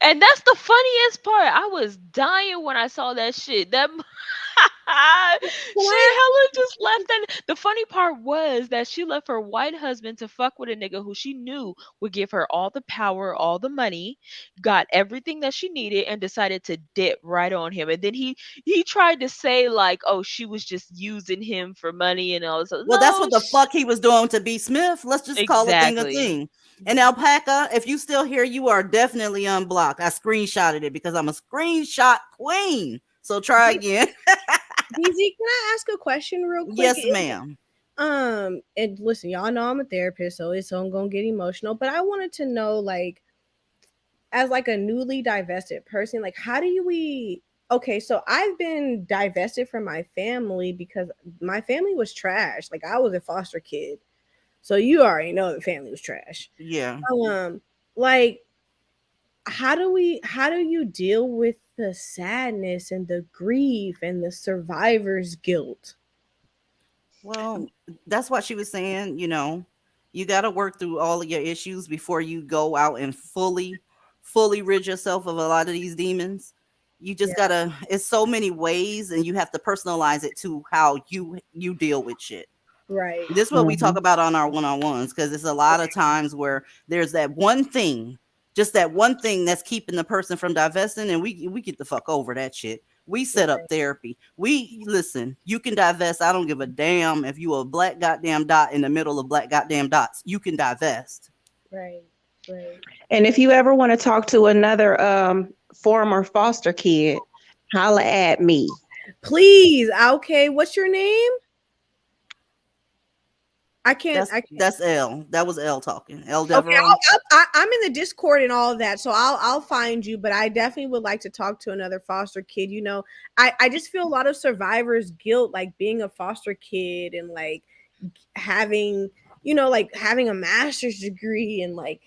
And that's the funniest part. I was dying when I saw that shit. That shit, Helen just left. And the funny part was that she left her white husband to fuck with a nigga who she knew would give her all the power, all the money, got everything that she needed, and decided to dip right on him. And then he tried to say like, oh, she was just using him for money and all this. Well, that's No, what the fuck he was doing to B. Smith. Let's just call a thing a exactly. thing. And Alpaca, if you still here, you are definitely unblocked. I screenshotted it because I'm a screenshot queen. So try again. DZ, can I ask a question real quick? Yes, ma'am. And listen, y'all know I'm a therapist, so I'm gonna get emotional. But I wanted to know, like, as like a newly divested person, like, how do we? Okay, so I've been divested from my family because my family was trash. Like, I was a foster kid, so you already know the family was trash. Yeah. Like, how do you deal with the sadness and the grief and the survivor's guilt? Well, that's what she was saying. You got to work through all of your issues before you go out and fully rid yourself of a lot of these demons. You just gotta. It's so many ways, and you have to personalize it to how you deal with shit. Right. This is what we talk about on our one-on-ones, because it's a lot of times where there's that one thing, just that one thing that's keeping the person from divesting, and we get the fuck over that shit. We set up therapy. We listen. You can divest. I don't give a damn if you a black goddamn dot in the middle of black goddamn dots. You can divest. Right. And if you ever want to talk to another former foster kid, holla at me. Please. Okay, what's your name? I can't. That's L. That was L talking. L Okay, Devereaux. I'm in the Discord and all of that, so I'll find you. But I definitely would like to talk to another foster kid. I just feel a lot of survivor's guilt, like being a foster kid and like having having a master's degree and like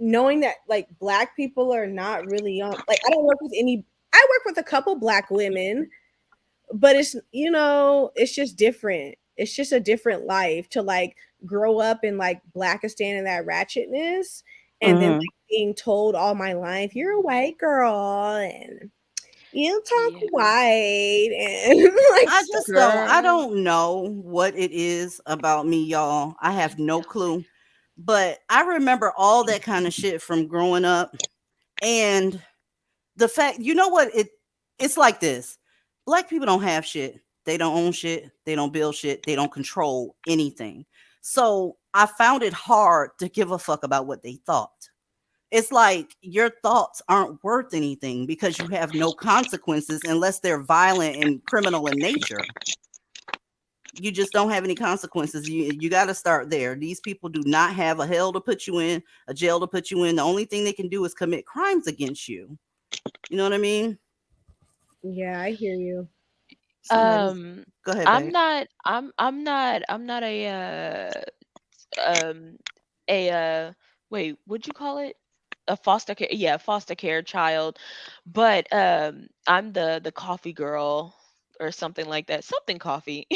knowing that like black people are not really on. Like, I don't work with any. I work with a couple black women, but it's just different. It's just a different life to like grow up in like Blackistan and that ratchetness, and then Mhm. like being told all my life, you're a white girl and you talk white and like I stuff. just I don't know what it is about me, y'all. I have no clue. But I remember all that kind of shit from growing up. And the fact, you know what? It's like this. Black people don't have shit. They don't own shit. They don't build shit. They don't control anything. So I found it hard to give a fuck about what they thought. It's like your thoughts aren't worth anything because you have no consequences unless they're violent and criminal in nature. You just don't have any consequences. You got to start there. These people do not have a hell to put you in, a jail to put you in. The only thing they can do is commit crimes against you. You know what I mean? Yeah, I hear you. Somebody's go ahead, I'm babe. not I'm not um a wait, what'd you call it? A foster care, yeah, foster care child. But I'm the coffee girl or something like that. Something coffee.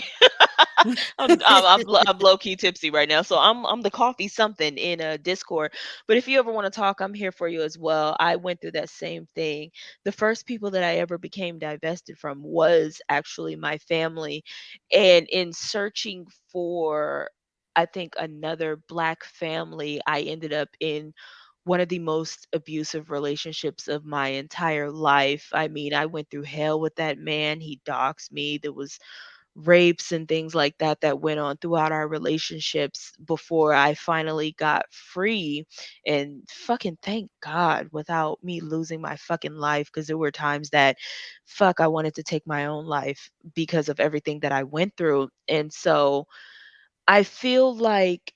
I'm low key tipsy right now, so I'm the coffee something in a Discord. But if you ever want to talk, I'm here for you as well. I went through that same thing. The first people that I ever became divested from was actually my family, and in searching for, I think, another black family, I ended up in one of the most abusive relationships of my entire life. I mean, I went through hell with that man. He doxed me. There was rapes and things like that that went on throughout our relationships before I finally got free. And fucking thank God, without me losing my fucking life, because there were times that fuck I wanted to take my own life because of everything that I went through. And so I feel like,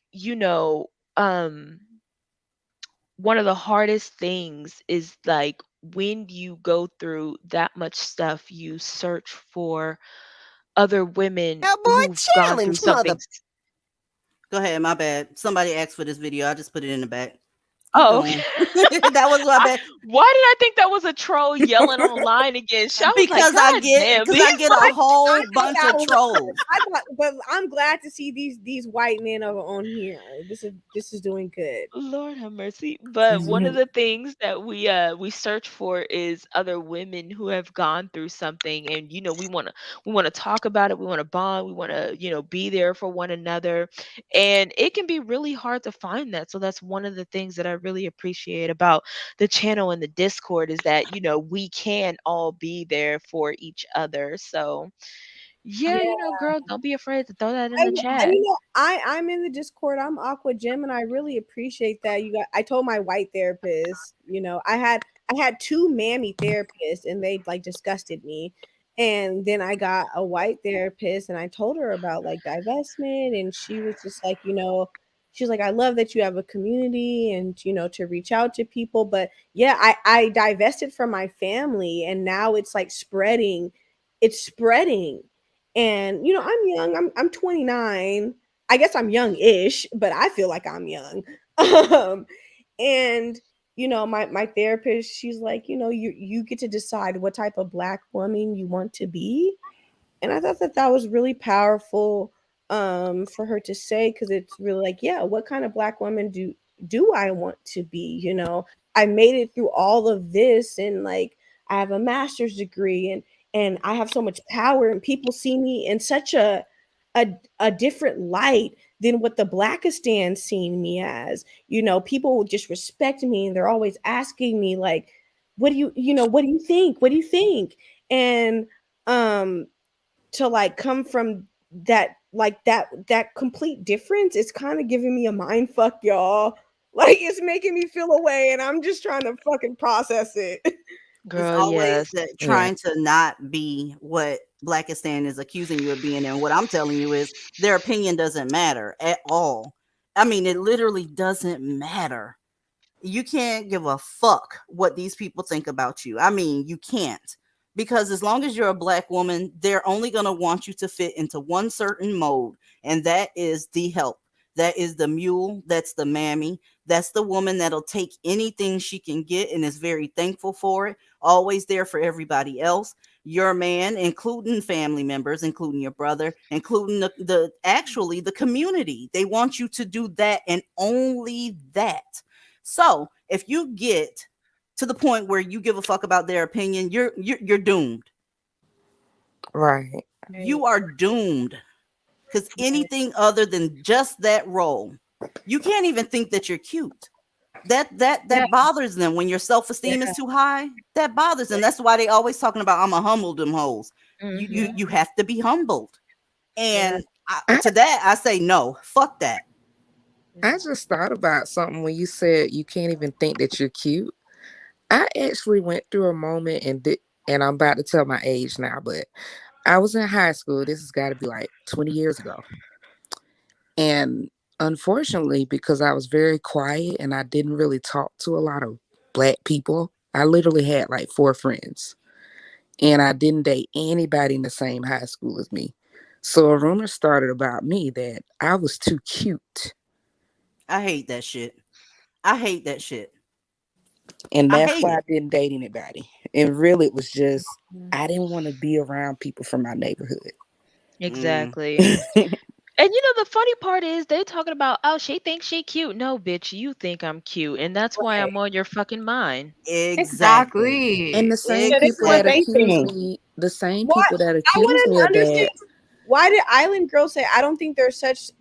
one of the hardest things is like when you go through that much stuff, you search for other women who've gone through something. Go ahead, my bad. Somebody asked for this video. I just put it in the back. Keep Oh, okay. going. That was my bad. Why did I think that was a troll yelling online again? I was like, Because I God get damn, because these I get a I whole thought bunch that of was trolls. I thought, but I'm glad to see these white men over on here. This is doing good. Lord have mercy. But one of the things that we search for is other women who have gone through something, and we want to talk about it, we want to bond, we want to, be there for one another. And it can be really hard to find that. So that's one of the things that I really appreciate about the channel and the Discord is that, we can all be there for each other. So Yeah. yeah, girl, don't be afraid to throw that in the And chat. I'm in the Discord. I'm Aqua Gem, and I really appreciate that. I told my white therapist, I had two mammy therapists, and they like disgusted me. And then I got a white therapist, and I told her about like divestment, and she was just like, she's like, I love that you have a community, and to reach out to people. But yeah, I divested from my family, and now it's like spreading. It's spreading. And I'm young. I'm 29. I guess I'm young-ish, but I feel like I'm young. Um, and my therapist, she's like, you get to decide what type of black woman you want to be. And I thought that was really powerful for her to say, because it's really like, yeah, what kind of black woman do I want to be? I made it through all of this, and like I have a master's degree, and I have so much power, and people see me in such a, a different light than what the Blackistan seen me as. People will just respect me, and they're always asking me like, what do you think? What do you think? And to like come from that complete difference, it's kind of giving me a mind fuck, y'all. Like, it's making me feel away, and I'm just trying to fucking process it. It's Girl, always yes. that Yeah. trying to not be what Blackistan is accusing you of being. And what I'm telling you is their opinion doesn't matter at all. I mean, it literally doesn't matter. You can't give a fuck what these people think about you. I mean, you can't. Because as long as you're a black woman, they're only going to want you to fit into one certain mode, and that is the help. That is the mule. That's the mammy. That's the woman that'll take anything she can get and is very thankful for it. Always there for everybody else. your man, including family members, including your brother, including the community. They want you to do that and only that. So if you get to the point where you give a fuck about their opinion, you're doomed. Right. You are doomed. Because anything other than just that role, you can't even think that you're cute. That bothers them when your self-esteem is too high. That bothers them. That's why they always talking about I'm a humble them hoes. You have to be humbled. And to that I say no, fuck that. I just thought about something when you said you can't even think that you're cute. I actually went through a moment and I'm about to tell my age now, but I was in high school. This has got to be like 20 years ago. And unfortunately, because I was very quiet and I didn't really talk to a lot of Black people, I literally had like 4 friends. And I didn't date anybody in the same high school as me. So a rumor started about me that I was too cute. I hate that shit. I hate that shit. And I that's hate why it. I didn't date anybody. And really, it was just, I didn't want to be around people from my neighborhood. Exactly. And you know, the funny part is they talking about, oh, she thinks she cute. No, bitch, you think I'm cute. And that's why I'm on your fucking mind. Exactly. And the same Yeah, this is people what that they accuse think. me, the same What people that I accuse want me to of understand, that. why did Island Girl say I don't think there's such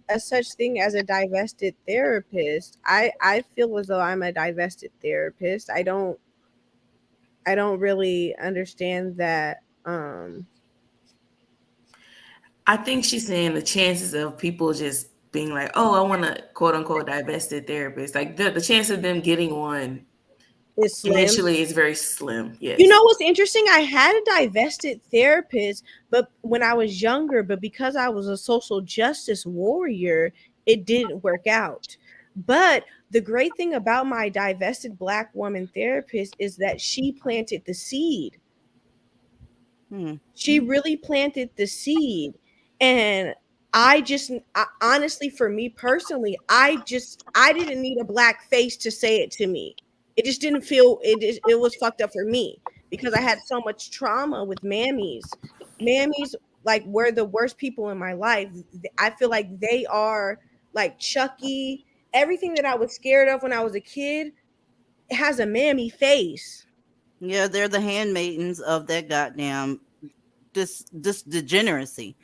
thing as a divested therapist? I feel as though I'm a divested therapist. I don't really understand that. I think she's saying the chances of people just being like, oh, I want a quote unquote divested therapist, like the chance of them getting one Is slim. initially is very slim. Yes. You know what's interesting? I had a divested therapist, but when I was younger, but because I was a social justice warrior, it didn't work out. But the great thing about my divested Black woman therapist is that she planted the seed. She really planted the seed. And honestly, for me personally, I didn't need a Black face to say it to me. It just didn't feel it was fucked up for me because I had so much trauma with mammies. Mammies like were the worst people in my life. I feel like they are like Chucky. Everything that I was scared of when I was a kid has a mammy face. Yeah, they're the handmaidens of that goddamn this degeneracy.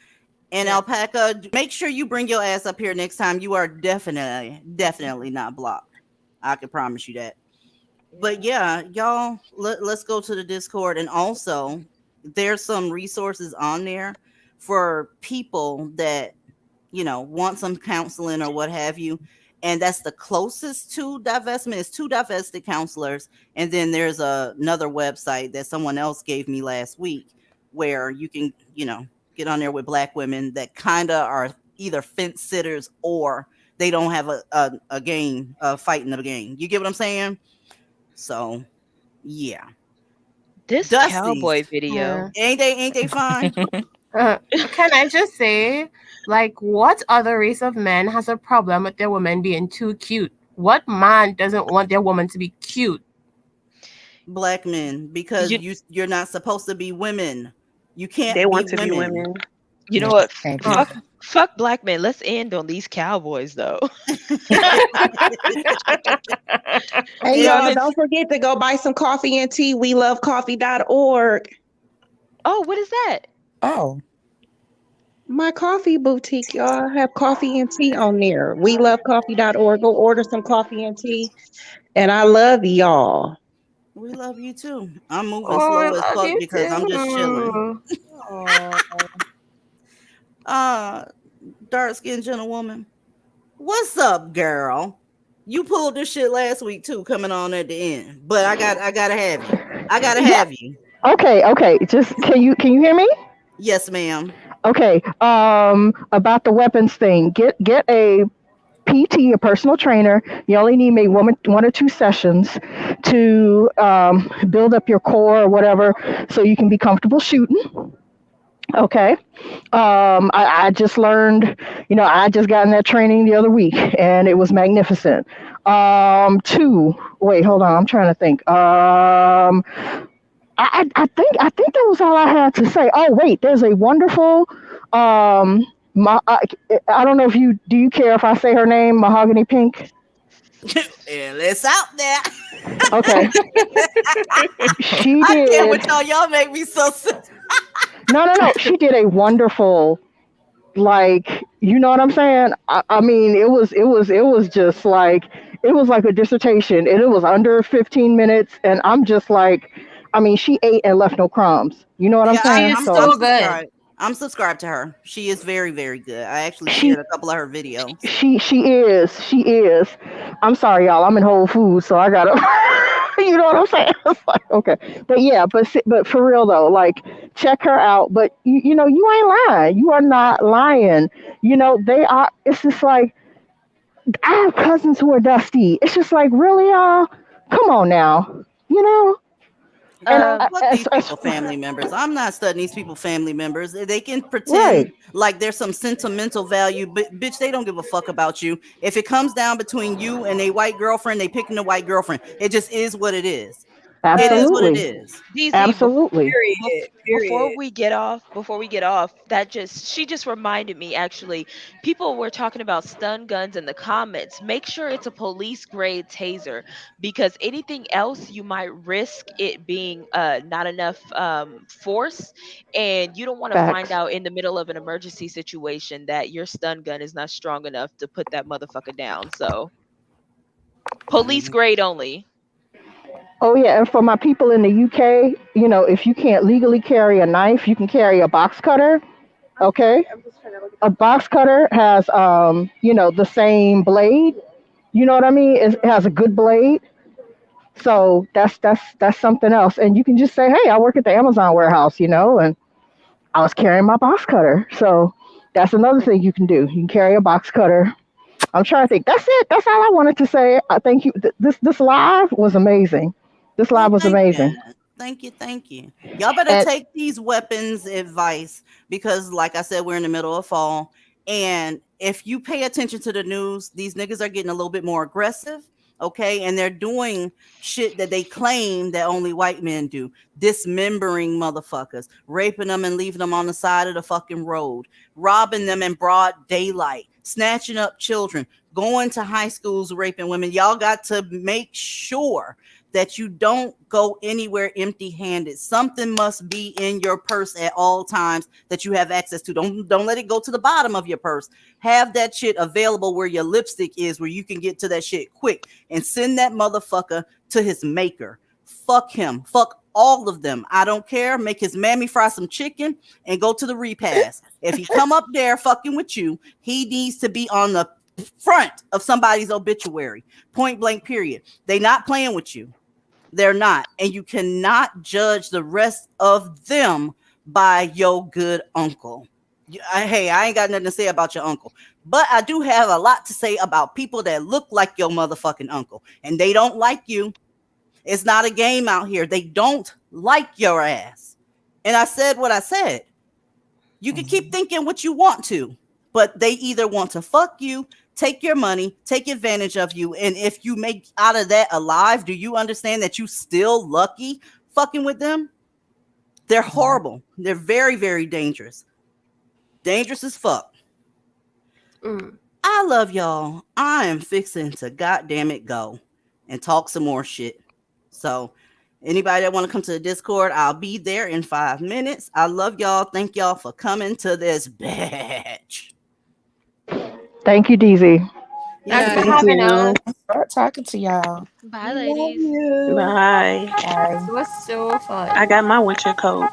And Alpaca, make sure you bring your ass up here next time. You are definitely not blocked. I can promise you that. But yeah, y'all, let's go to the Discord. And also, there's some resources on there for people that, want some counseling or what have you. And that's the closest to divestment. It's 2 divested counselors. And then there's another website that someone else gave me last week where you can, get on there with Black women that kind of are either fence sitters or they don't have a game, fight in the game. You get what I'm saying? So, yeah. This Dusties. cowboy video. Ain't they fine? Can I just say, like, what other race of men has a problem with their woman being too cute? What man doesn't want their woman to be cute? Black men, because you're not supposed to be women. You can't They be want to be women. women. You know what? Fuck Black men. Let's end on these cowboys, though. Hey, y'all, don't forget to go buy some coffee and tea. WeLoveCoffee.org. Oh, what is that? Oh. My coffee boutique, y'all. I have coffee and tea on there. WeLoveCoffee.org. Go order some coffee and tea. And I love y'all. We love you too. I'm moving slow as fuck because I'm just chilling. Dark skinned gentlewoman. What's up, girl? You pulled this shit last week too, coming on at the end. But I gotta have you. I gotta have you. Okay. Just can you hear me? Yes, ma'am. Okay. About the weapons thing. Get a PT, a personal trainer. You only need maybe one or 2 sessions to build up your core or whatever, so you can be comfortable shooting. Okay. I just learned, I just got in that training the other week and it was magnificent. 2, wait, hold on. I'm trying to think. I think that was all I had to say. Oh wait, there's a wonderful my I don't know if you care if I say her name, Mahogany Pink. Yeah, it's out there. Okay. She I can't did with y'all. Y'all make me so sick. no. She did a wonderful, like, you know what I'm saying? I mean, it was just like, it was like a dissertation, and it was under 15 minutes, and I'm just like, I mean, she ate and left no crumbs. You know what I'm Yeah, She saying? is I'm So so good. subscribed. I'm subscribed to her. She is very, very good. I actually she shared a couple of her videos. she is. I'm sorry, y'all. I'm in Whole Foods, so I gotta. You know what I'm saying? It's like, okay, but yeah, but for real though, like, check her out. But you know, you ain't lying. You are not lying. You know, they are. It's just like, I have cousins who are dusty. It's just like, really, y'all? Come on now. You know? And Girl, fuck these as people family members. I'm not studying these people family members. They can pretend right, like there's some sentimental value, but bitch, they don't give a fuck about you. If it comes down between you and a white girlfriend, they picking a white girlfriend. It just is what it is. It is what it absolutely, is. DZ, absolutely. Period. before Period. we get off, she just reminded me, actually, people were talking about stun guns in the comments. Make sure it's a police grade taser, because anything else you might risk it being not enough force, and you don't want to find Facts. out in the middle of an emergency situation that your stun gun is not strong enough to put that motherfucker down. So police grade only. Oh yeah, and for my people in the UK, you know, if you can't legally carry a knife, you can carry a box cutter. Okay, a box cutter has you know, the same blade. You know what I mean? It has a good blade. So that's something else. And you can just say, hey, I work at the Amazon warehouse, you know, and I was carrying my box cutter. So that's another thing you can do. You can carry a box cutter. I'm trying to think. That's it. That's all I wanted to say. I thank you. This live was amazing. This Well, live was thank you. amazing. Thank you. Thank you. Y'all better And take these weapons advice because, like I said, we're in the middle of fall. And if you pay attention to the news, these niggas are getting a little bit more aggressive. Okay. And they're doing shit that they claim that only white men do, dismembering motherfuckers, raping them and leaving them on the side of the fucking road, robbing them in broad daylight, snatching up children, going to high schools, raping women. Y'all got to make sure that you don't go anywhere empty handed. Something must be in your purse at all times that you have access to. Don't let it go to the bottom of your purse. Have that shit available where your lipstick is, where you can get to that shit quick and send that motherfucker to his maker. Fuck him. Fuck all of them. I don't care. Make his mammy fry some chicken and go to the repast. If he come up there fucking with you, he needs to be on the front of somebody's obituary. Point blank, period. They not playing with you. They're not. And you cannot judge the rest of them by your good uncle. Hey, I ain't got nothing to say about your uncle, but I do have a lot to say about people that look like your motherfucking uncle and they don't like you. It's not a game out here. They don't like your ass. And I said what I said. You can keep thinking what you want to, but they either want to fuck you, take your money, take advantage of you. And if you make out of that alive, do you understand that you still lucky fucking with them? They're horrible. They're very, very dangerous. Dangerous as fuck. I love y'all. I am fixing to goddamn it go and talk some more shit. So anybody that want to come to the Discord, I'll be there in 5 minutes. I love y'all. Thank y'all for coming to this bitch. thank you, DZ. Thanks for Thank having you. us. Start talking to y'all. Bye, We love ladies. you. Bye. It was so fun. I got my winter coat.